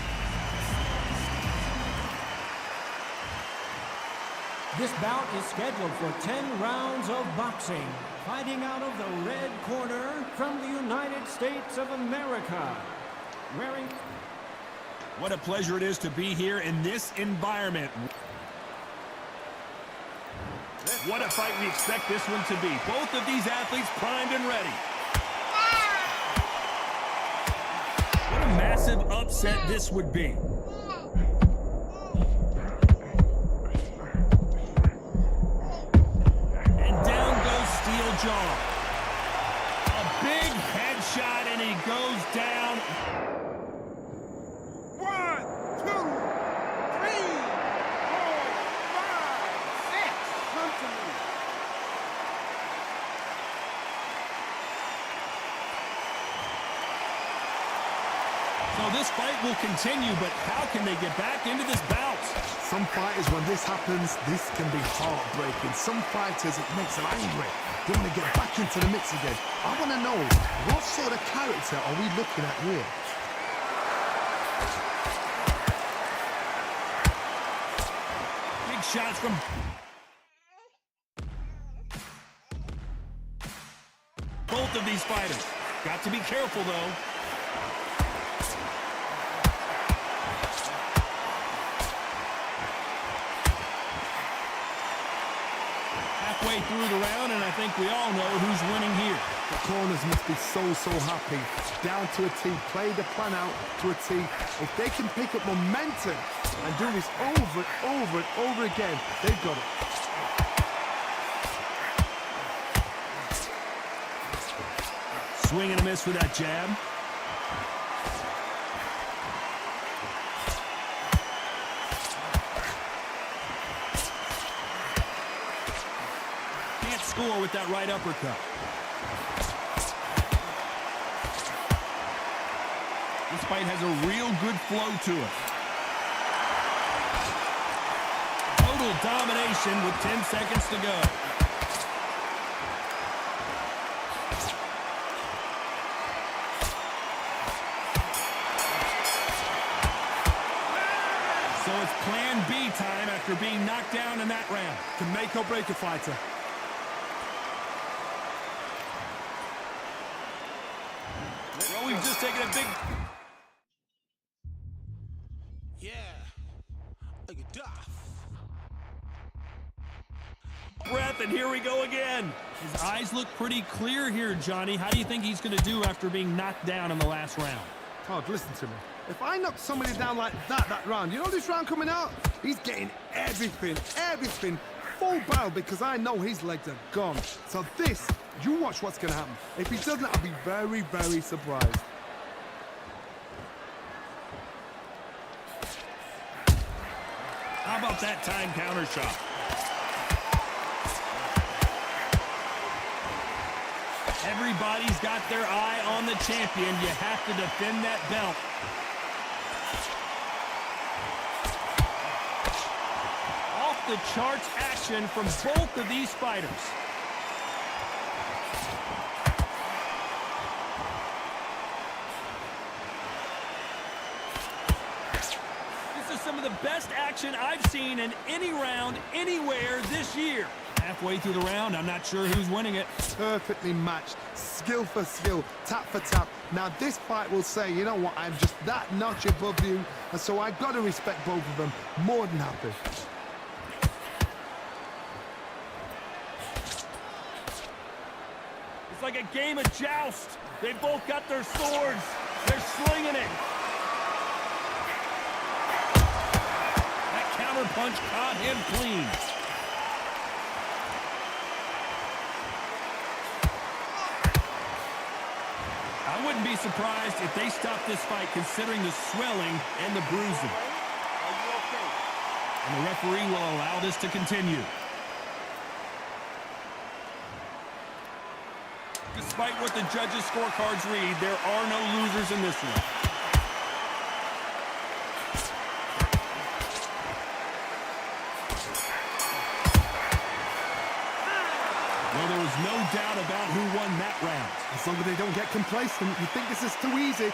This bout is scheduled for 10 rounds of boxing. Fighting out of the red corner from the United States of America. Wearing... What a pleasure it is to be here in this environment. What a fight we expect this one to be. Both of these athletes primed and ready. What a massive upset this would be. Jaw. A big headshot and he goes down. 1, 2, 3, 4, 5, 6. Come to me. So this fight will continue, but how can they get back into this bout? Some fighters, when this happens, this can be heartbreaking. Some fighters, it makes them angry. They want to get back into the mix again. I want to know, what sort of character are we looking at here? Big shots from... both of these fighters. Got to be careful, though. Halfway through the round, and I think we all know who's winning here. The corners must be so happy. Down to a T, play the plan out to a T. If they can pick up momentum and do this over and over and over again, they've got it. Swing and a miss for that jab. Can't score with that right uppercut. This fight has a real good flow to it. Total domination with 10 seconds to go. So it's plan B time after being knocked down in that round. Can make or break a fighter. Well, we've just taken a big... breath, and here we go again. His eyes look pretty clear here, Johnny. How do you think he's going to do after being knocked down in the last round? Todd, listen to me. If I knock somebody down like that round, you know this round coming out? He's getting everything, full barrel, because I know his legs are gone. So this, you watch what's going to happen. If he doesn't, I'll be very, very surprised. How about that time counter shot? Everybody's got their eye on the champion. You have to defend that belt. Off the charts action from both of these fighters. This is some of the best action I've seen in any round, anywhere this year. Halfway through the round, I'm not sure who's winning it. Perfectly matched, skill for skill, tap for tap. Now this fight will say, you know what, I'm just that notch above you, and so I've got to respect both of them. More than happy. It's like a game of joust. They both got their swords. They're slinging it. That counter punch caught him clean. I wouldn't be surprised if they stop this fight considering the swelling and the bruising. And the referee will allow this to continue. Despite what the judges' scorecards read, there are no losers in this one. Well, there was no doubt about who won that round. As long as they don't get complacent, you think this is too easy.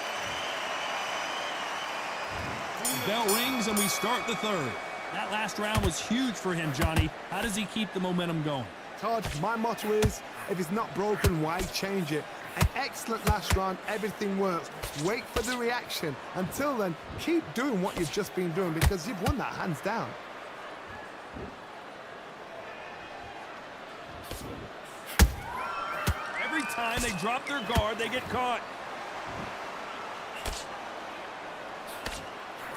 The bell rings and we start the third. That last round was huge for him, Johnny. How does he keep the momentum going? Todd, my motto is, if it's not broken, why change it? An excellent last round, everything works. Wait for the reaction. Until then, keep doing what you've just been doing, because you've won that hands down. Every time they drop their guard, they get caught.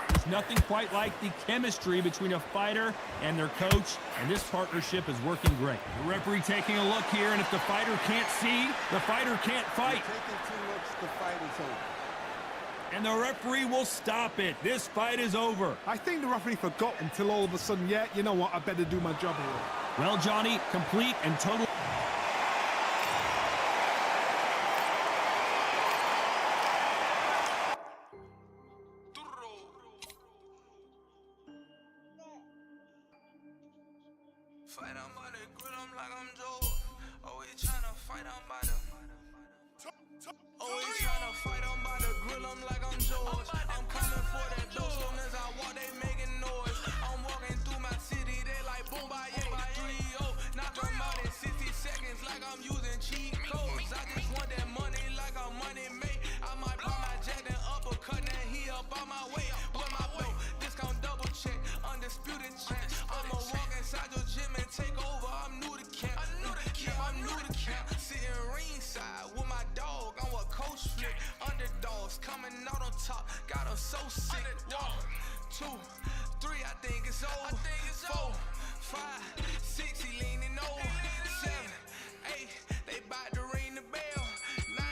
There's nothing quite like the chemistry between a fighter and their coach, and this partnership is working great. The referee taking a look here, and if the fighter can't see, the fighter can't fight. Taking too much, the fight is over. And the referee will stop it. This fight is over. I think the referee forgot until all of a sudden, yeah, you know what, I better do my job here. Well, Johnny, complete and total. Fight on by the grill, I'm like I'm Joe. Always tryna fight on by the. Always tryna fight on by the grill, I'm like I'm Joe. I'm coming for that dough, soon as I walk, they making noise. I'm walking through my city, they like boom by 3-0. Knock them out in 60 seconds, like I'm using cheat codes. I just want that money, like I'm money made. I might pop my jack and uppercut, and he up on my way. With my belt, discount double check, undisputed check. I'ma walk inside your gym and take over. I'm new to camp. I'm new to camp. Sitting ringside with my dog on what coach flick. Underdogs coming out on top. Got them so sick. 1, 2, 3, I think it's over. 4, 5, 6, he leaning over. 7, 8, they bout to ring the bell. 9,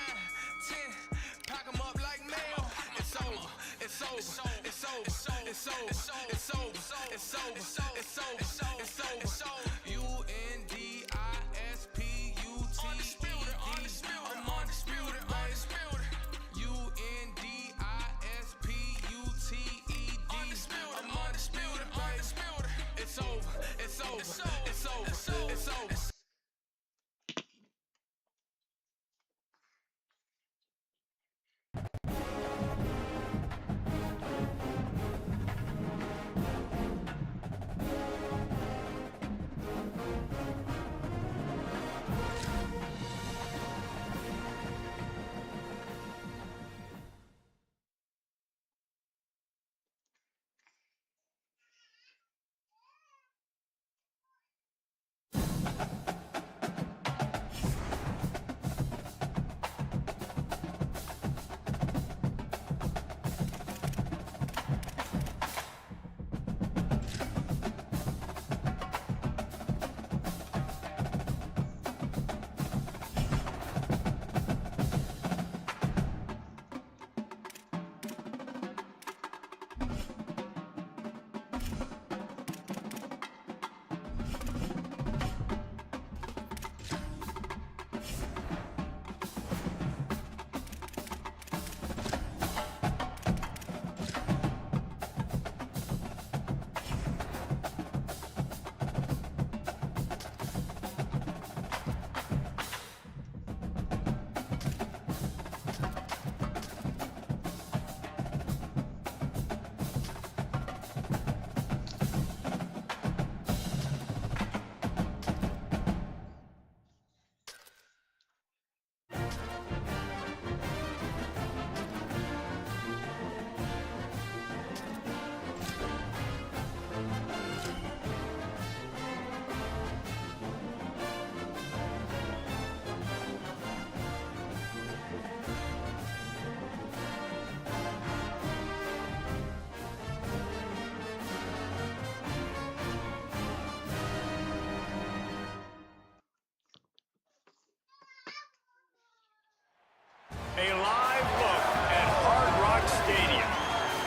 A live look at Hard Rock Stadium.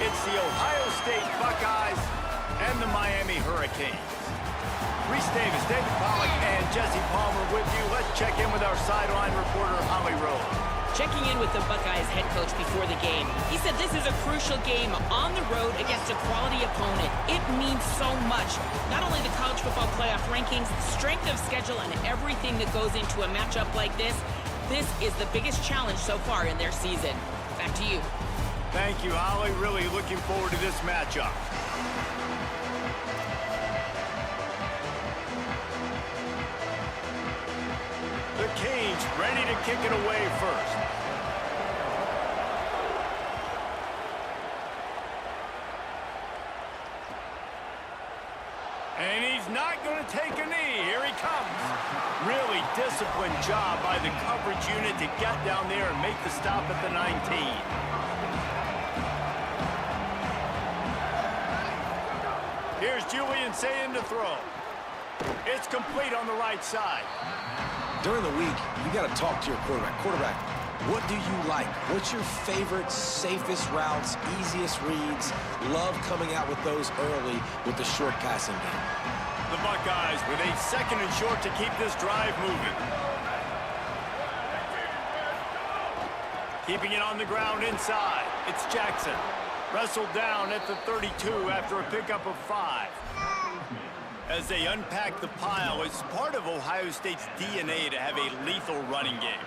It's the Ohio State Buckeyes and the Miami Hurricanes. Reese Davis, David Pollack, and Jesse Palmer with you. Let's check in with our sideline reporter, Holly Rowe. Checking in with the Buckeyes head coach before the game, he said this is a crucial game on the road against a quality opponent. It means so much. Not only the college football playoff rankings, strength of schedule, and everything that goes into a matchup like this. This is the biggest challenge so far in their season. Back to you. Thank you, Holly. Really looking forward to this matchup. The Canes ready to kick it away first. And he's not going to take a knee. Here he comes. Really disciplined job by the coverage unit to get down there and make the stop at the 19. Here's Julian saying to throw. It's complete on the right side. During the week, you got to talk to your quarterback. Quarterback, what do you like? What's your favorite, safest routes, easiest reads? Love coming out with those early with the short passing game. The Buckeyes with a 2nd and short to keep this drive moving. Keeping it on the ground inside. It's Jackson. Wrestled down at the 32 after a pickup of 5. As they unpack the pile, it's part of Ohio State's DNA to have a lethal running game.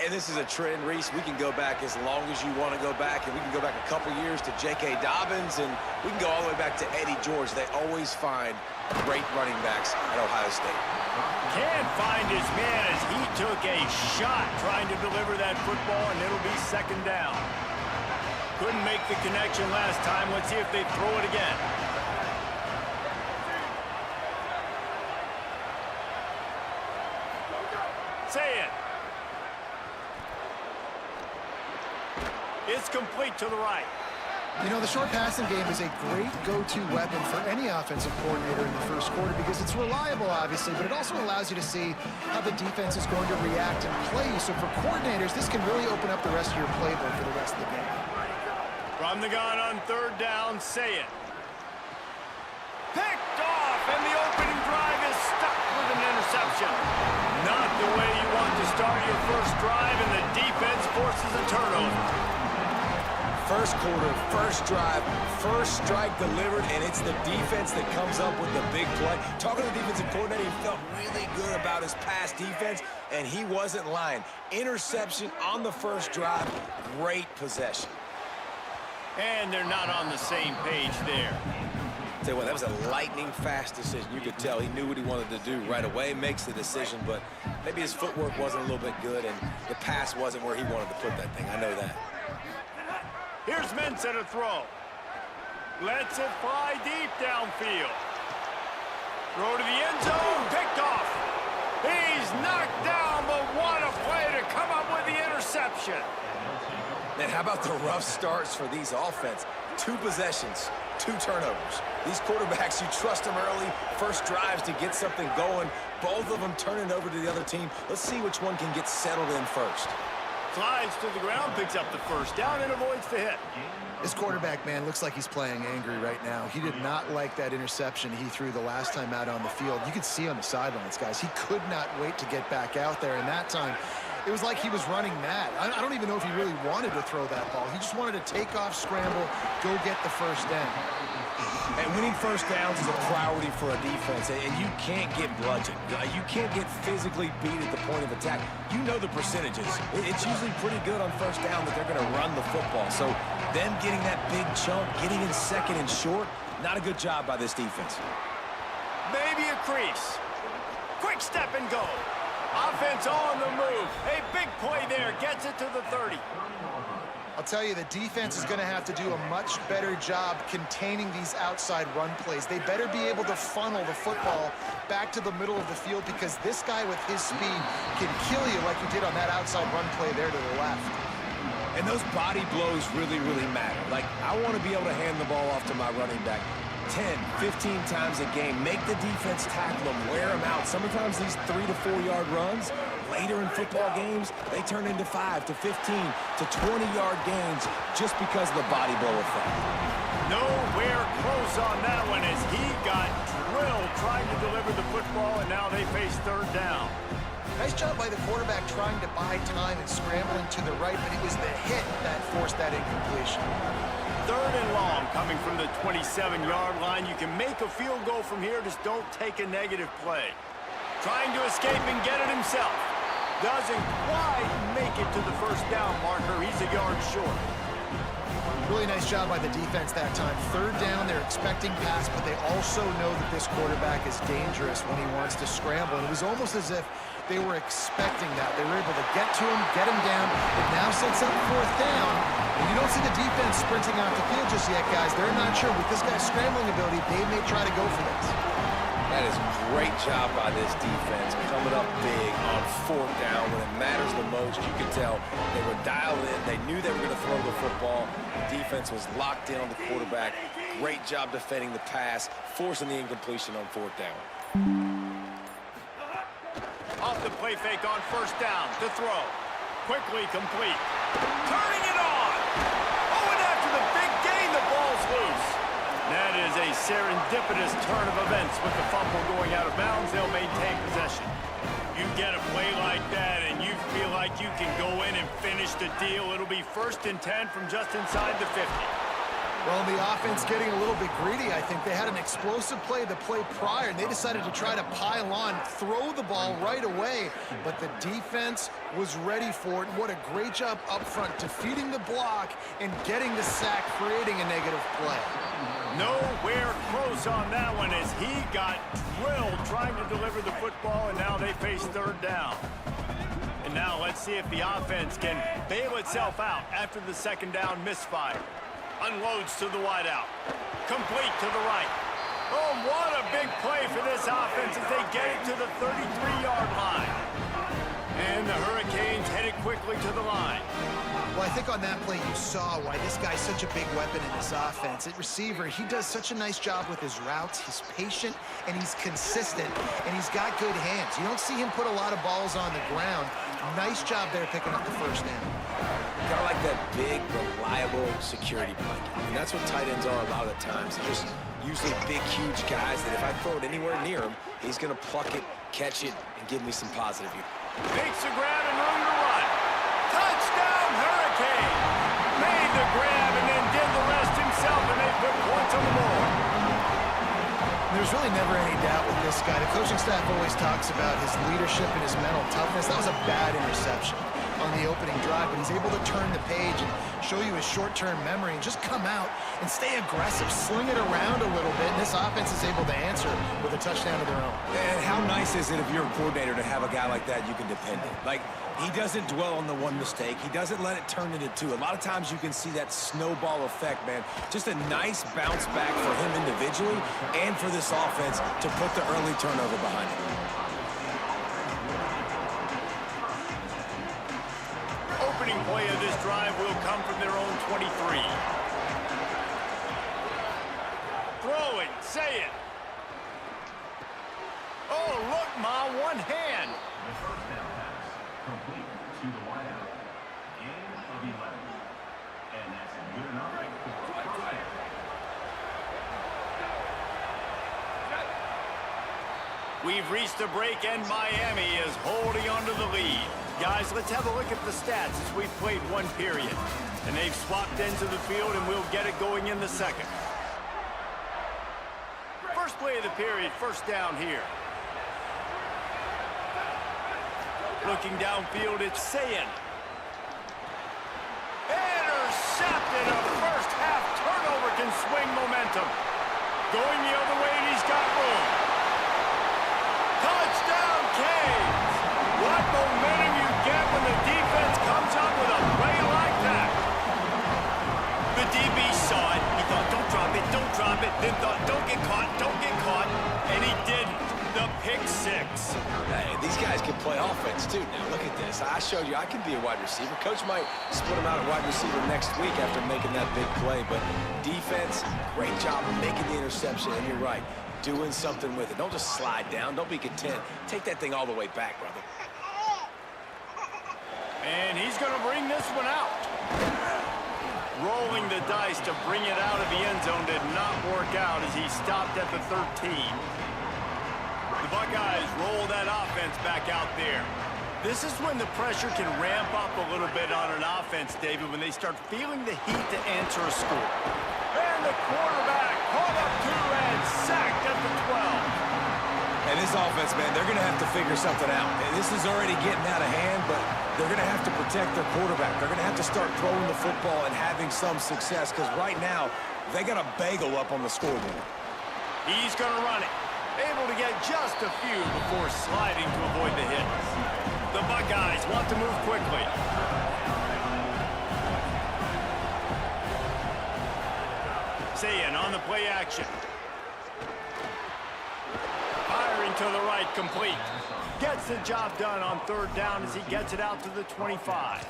And this is a trend, Reese. We can go back as long as you want to go back, and we can go back a couple years to J.K. Dobbins, and we can go all the way back to Eddie George. They always find great running backs at Ohio State. Can't find his man as he took a shot trying to deliver that football, and it'll be 2nd down. Couldn't make the connection last time. Let's see if they throw it again. Say it. It's complete to the right. You know, the short passing game is a great go-to weapon for any offensive coordinator in the first quarter because it's reliable, obviously, but it also allows you to see how the defense is going to react and play you. So for coordinators, this can really open up the rest of your playbook for the rest of the game. From the gun on third down, say it. Picked off, and the opening drive is stuck with an interception. Not the way you want to start your first drive, and the defense forces a turnover. First quarter, first drive, first strike delivered, and it's the defense that comes up with the big play. Talking to the defensive coordinator, he felt really good about his pass defense, and he wasn't lying. Interception on the first drive, great possession. And they're not on the same page there. Tell you what, that was a lightning-fast decision. You could tell he knew what he wanted to do right away, makes the decision, but maybe his footwork wasn't a little bit good, and the pass wasn't where he wanted to put that thing. I know that. Here's Mensah to throw. Lets it fly deep downfield. Throw to the end zone, picked off. He's knocked down, but what a play to come up with the interception. Man, how about the rough starts for these offense? 2 possessions, 2 turnovers. These quarterbacks, you trust them early, first drives to get something going. Both of them turning over to the other team. Let's see which one can get settled in first. Slides to the ground, picks up the first down, and avoids the hit. This quarterback, man, looks like he's playing angry right now. He did not like that interception he threw the last time out on the field. You could see on the sidelines, guys. He could not wait to get back out there, and that time, it was like he was running mad. I don't even know if he really wanted to throw that ball. He just wanted to take off, scramble, go get the first down. And winning first downs is a priority for a defense, and you can't get bludgeoned. You can't get physically beat at the point of attack. You know the percentages. It's usually pretty good on first down that they're going to run the football. So them getting that big chunk, getting in second and short, not a good job by this defense. Maybe a crease. Quick step and go. Offense on the move. A big play there. Gets it to the 30. I'll tell you, the defense is going to have to do a much better job containing these outside run plays. They better be able to funnel the football back to the middle of the field, because this guy with his speed can kill you like he did on that outside run play there to the left. And those body blows really, really matter. Like, I want to be able to hand the ball off to my running back 10, 15 times a game. Make the defense tackle them, wear them out. Sometimes these 3 to 4 yard runs, later in football games, they turn into 5 to 15 to 20-yard gains just because of the body blow effect. Nowhere close on that one as he got drilled trying to deliver the football, and now they face third down. Nice job by the quarterback trying to buy time and scrambling to the right, but it was the hit that forced that incompletion. Third and long coming from the 27-yard line. You can make a field goal from here, just don't take a negative play. Trying to escape and get it himself. Doesn't quite make it to the first down marker. He's a yard short. Really nice job by the defense that time. Third down, they're expecting pass, but they also know that this quarterback is dangerous when he wants to scramble. And it was almost as if they were expecting that. They were able to get to him, get him down. It now sets up fourth down. And you don't see the defense sprinting out the field just yet, guys. They're not sure. With this guy's scrambling ability, they may try to go for this. That is a great job by this defense, coming up big on fourth down when it matters the most. You can tell they were dialed in. They knew they were going to throw the football. The defense was locked in on the quarterback. Great job defending the pass, forcing the incompletion on fourth down. Off the play fake on first down to throw. Quickly complete. Turning it on. Oh, and after the big gain, the ball's loose. That is a serendipitous turn of events. With the fumble going out of bounds, they'll maintain possession. You get a play like that and you feel like you can go in and finish the deal. It'll be 1st and 10 from just inside the 50. Well, the offense getting a little bit greedy, I think. They had an explosive play the play prior, and they decided to try to pile on, throw the ball right away, but the defense was ready for it. What a great job up front, defeating the block and getting the sack, creating a negative play. Nowhere close on that one as he got drilled trying to deliver the football, and now they face third down. And now let's see if the offense can bail itself out after the second down misfire. Unloads to the wideout. Complete to the right. Oh, what a big play for this offense as they get it to the 33-yard line. And the Hurricanes headed quickly to the line. Well, I think on that play you saw why this guy's such a big weapon in this offense. At receiver, he does such a nice job with his routes. He's patient, and he's consistent, and he's got good hands. You don't see him put a lot of balls on the ground. Nice job there picking up the first down. Kind of like that big, reliable security blanket. And that's what tight ends are a lot of the times. They're just usually big, huge guys that if I throw it anywhere near him, he's going to pluck it, catch it, and give me some positive view. Makes the grab and room to run. Touchdown, Hurricane! Made the grab and then did the rest himself, and they put points on the board. There's really never any doubt with this guy. The coaching staff always talks about his leadership and his mental toughness. That was a bad interception on the opening drive, but he's able to turn the page and show you his short-term memory and just come out and stay aggressive, sling it around a little bit, and this offense is able to answer with a touchdown of their own. And how nice is it if you're a coordinator to have a guy like that you can depend on? Like, he doesn't dwell on the one mistake. He doesn't let it turn into two. A lot of times you can see that snowball effect, man. Just a nice bounce back for him individually and for this offense to put the early turnover behind him. Opening play of this drive will come from their own 23. Throwing, say it. Oh, look, Ma, one hand. The first down pass, complete to the wideout. Gain of 11. And that's good enough for Friday. We've reached the break, and Miami is holding on to the lead. Guys, let's have a look at the stats as we've played one period. And they've swapped ends of the field, and we'll get it going in the second. First play of the period, first down here. Looking downfield, it's Sayin. Intercepted. A first half turnover can swing momentum. Going the other way, and he's got room. Touchdown, Canes! What momentum you get when the defense comes up with a play like that. The DB saw it. He thought, don't drop it. Then thought, don't get caught. And he did. The pick six. Hey, these guys can play offense, too. Now, look at this. I showed you I can be a wide receiver. Coach might split him out at wide receiver next week after making that big play. But defense, great job making the interception. And you're right, doing something with it. Don't just slide down. Don't be content. Take that thing all the way back, brother. And he's going to bring this one out. Rolling the dice to bring it out of the end zone did not work out as he stopped at the 13. The Buckeyes roll that offense back out there. This is when the pressure can ramp up a little bit on an offense, David, when they start feeling the heat to answer a score. And the quarterback caught up to and sacked at the 12. And this offense, man, they're going to have to figure something out. And this is already getting out of hand, but they're going to have to protect their quarterback. They're going to have to start throwing the football and having some success because right now they got a bagel up on the scoreboard. He's going to run it. Able to get just a few before sliding to avoid the hits. The Buckeyes want to move quickly. Sayin on the play action. Firing to the right, complete. Gets the job done on third down as he gets it out to the 25.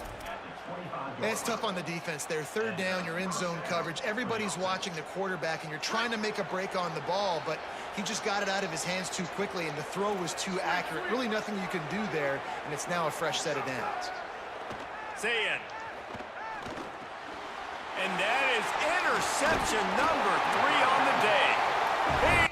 It's tough on the defense there. Third down, you're in zone coverage. Everybody's watching the quarterback, and you're trying to make a break on the ball, but he just got it out of his hands too quickly, and the throw was too accurate. Really nothing you can do there, and it's now a fresh set of downs. Sayin. And that is interception number 3 on the day. He